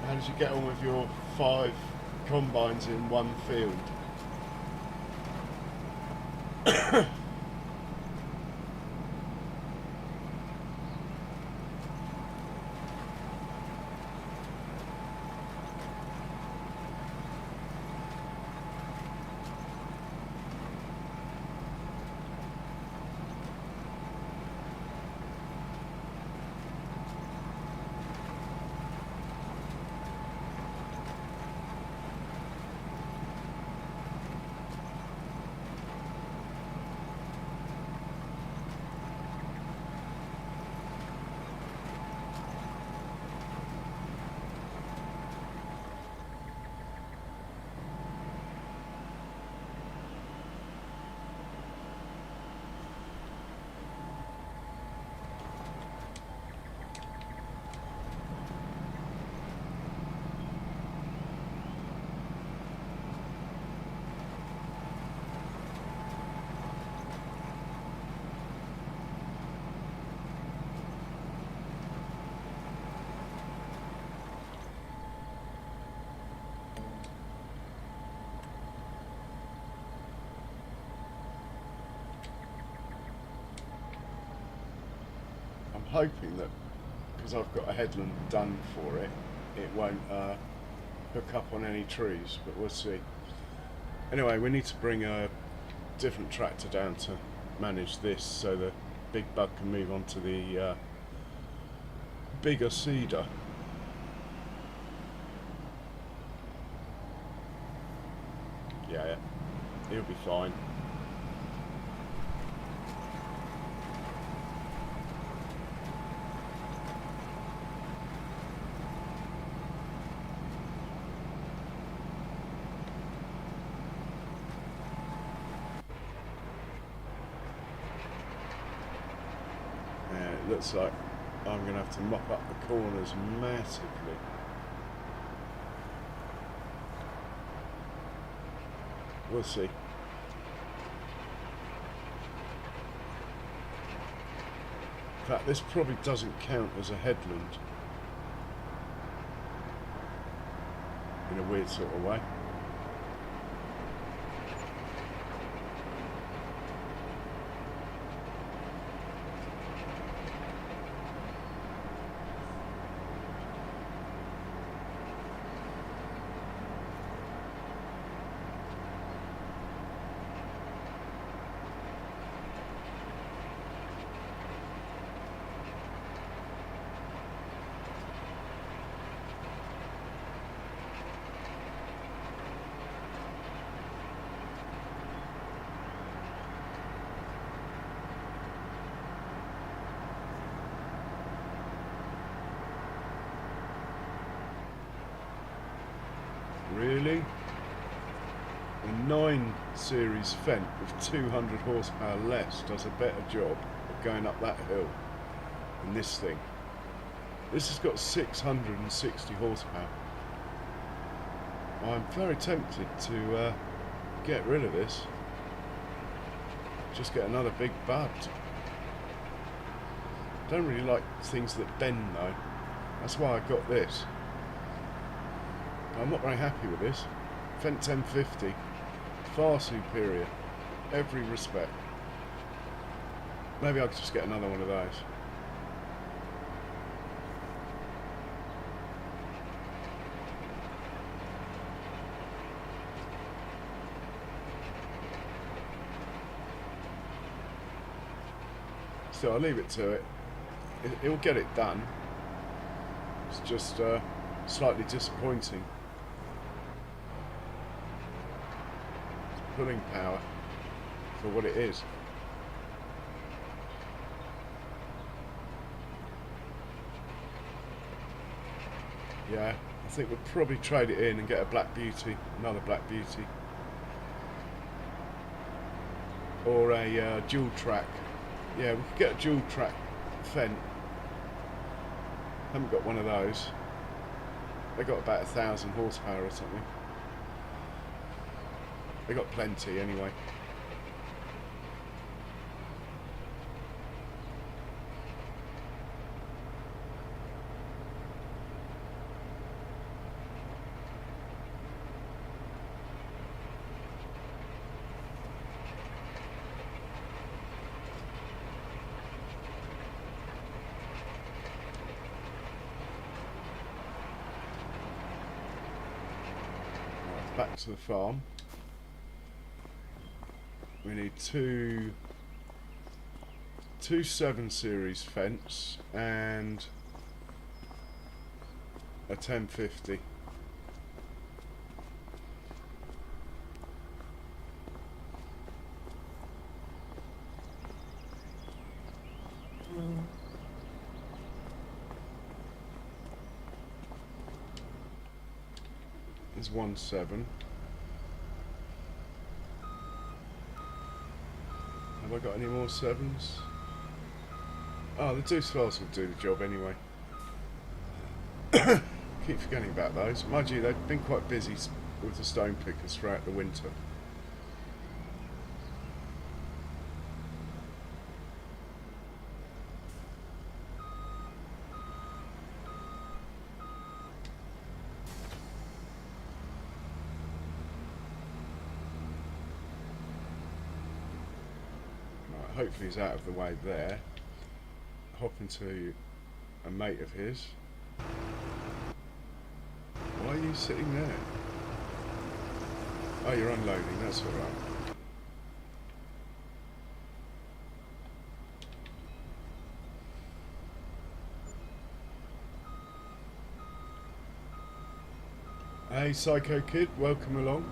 How did you get on with your 5 combines in one field? I'm hoping that because I've got a headland done for it, it won't hook up on any trees, but we'll see. Anyway, we need to bring a different tractor down to manage this so the big bug can move on to the bigger seeder. Yeah, he'll be fine. It looks like I'm going to have to mop up the corners massively. We'll see. In fact, this probably doesn't count as a headland in a weird sort of way. Really? A 9 series Fendt with 200 horsepower less does a better job of going up that hill than this thing. This has got 660 horsepower. I'm very tempted to get rid of this. Just get another big bud. Don't really like things that bend though. That's why I got this. I'm not very happy with this. Fendt 1050, far superior, every respect. Maybe I'll just get another one of those. So I'll leave it to it. It'll get it done. It's just slightly disappointing. Pulling power for what it is. Yeah, I think we'll probably trade it in and get a Black Beauty, another Black Beauty, or a dual track. Yeah, we could get a dual track Fendt. Haven't got one of those. They got about 1,000 horsepower or something. They got plenty anyway. back to the farm. We need two 7 series fence and a 1050. There's 1.7. Have I got any more 7s? Oh, the deuce files will do the job anyway. Keep forgetting about those. Mind you, they've been quite busy with the stone pickers throughout the winter. Right, hopefully he's out of the way there. Hop into a mate of his. Why are you sitting there? Oh, you're unloading, that's alright. Hey Psycho Kid, welcome along.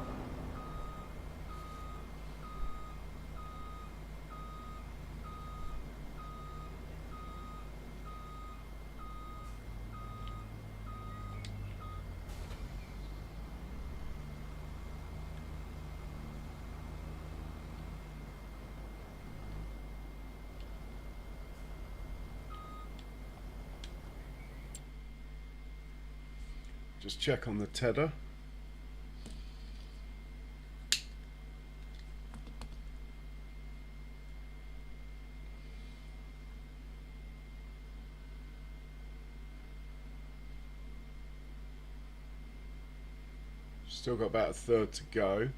Just check on the tether. Still got about a third to go.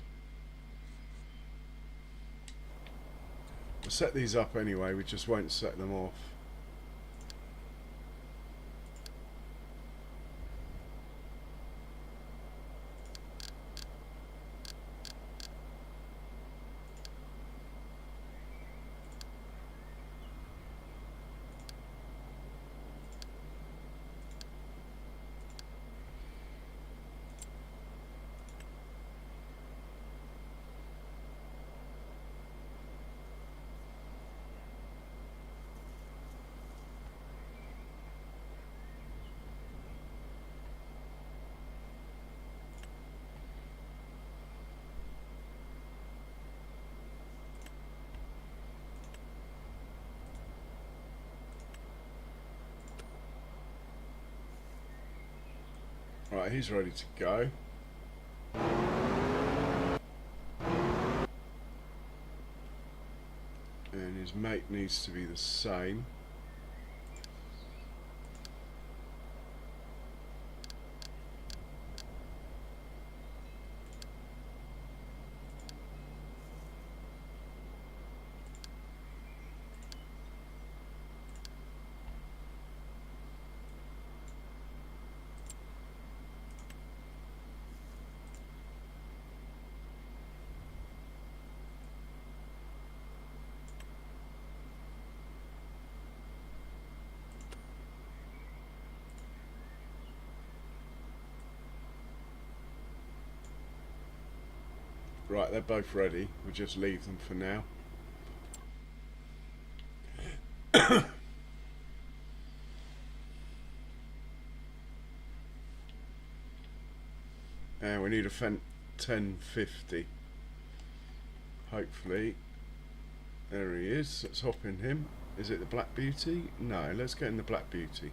We'll set these up anyway, we just won't set them off. Right, he's ready to go. And his mate needs to be the same. Right, they're both ready. We'll just leave them for now. And we need a 1050. Hopefully. There he is. Let's hop in him. Is it the Black Beauty? No, let's get in the Black Beauty.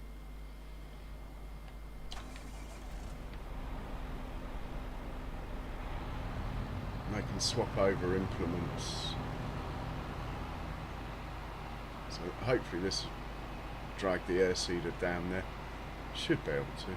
They can swap over implements. So hopefully this drag the air seeder down there. Should be able to.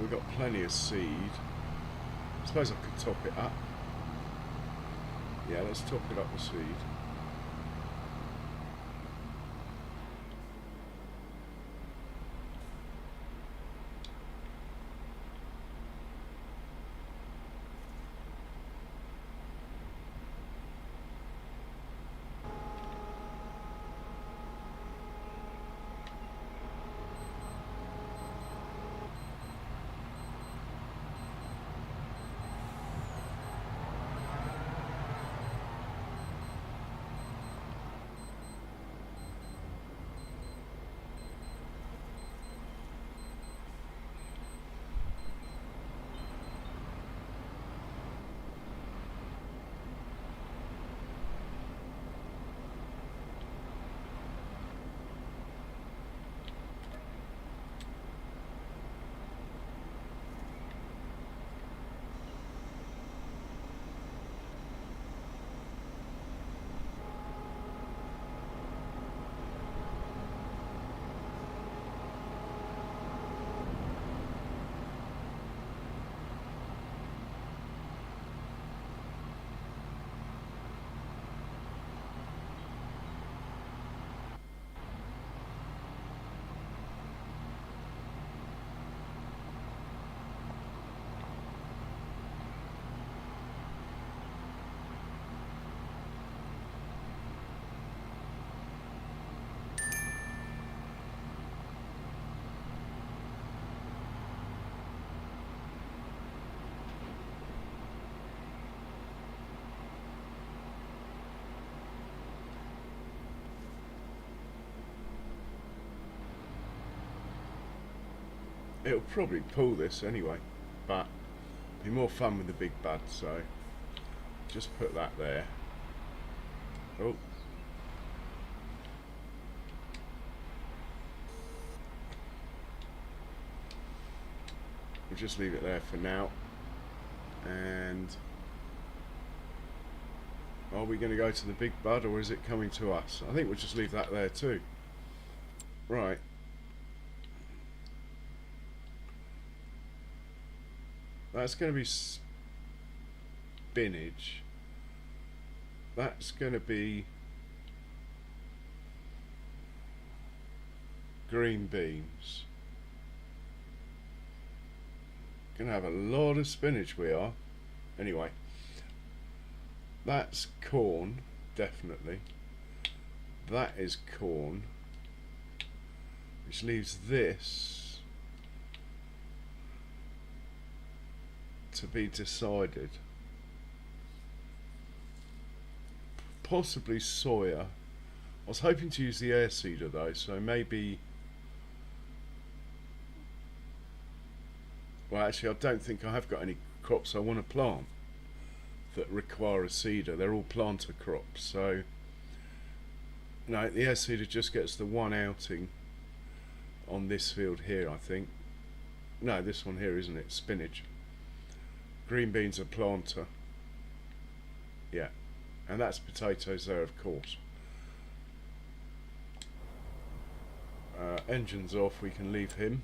we've got plenty of seed. I suppose I could top it up. Yeah, let's top it up with seed. It'll probably pull this anyway, but be more fun with the big bud, so just put that there. Oh. We'll just leave it there for now. And are we going to go to the big bud, or is it coming to us? I think we'll just leave that there too. Right. That's going to be spinach. That's going to be green beans. Going to have a lot of spinach, we are. Anyway, that's corn, definitely. That is corn, which leaves this to be decided. Possibly soya. I was hoping to use the air seeder though, so maybe. Well, actually, I don't think I have got any crops I want to plant that require a seeder. They're all planter crops, so no, the air seeder just gets the one outing on this field here, I think. No, this one here, isn't it? Spinach. Green beans are planter. Yeah, and that's potatoes there, of course. Engine's off, we can leave him.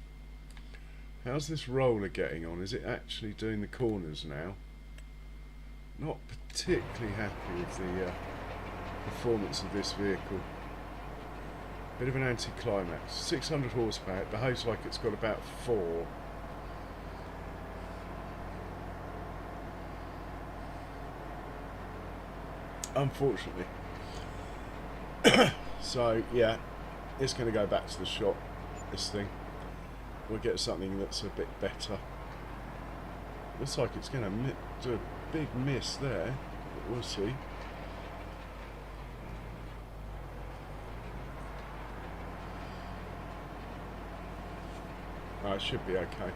How's this roller getting on? Is it actually doing the corners now? Not particularly happy with the performance of this vehicle. Bit of an anti-climax. 600 horsepower, it behaves like it's got about 4. Unfortunately. So yeah, it's going to go back to the shop, this thing. We'll get something that's a bit better. Looks like it's going to do a big miss there, but we'll see. Oh, it should be okay.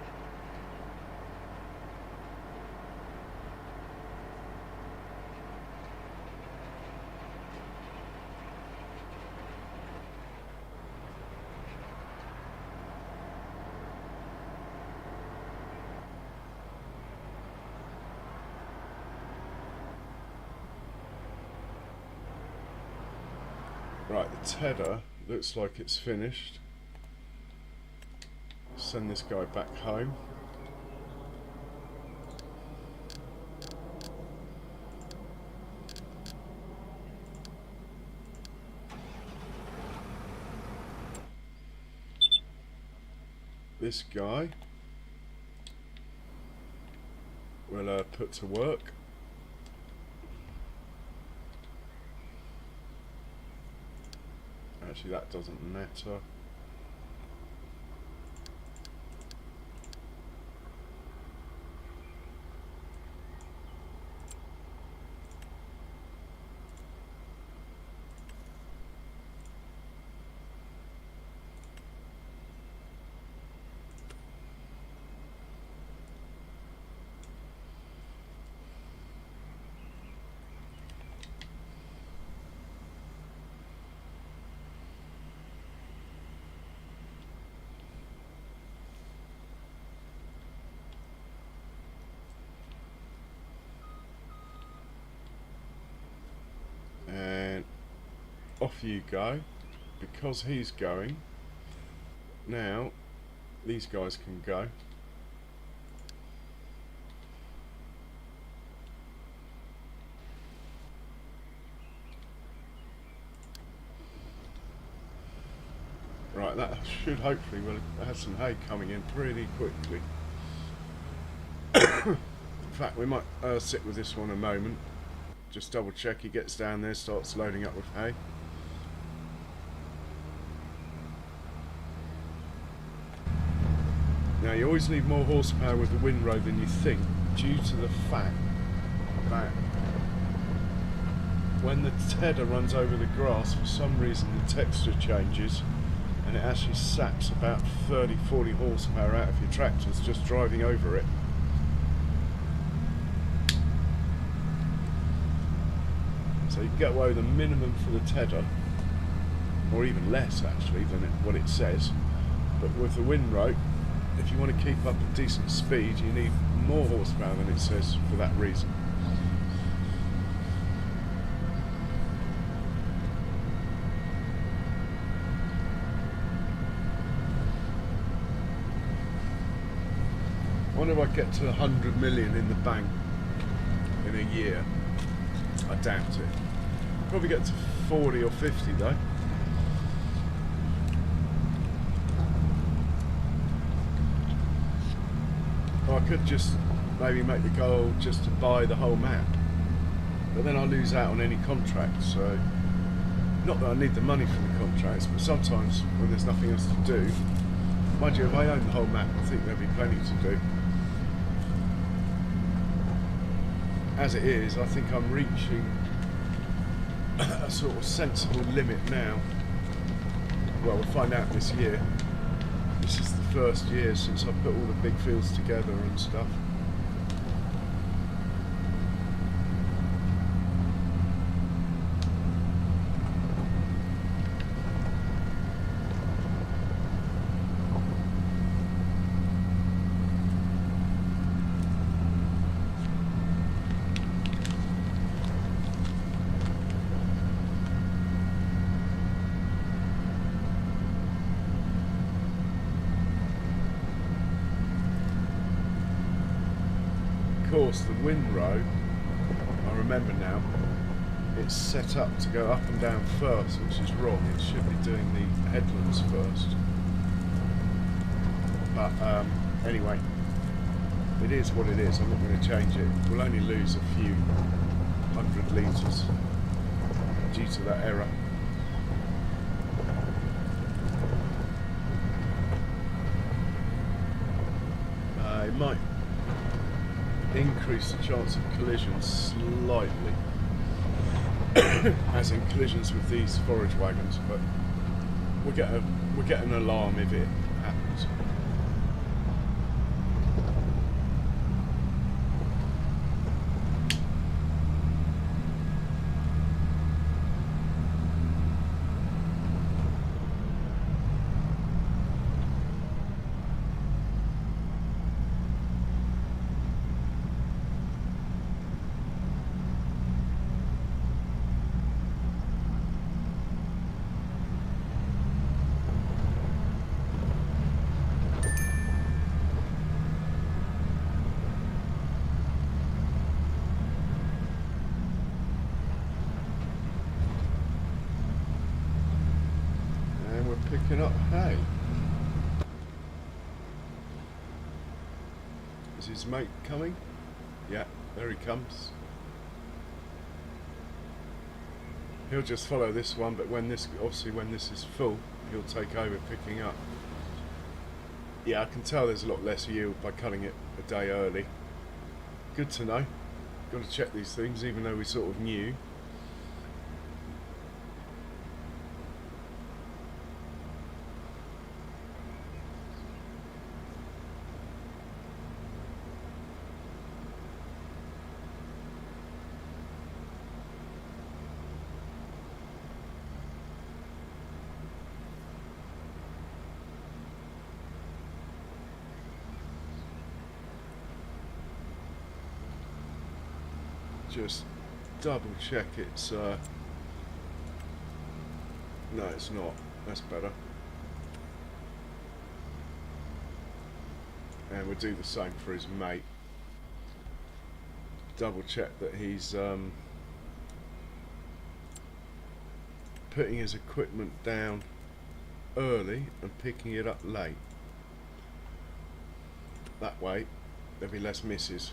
Right, the tedder looks like it's finished. Send this guy back home. this guy we'll put to work. Actually, that doesn't matter. And off you go. Because he's going, now these guys can go. Right, that should hopefully will have some hay coming in pretty quickly. In fact, we might sit with this one a moment. Just double check he gets down there, starts loading up with hay. Now you always need more horsepower with the windrow than you think, due to the fact that when the tedder runs over the grass, for some reason the texture changes and it actually saps about 30-40 horsepower out of your tractors just driving over it. So you get away with a minimum for the tedder, or even less actually than what it says. But with the windrow, if you want to keep up a decent speed, you need more horsepower than it says for that reason. I wonder if I get to 100 million in the bank in a year. I doubt it. Probably get to 40 or 50 though. Or I could just maybe make the goal just to buy the whole map, but then I'll lose out on any contract. So, not that I need the money from the contracts, but sometimes when there's nothing else to do, mind you, if I own the whole map, I think there'll be plenty to do. As it is, I think I'm reaching a sort of sensible limit now. Well, we'll find out this year. This is the first year since I put all the big fields together and stuff. Of course, the windrow, I remember now, it's set up to go up and down first, which is wrong. It should be doing the headlands first. But anyway, it is what it is. I'm not going to change it. We'll only lose a few 100 litres due to that error. It might increase the chance of collisions slightly, as in collisions with these forage wagons, but we'll get an alarm if it happens. Picking up hay. Is his mate coming? Yeah, there he comes. He'll just follow this one, but when this, obviously when this is full, he'll take over picking up. Yeah, I can tell there's a lot less yield by cutting it a day early. Good to know. Got to check these things, even though we sort of knew. Just double check it's no, it's not. That's better. And we'll do the same for his mate. Double check that he's putting his equipment down early and picking it up late. That way there'll be less misses.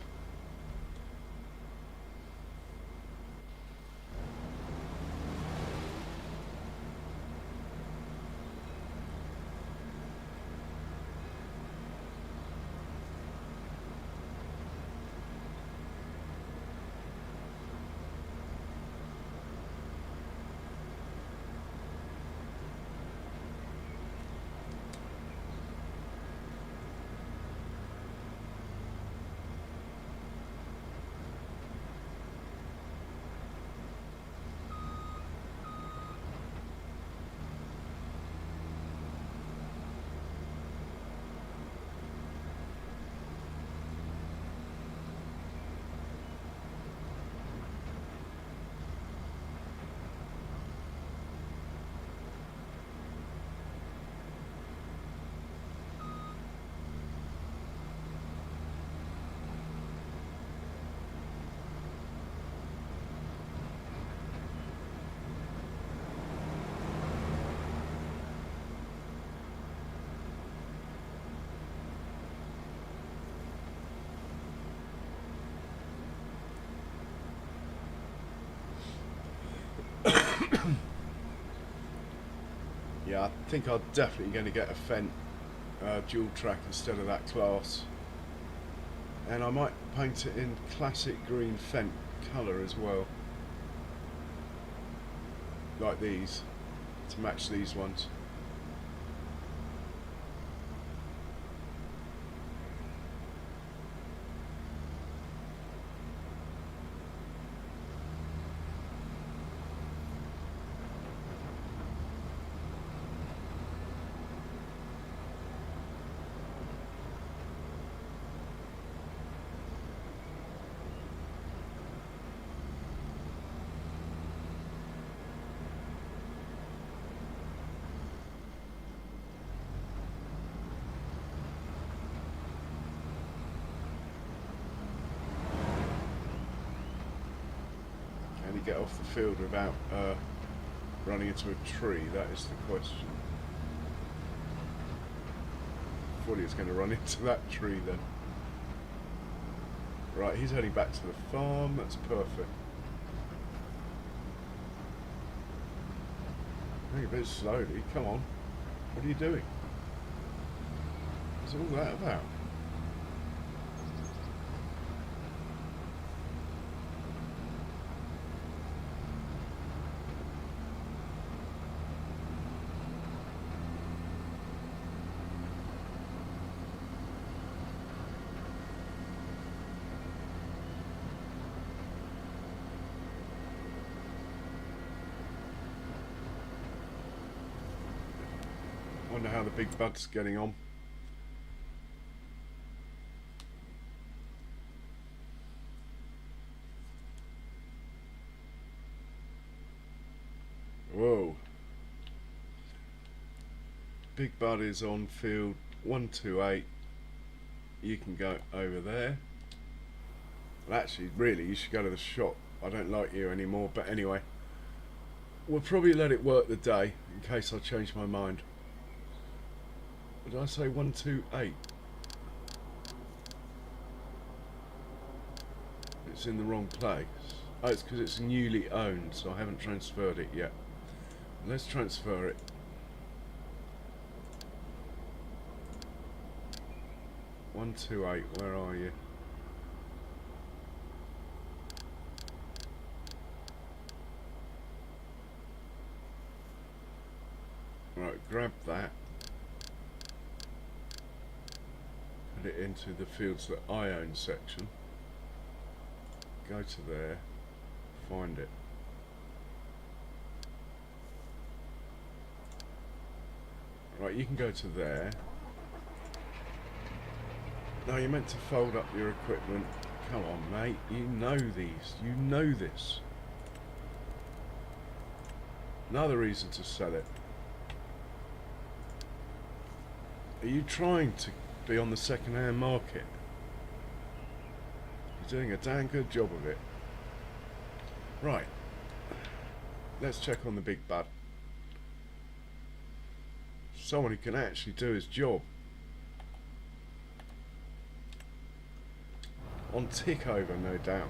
Yeah, I think I'm definitely going to get a Fendt dual track instead of that class, and I might paint it in classic green Fendt colour as well, like these, to match these ones. Get off the field without running into a tree? That is the question. I thought he was going to run into that tree then. Right, he's heading back to the farm. That's perfect. Hey, a bit slowly. Come on. What are you doing? What's all that about? Wonder how the big bug's getting on. Whoa. Big bud is on field 128. You can go over there. Well, actually, really, you should go to the shop. I don't like you anymore, but anyway. We'll probably let it work the day in case I change my mind. Did I say 128? it's in the wrong place. Oh, it's because it's newly owned, so I haven't transferred it yet. Let's transfer it. One, 2, 8, where are you? Right, grab that. Put it into the fields that I own section. Go to there, find it. Right, you can go to there. No, you're meant to fold up your equipment. Come on, mate. You know these. You know this. Another reason to sell it. Are you trying to be on the second-hand market? You're doing a damn good job of it. Right. Let's check on the big bud. Someone who can actually do his job. On tick over, no doubt.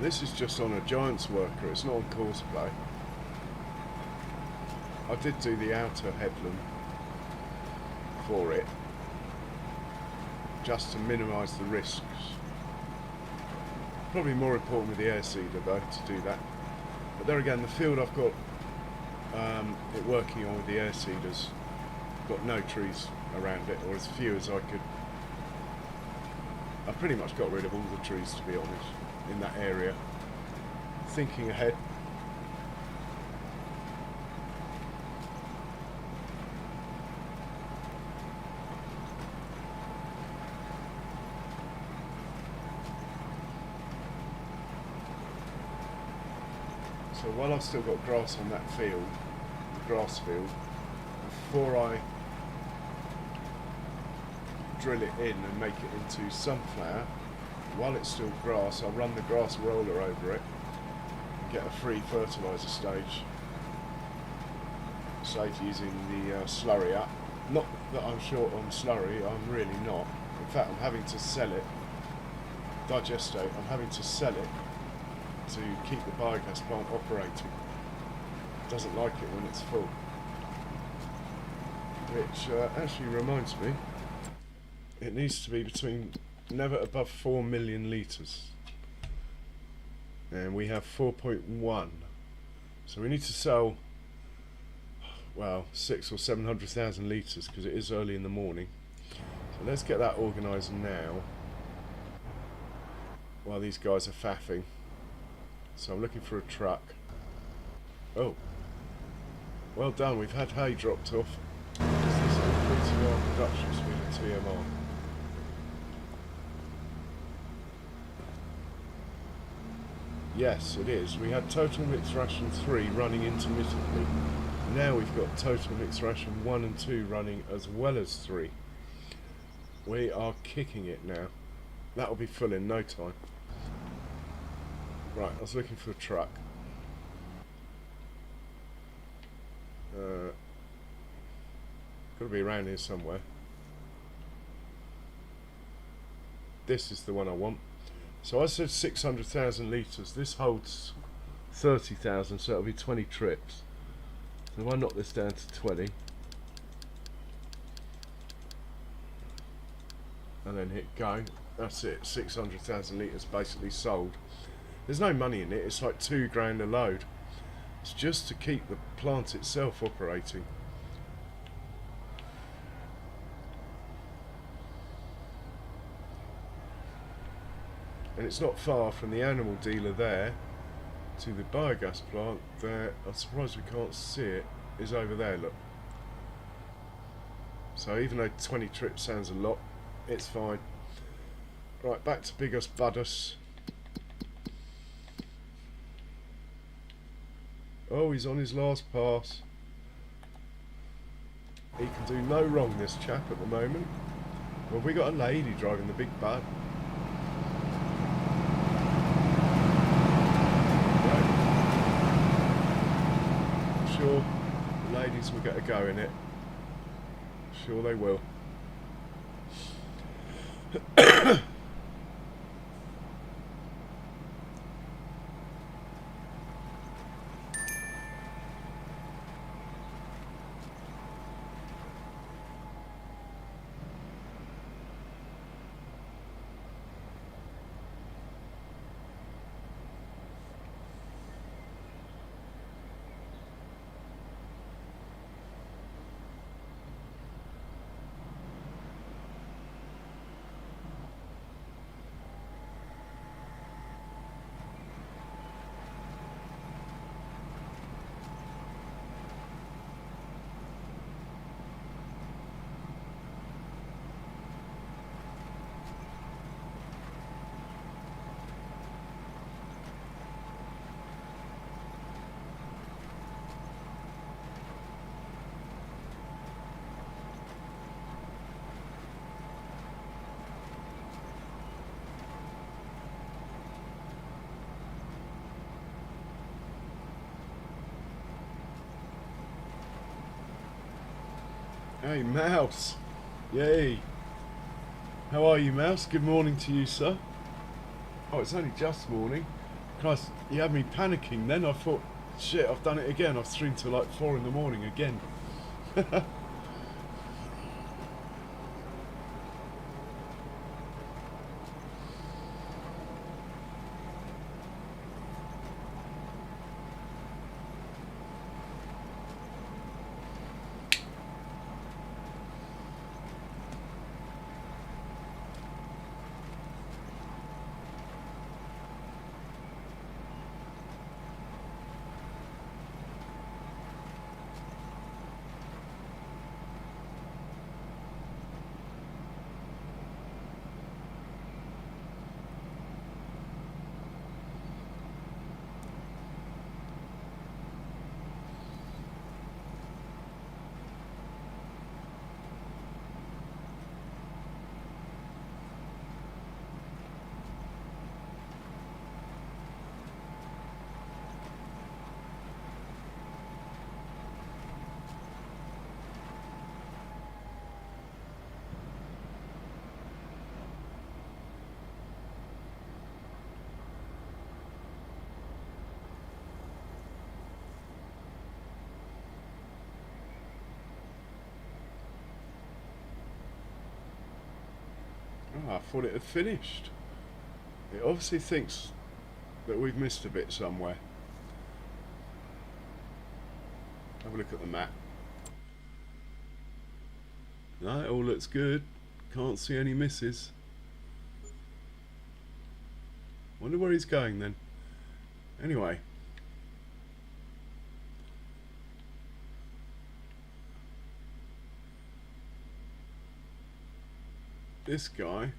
This is just on a Giants worker, it's not on course play. I did do the outer headland for it, just to minimise the risks. Probably more important with the air seeder though, to do that. But there again, the field I've got it working on with the air seeders, got no trees around it, or as few as I could. I pretty much got rid of all the trees, to be honest, in that area. Thinking ahead. So while I've still got grass on that field, the grass field, before I drill it in and make it into sunflower, while it's still grass, I'll run the grass roller over it and get a free fertiliser stage. Save using the slurry up. Not that I'm short on slurry, I'm really not. In fact, I'm having to sell it, digestate, I'm having to sell it to keep the biogas plant operating. It doesn't like it when it's full. Which actually reminds me, it needs to be between never above 4 million litres, and we have 4.1, so we need to sell, well, 600,000 or 700,000 litres, because it is early in the morning. So let's get that organised now while these guys are faffing. So I'm looking for a truck. Oh, well done, we've had hay dropped off. Is this completing our production suite at TMR? Yes, it is. We had total mixed ration 3 running intermittently. Now we've got total mixed ration 1 and 2 running as well as 3. We are kicking it now. That'll be full in no time. Right, I was looking for a truck. Got to be around here somewhere. This is the one I want. So I said 600,000 litres. This holds 30,000, so it'll be 20 trips. So if I knock this down to 20, and then hit go, that's it. 600,000 litres basically sold. There's no money in it. It's like £2 a load. It's just to keep the plant itself operating. And it's not far from the animal dealer there to the biogas plant there. I'm surprised we can't see it. Is over there, look. So even though 20 trips sounds a lot, it's fine. Right, back to Biggest Buddus. Oh, he's on his last pass. He can do no wrong, this chap, at the moment. Well, we got a lady driving the big bud. Right. Sure, the ladies will get a go in it. Sure they will. Hey, Mouse. Yay. How are you, Mouse? Good morning to you, sir. Oh, it's only just morning. Christ, you had me panicking then. I thought, shit, I've done it again. I've streamed till like 4 in the morning again. Oh, I thought it had finished. It obviously thinks that we've missed a bit somewhere. Have a look at the map. No, it all looks good. Can't see any misses. Wonder where he's going then. Anyway. This guy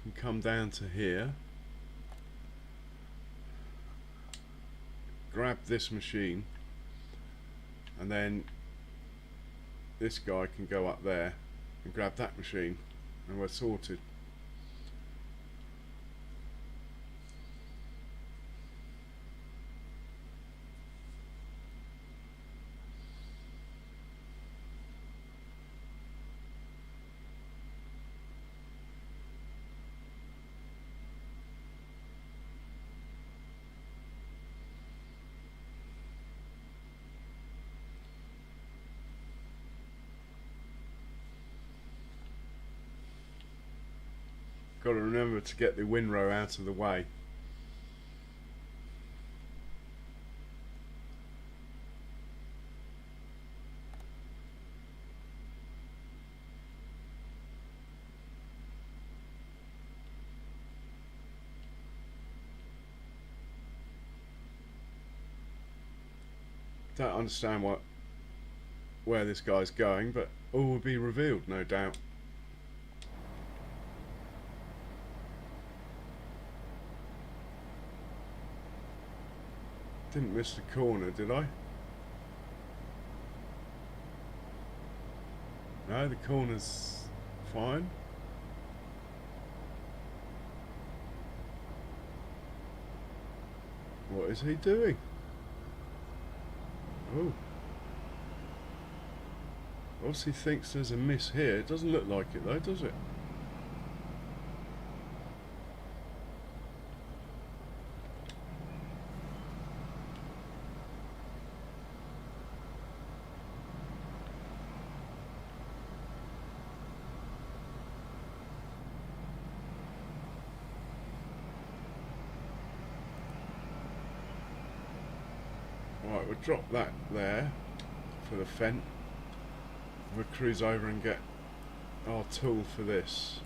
can come down to here, grab this machine, and then this guy can go up there and grab that machine, and we're sorted. Got to remember to get the windrow out of the way. Don't understand where this guy's going, but all will be revealed, no doubt. Didn't miss the corner, did I? No, the corner's fine. What is he doing? Oh. Obviously thinks there's a miss here. It doesn't look like it though, does it? Right, we'll drop that there for the fent. We'll cruise over and get our tool for this.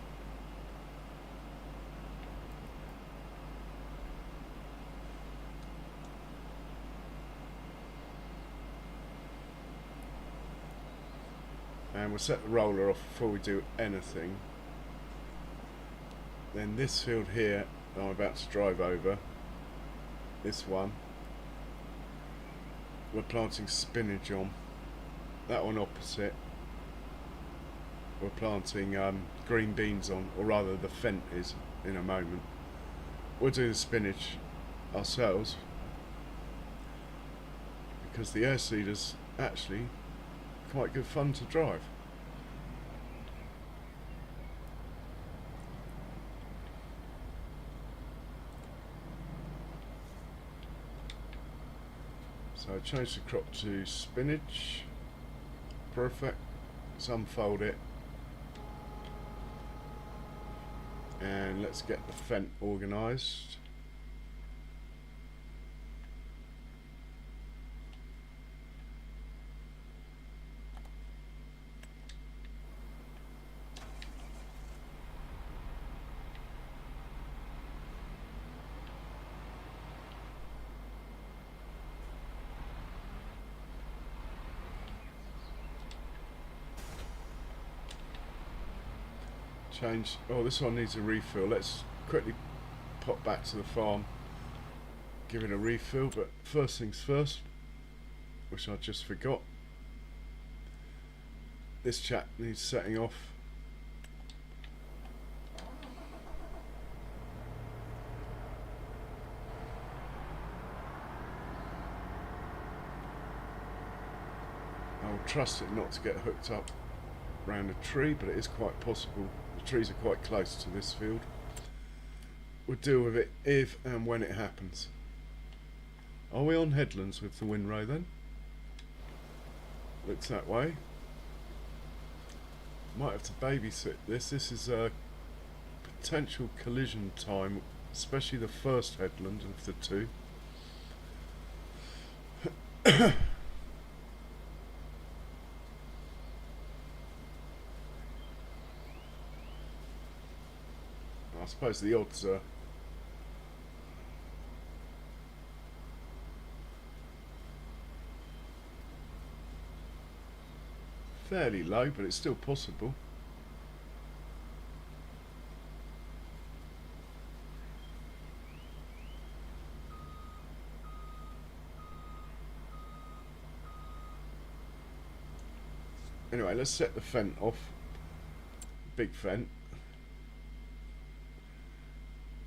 And we'll set the roller off before we do anything. Then this field here that I'm about to drive over, this one, we're planting spinach on. That one opposite, we're planting green beans on, or rather the fent is in a moment. We'll do the spinach ourselves because the air seeder's actually quite good fun to drive. So change the crop to spinach. Perfect. Let's unfold it. And let's get the fent organised. Change. Oh, this one needs a refill. Let's quickly pop back to the farm, give it a refill. But first things first, which I just forgot, this chap needs setting off. I'll trust it not to get hooked up around a tree, but it is quite possible. The trees are quite close to this field. We'll deal with it if and when it happens. Are we on headlands with the windrow then? Looks that way. Might have to babysit this. This is a potential collision time, especially the first headland of the two. I suppose the odds are fairly low, but it's still possible. Anyway, let's set the fent off. Big fent.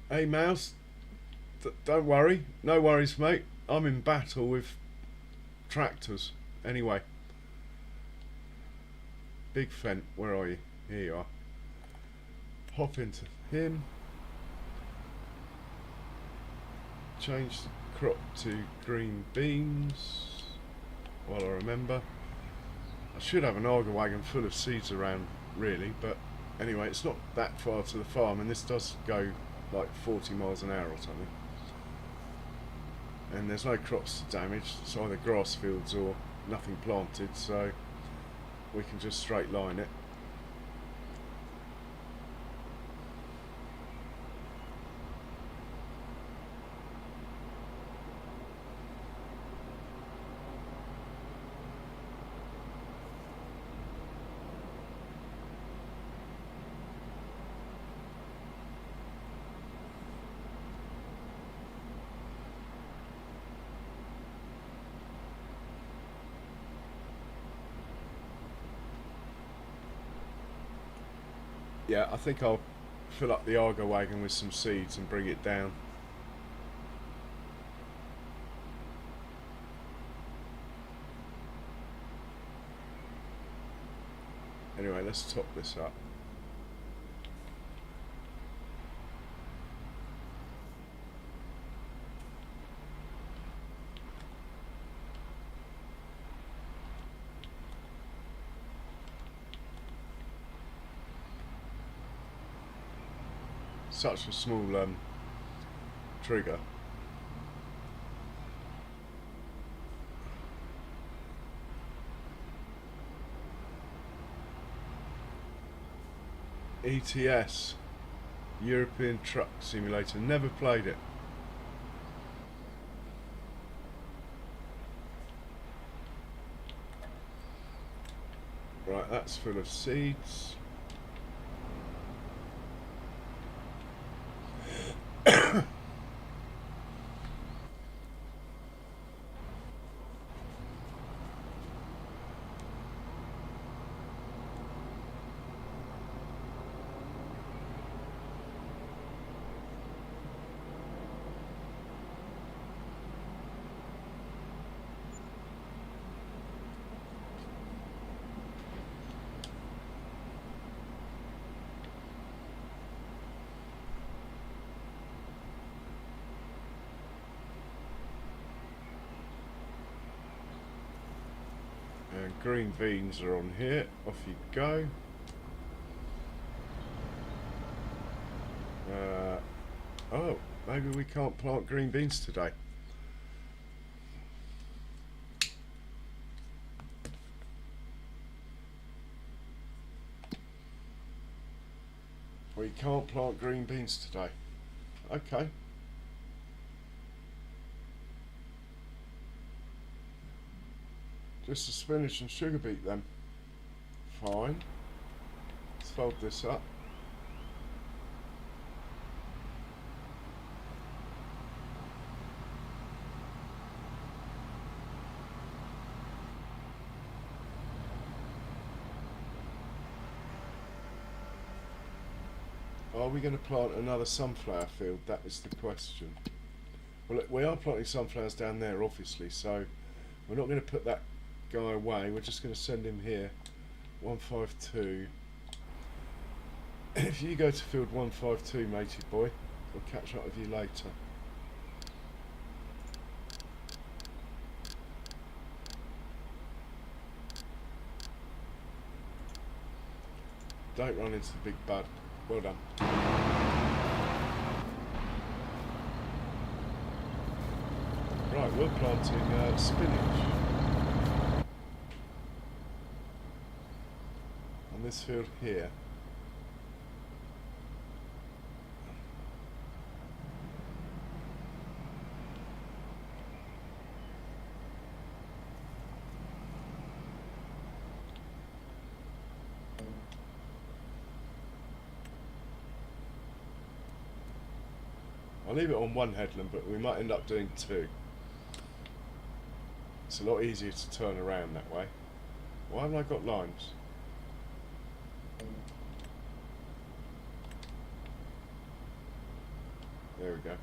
Hey Mouse, don't worry, no worries mate, I'm in battle with tractors. Anyway, big fent, where are you? Here you are. Hop into him, change the crop to green beans while I remember. I should have an auger wagon full of seeds around really, but anyway, it's not that far to the farm and this does go like 40 miles an hour or something, and there's no crops damaged. It's either grass fields or nothing planted, so we can just straight line it. Yeah, I think I'll fill up the Argo wagon with some seeds and bring it down. Anyway, let's top this up. Such a small trigger. ETS, European Truck Simulator. Never played it. Right, that's full of seeds. And green beans are on here. Off you go. Oh, maybe we can't plant green beans today. We can't plant green beans today. Okay. Just the spinach and sugar beet then. Fine. Let's fold this up. Are we going to plant another sunflower field? That is the question. Well, look, we are planting sunflowers down there, obviously, so we're not going to put that guy away. We're just going to send him here. 152. If you go to field 152, matey boy, we'll catch up with you later. Don't run into the big bud. Well done. Right, we're planting spinach on this field here. I'll leave it on one headland, but we might end up doing two. It's a lot easier to turn around that way. Why haven't I got limes? There we go.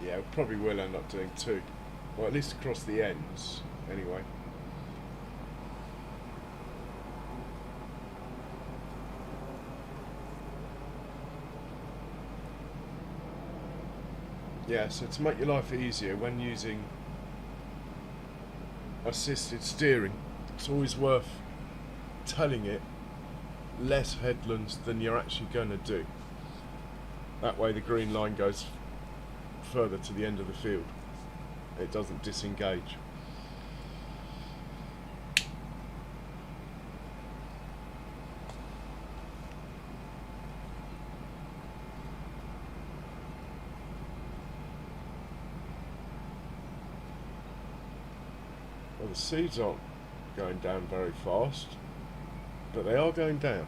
Yeah, we probably will end up doing two. Well, at least across the ends, anyway. Yeah, so to make your life easier when using assisted steering, it's always worth telling it less headlands than you're actually going to do. That way the green line goes further to the end of the field. It doesn't disengage. Well, the seeds aren't going down very fast, but they are going down.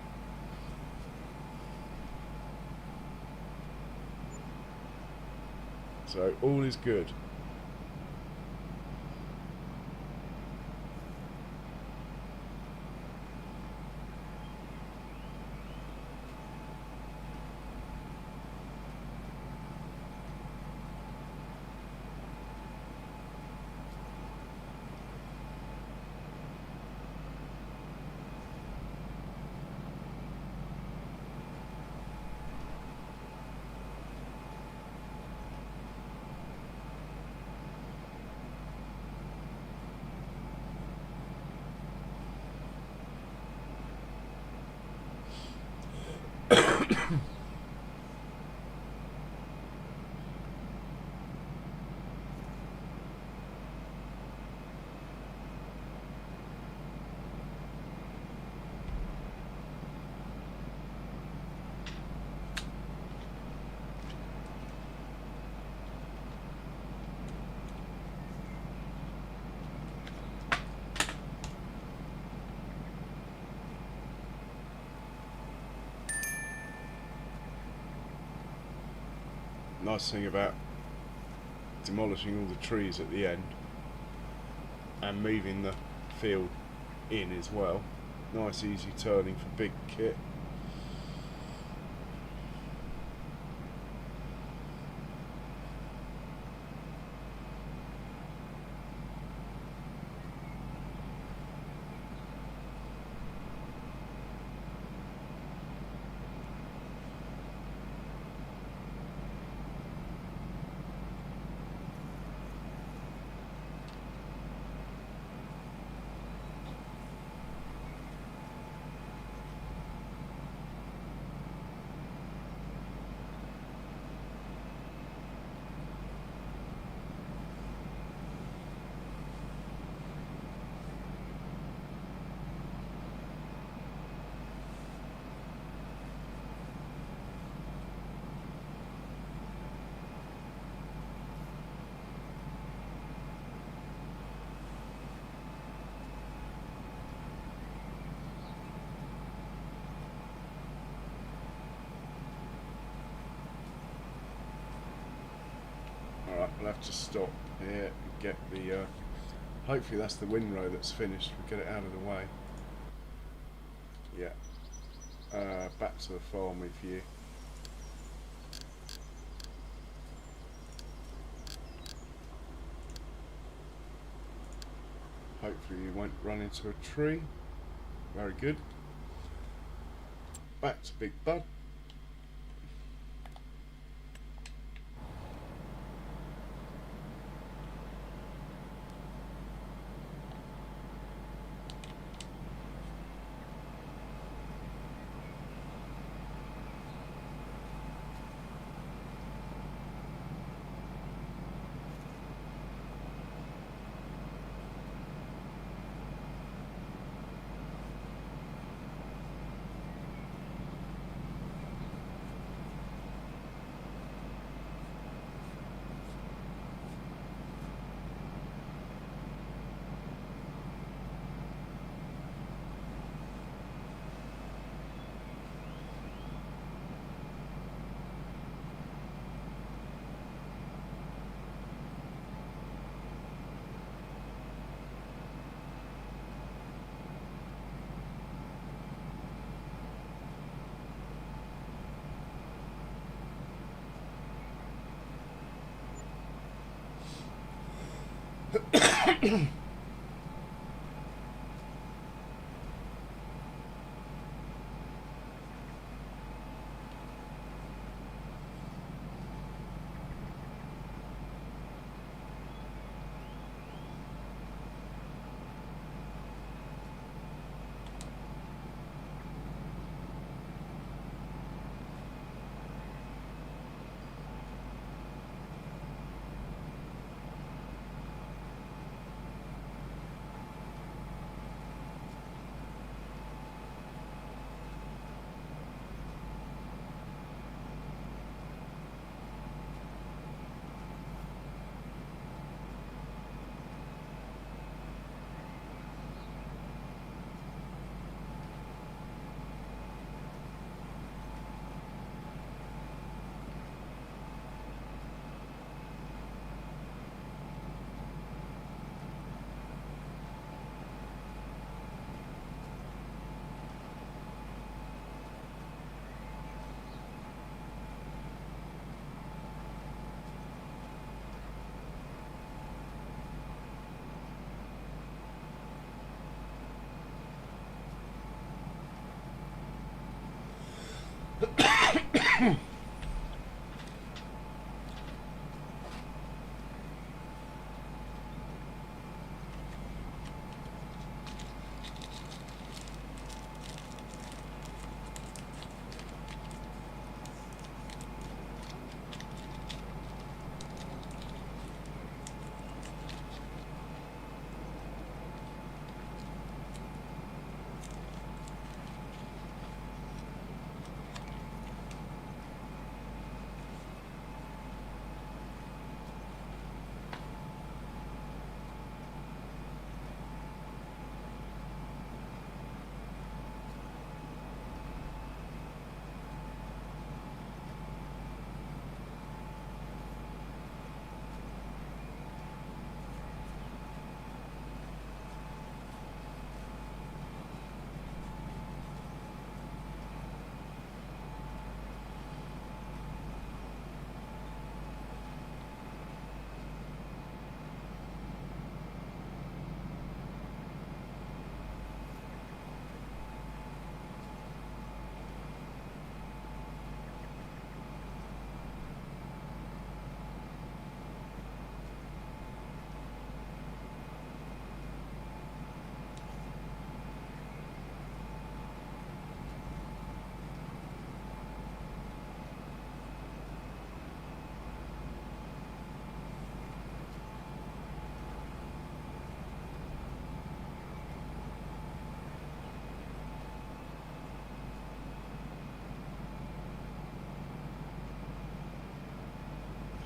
So all is good. Nice thing about demolishing all the trees at the end and moving the field in as well. Nice easy turning for big kit. Alright, we'll have to stop here and get the, hopefully that's the windrow that's finished, we'll get it out of the way. Yeah, back to the farm with you. Hopefully you won't run into a tree. Very good. Back to Big Bud.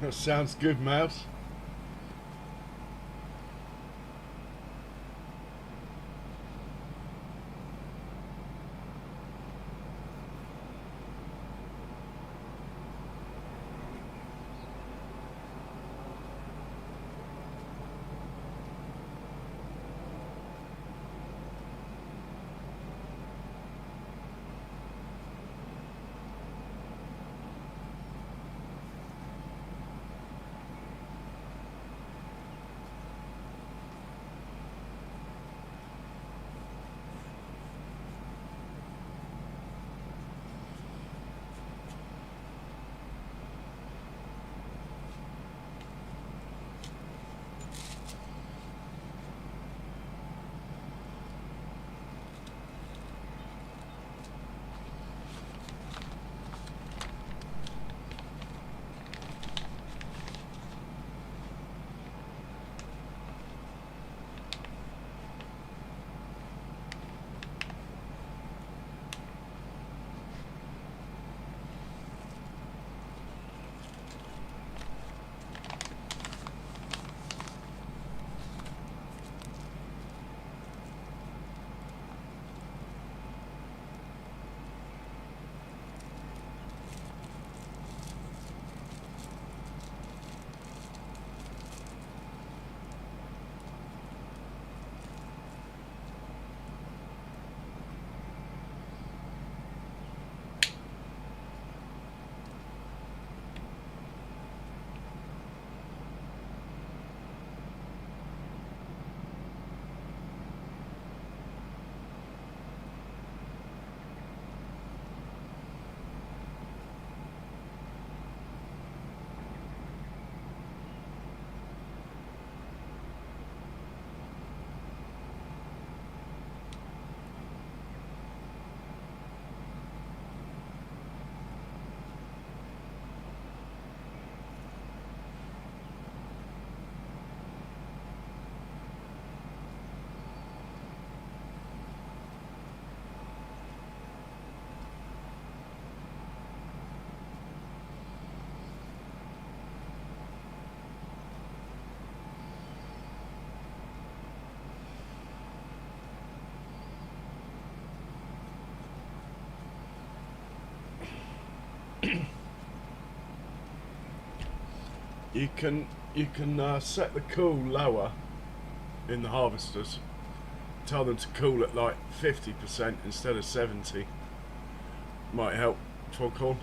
That sounds good, Mouse. You can set the cool lower in the harvesters. Tell them to cool at like 50% instead of 70. Might help foghorn.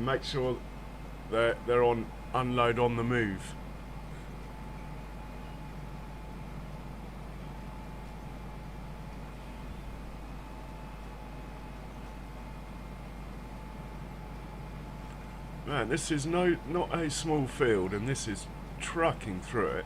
and make sure they're on unload on the move. Man, this is not a small field, and this is trucking through it.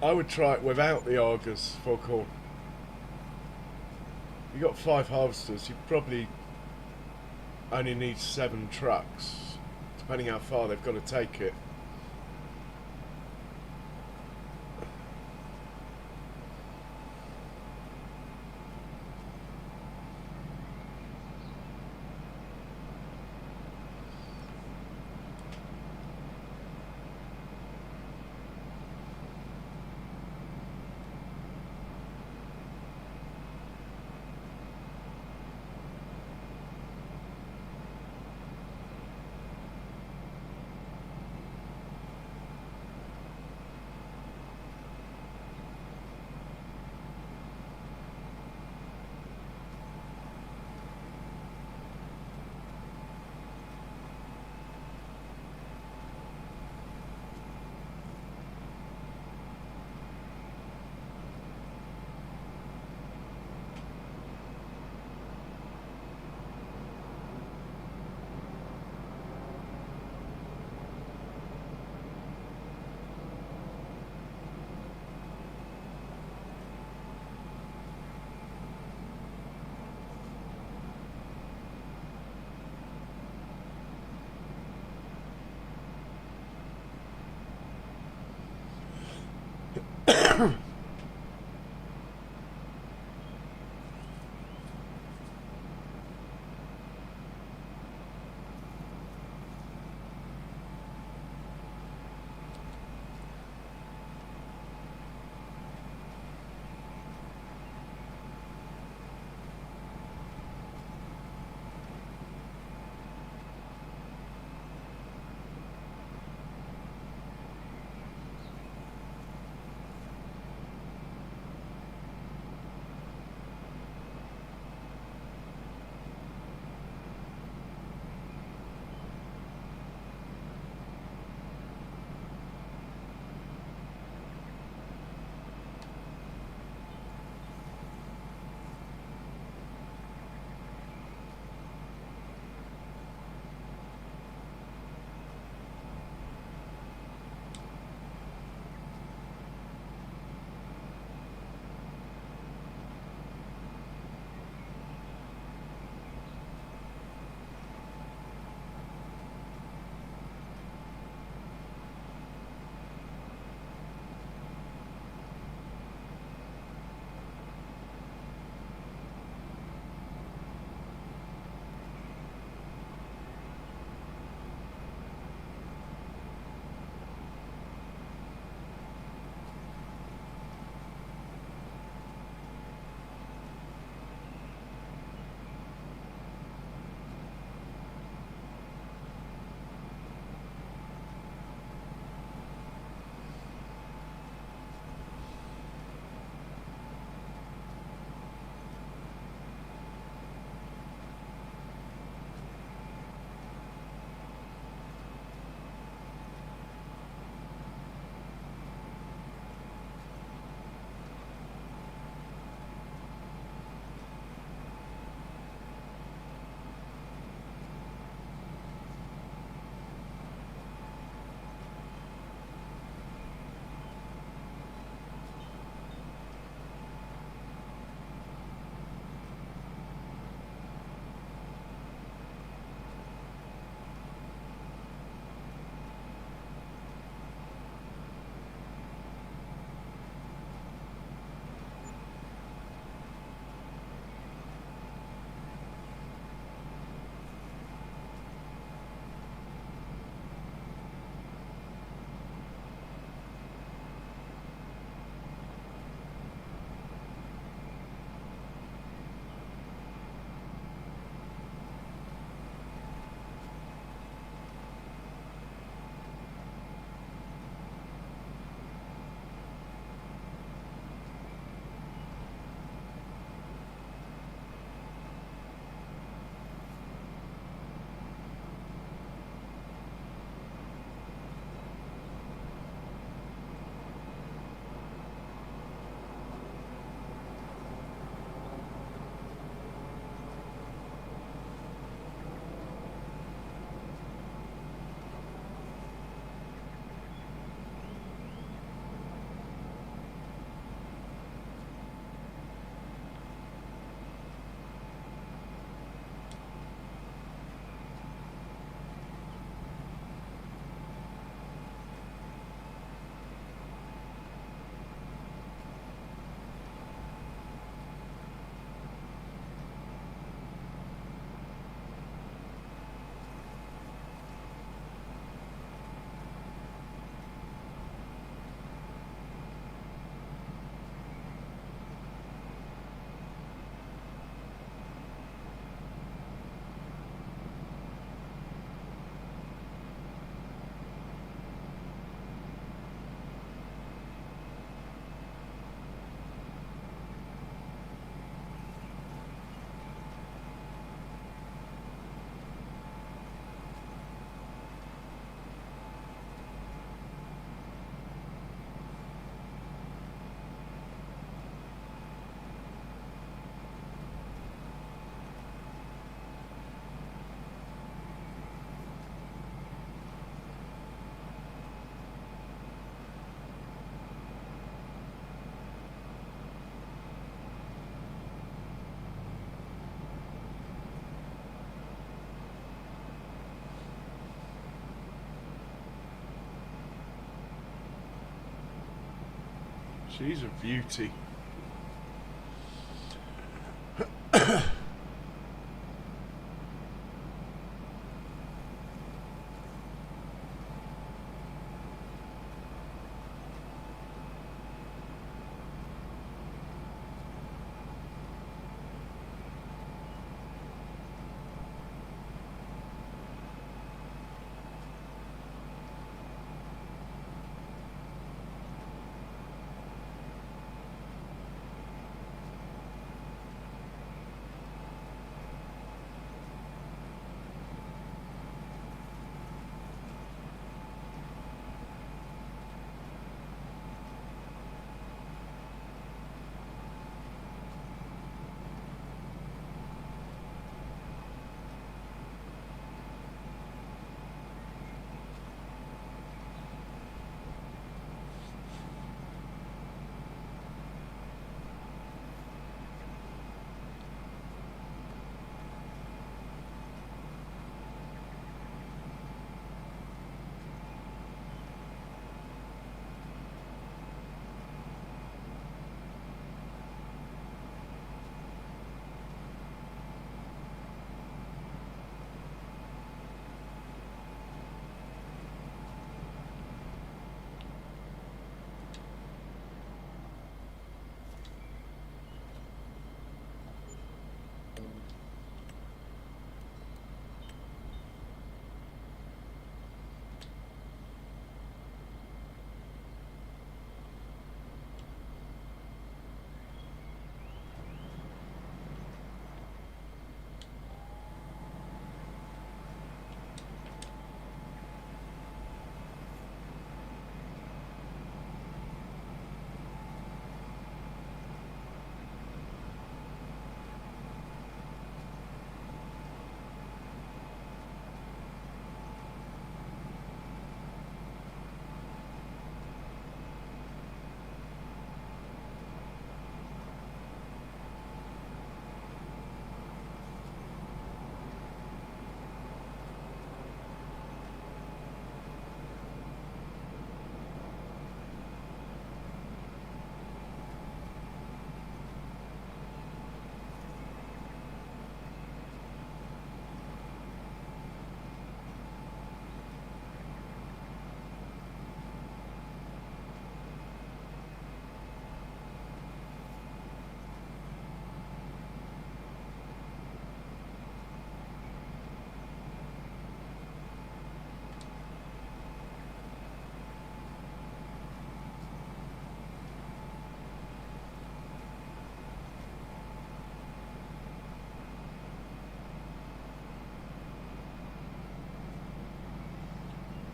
I would try it without the augers for corn. You got 5 harvesters, you probably only need 7 trucks, depending how far they've got to take it. She's a beauty.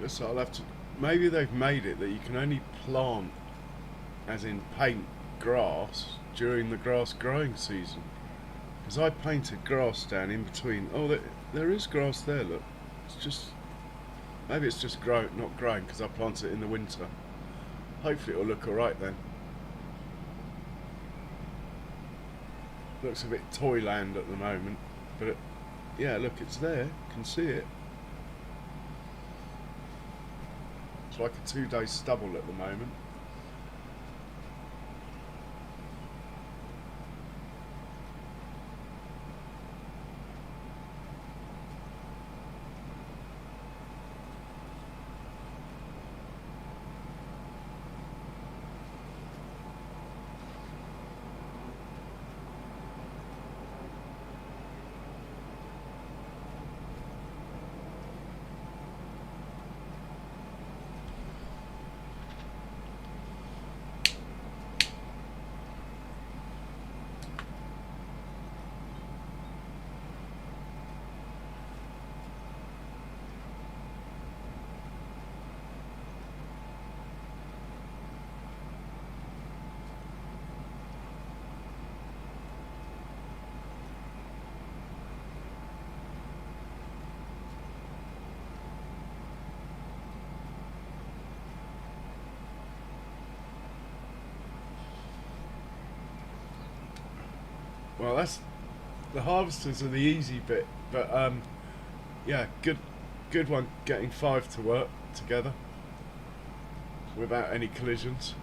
So I'll have to. Maybe they've made it that you can only plant, as in paint, grass during the grass growing season. Because I painted grass down in between. Oh, there is grass there. Look, it's just maybe it's just not growing because I planted it in the winter. Hopefully it'll look alright then. Looks a bit toyland at the moment, but yeah, look, it's there. Can see it. It's like a 2-day stubble at the moment. Well, that's the harvesters are the easy bit, but yeah, good one getting 5 to work together without any collisions.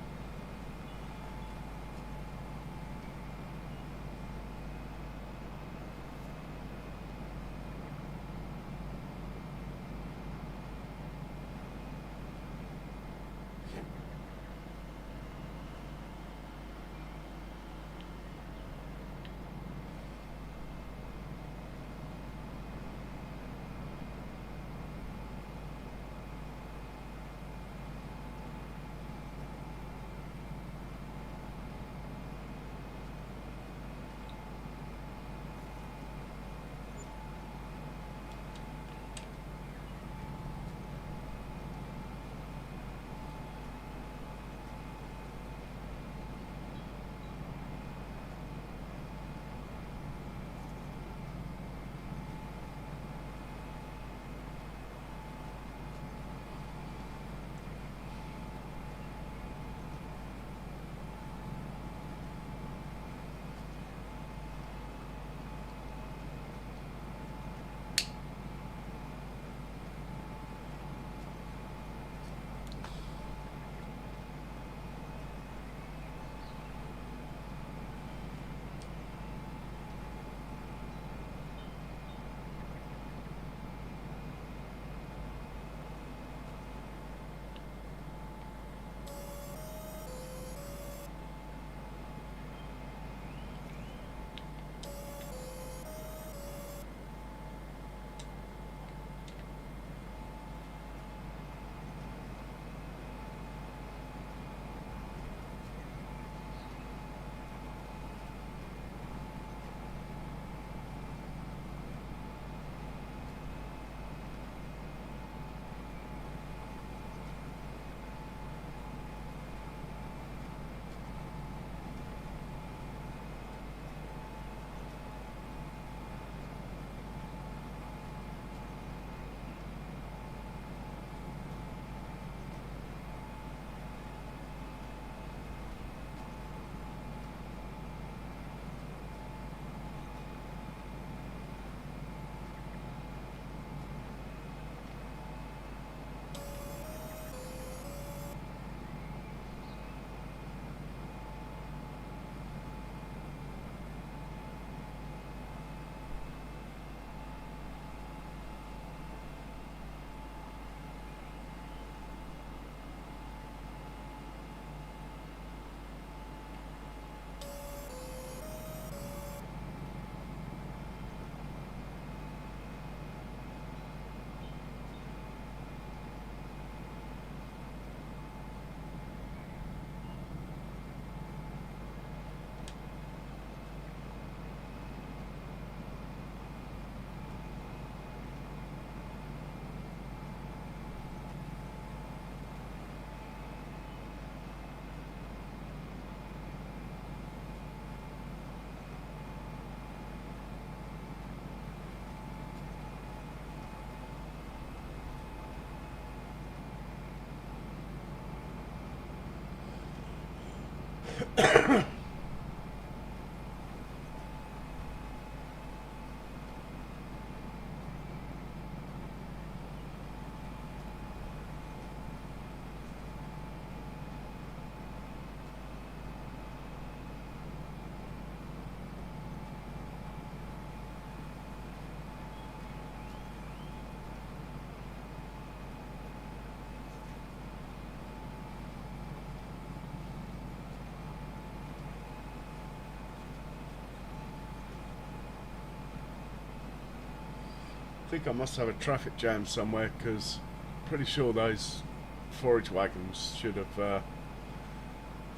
I think I must have a traffic jam somewhere because I'm pretty sure those forage wagons should have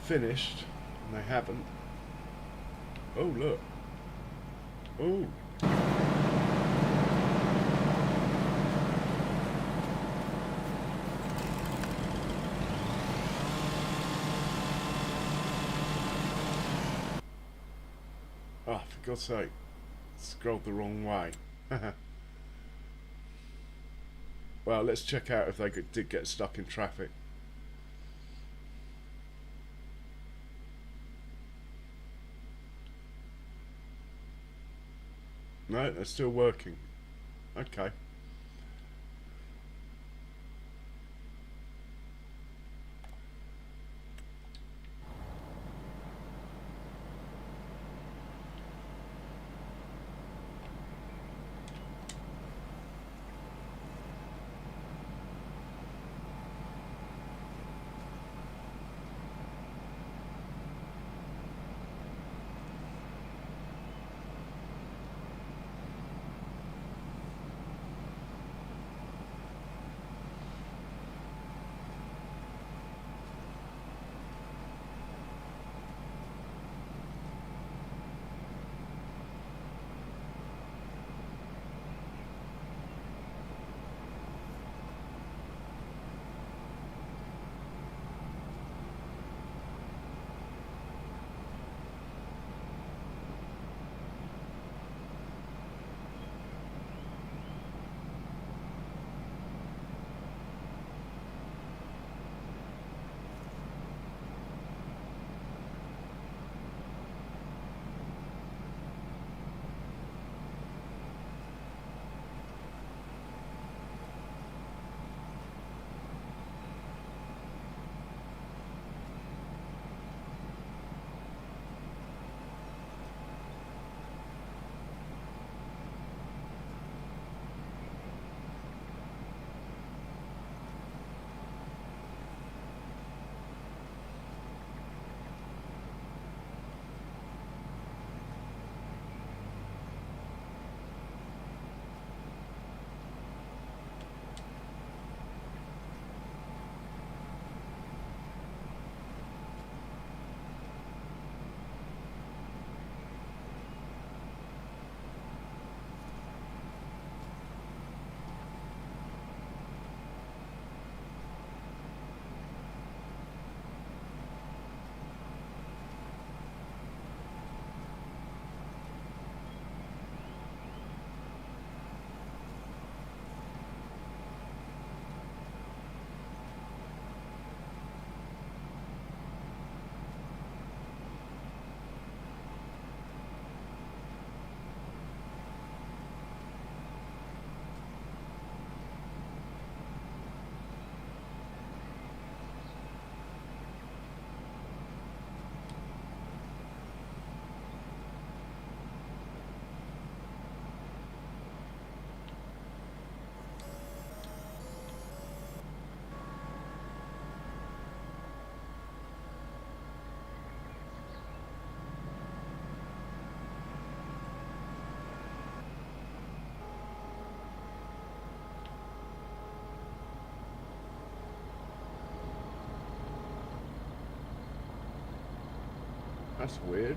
finished and they haven't. Oh look. Oh. Oh, for God's sake. Scrolled the wrong way. Well, let's check out if they did get stuck in traffic. No, they're still working. Okay. That's weird.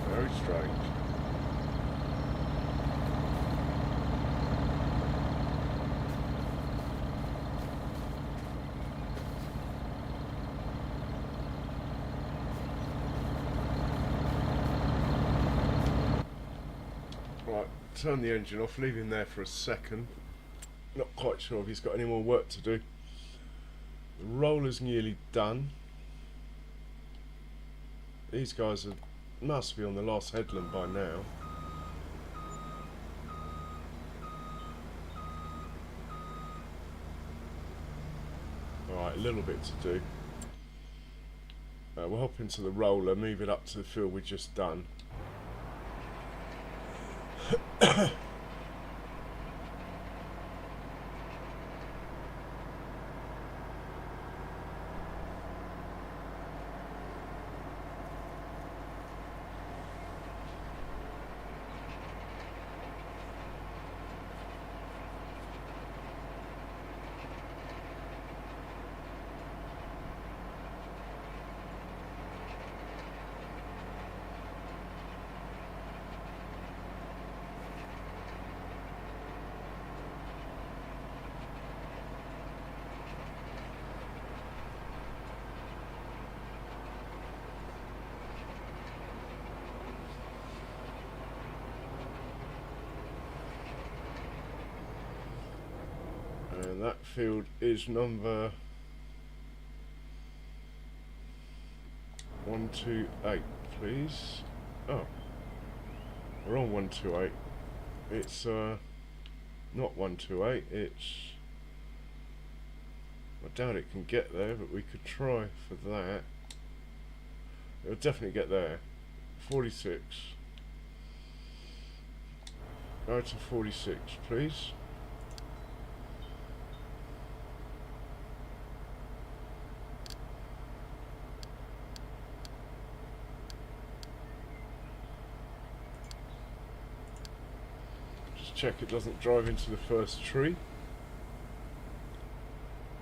Very strange. Right, turn the engine off, leave him there for a second. Not quite sure if he's got any more work to do. The roller's nearly done. These guys must be on the last headland by now. Alright, a little bit to do. We'll hop into the roller, move it up to the field we've just done. And that field is number 128, please. Oh, we're on 128. It's not 128. It's, I doubt it can get there, but we could try for that. It'll definitely get there. 46. Go to 46, please. Check it doesn't drive into the first tree.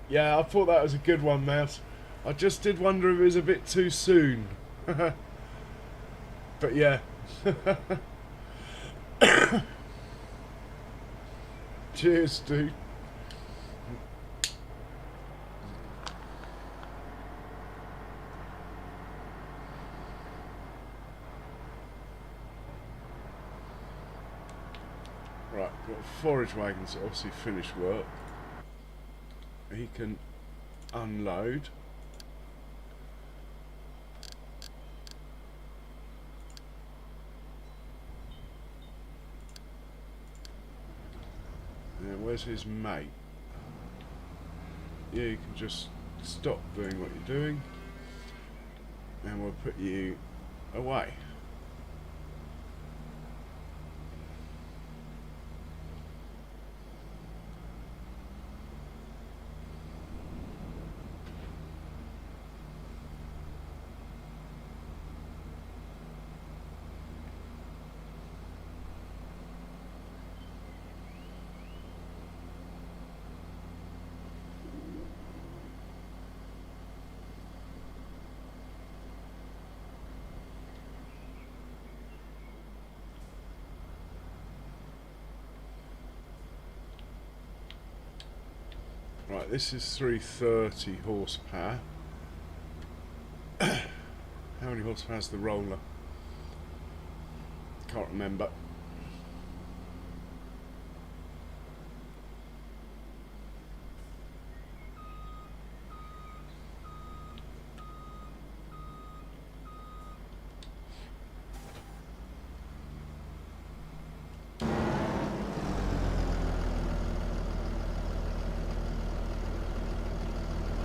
Yeah, I thought that was a good one, Mouse. I just did wonder if it was a bit too soon. But yeah. Cheers, dude. Right, got a forage wagon to obviously finish work. He can unload. Yeah, where's his mate? Yeah, you can just stop doing what you're doing and we'll put you away. Right, this is 330 horsepower. How many horsepower is the roller? Can't remember.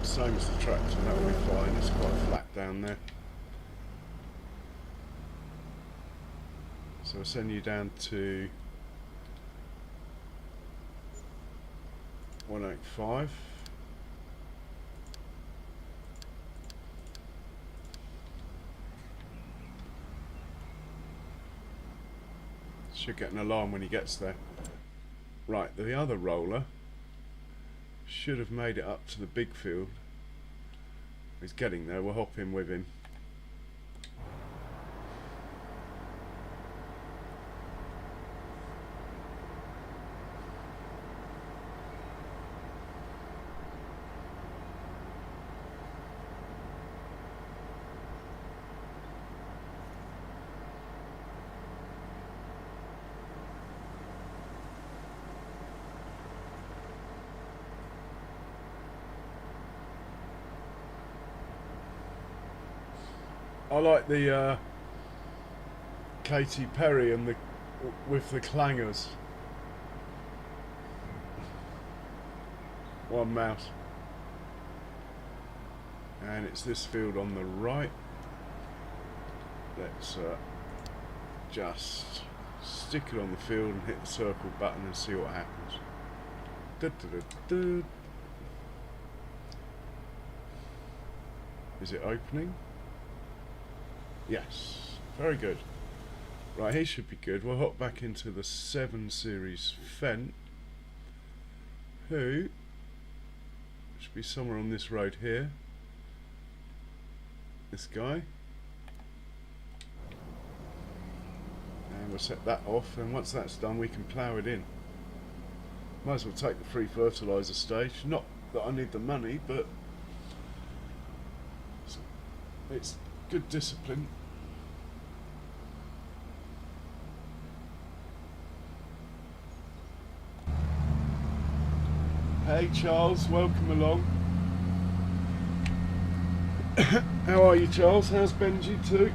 Same as the tractor, that will be fine, it's quite flat down there. So I'll send you down to 185. Should get an alarm when he gets there. Right, the other roller should have made it up to the big field. He's getting there, we'll hop in with him. I like the Katy Perry and the with the clangers. One mouse. And it's this field on the right. Let's just stick it on the field and hit the circle button and see what happens. Da, da, da, da. Is it opening? Yes, very good. Right, he should be good. We'll hop back into the 7 Series Fent, who should be somewhere on this road here. This guy. And we'll set that off, and once that's done we can plough it in. Might as well take the free fertiliser stage. Not that I need the money, but it's good discipline. Hey Charles, welcome along. How are you, Charles? How's Benji too?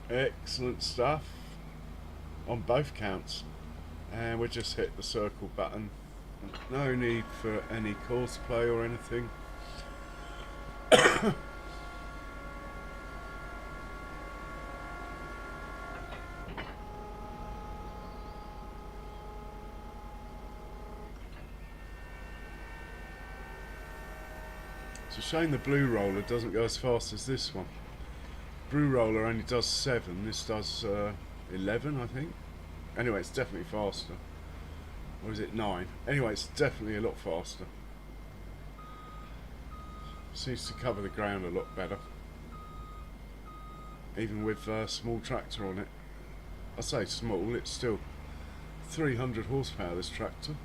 Excellent stuff on both counts, and we just hit the circle button. No need for any course play or anything. It's a shame the blue roller doesn't go as fast as this one. Blue roller only does 7, this does 11 I think. Anyway, it's definitely faster. Or is it 9? Anyway, it's definitely a lot faster. Seems to cover the ground a lot better. Even with a small tractor on it. I say small, it's still 300 horsepower this tractor.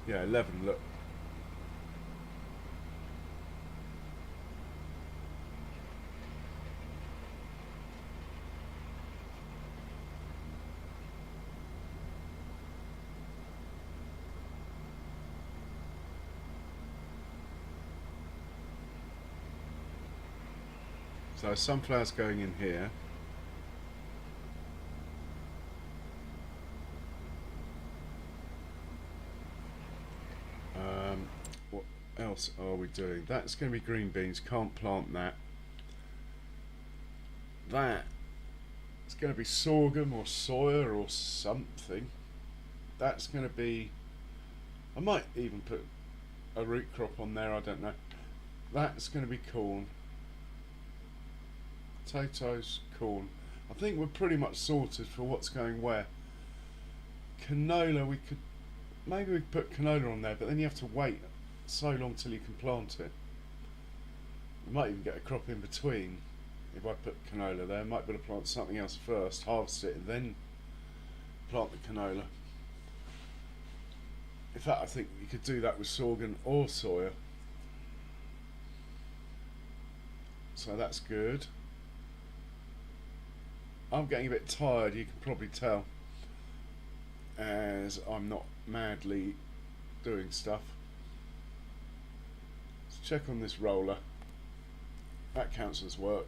Yeah, 11, look. So sunflowers going in here. What else are we doing? That's going to be green beans, can't plant that. That it's going to be sorghum or soya or something. That's going to be, I might even put a root crop on there, I don't know. That's going to be corn. Potatoes, corn. I think we're pretty much sorted for what's going where. Canola, we could maybe put canola on there, but then you have to wait so long till you can plant it. We might even get a crop in between if I put canola there. I might be able to plant something else first, harvest it, and then plant the canola. In fact, I think you could do that with sorghum or soya. So that's good. I'm getting a bit tired, you can probably tell, as I'm not madly doing stuff. Let's check on this roller. That counts as work.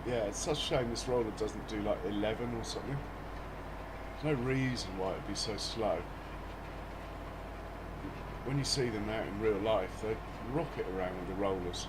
Yeah, it's such a shame this roller doesn't do like 11 or something. There's no reason why it'd be so slow. When you see them out in real life, they rocket around with the rollers.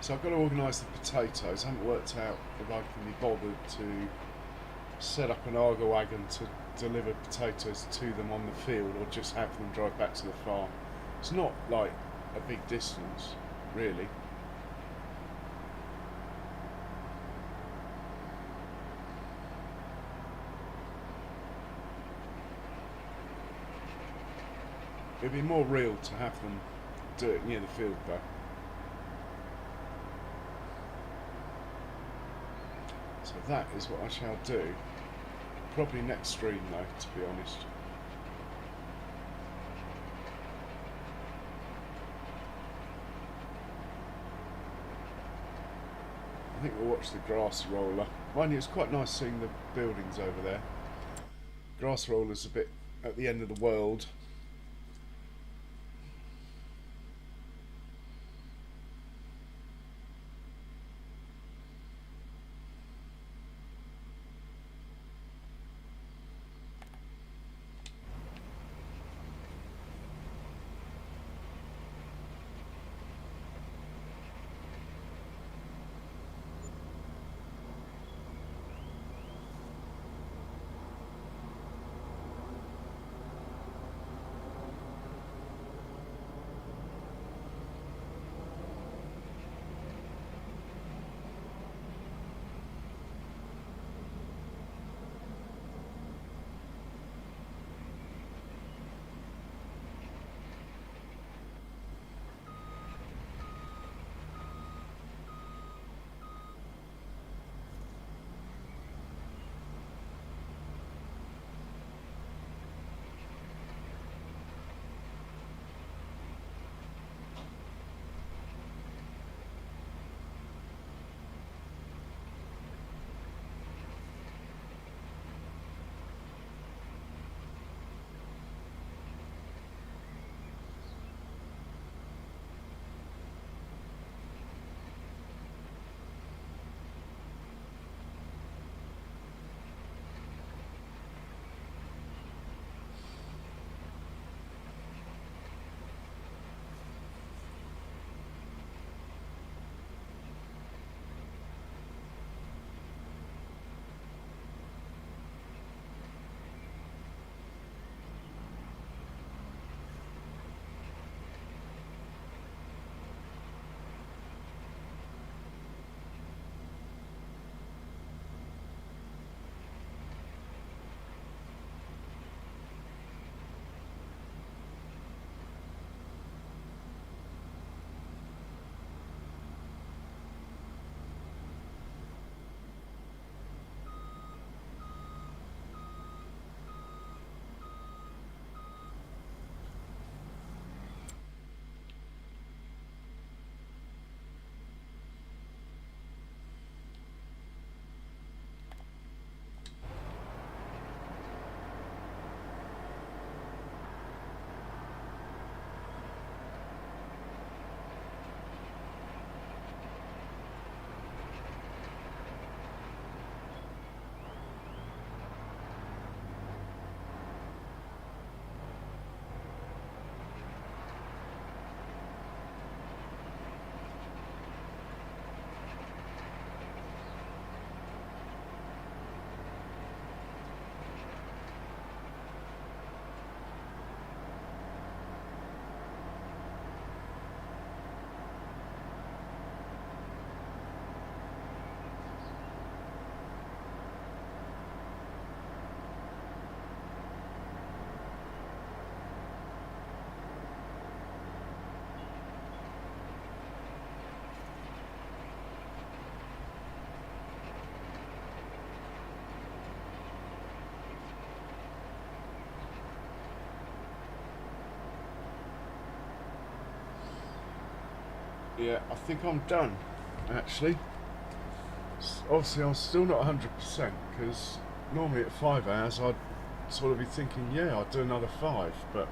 So I've got to organise the potatoes. I haven't worked out if I can be bothered to set up an Argo wagon to deliver potatoes to them on the field, or just have them drive back to the farm. It's not like a big distance, really. It'd be more real to have them do it near the field though. So that is what I shall do. Probably next stream though, to be honest. I think we'll watch the grass roller. Mind you, it's quite nice seeing the buildings over there. Grass roller's a bit at the end of the world. Yeah, I think I'm done, actually. Obviously, I'm still not 100% because normally at 5 hours I'd sort of be thinking, yeah, I'll do another 5, but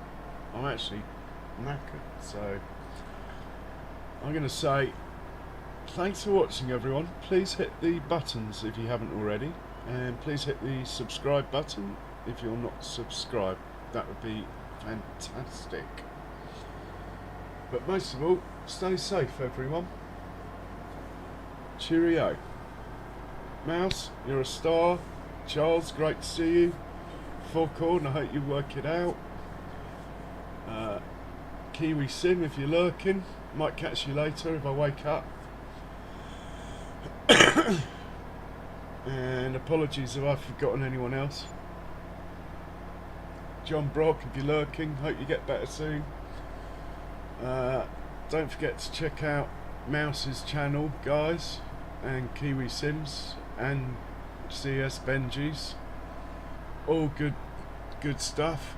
I'm actually knackered. So I'm going to say thanks for watching, everyone. Please hit the buttons if you haven't already, and please hit the subscribe button if you're not subscribed. That would be fantastic. But most of all, stay safe, everyone. Cheerio. Mouse, you're a star. Charles, great to see you. Foghorn, I hope you work it out. Kiwi Sim, if you're lurking, might catch you later if I wake up. And apologies if I've forgotten anyone else. John Brock, if you're lurking, hope you get better soon. Don't forget to check out Mouse's channel, guys, and Kiwi Sims and CS Benji's. All good stuff.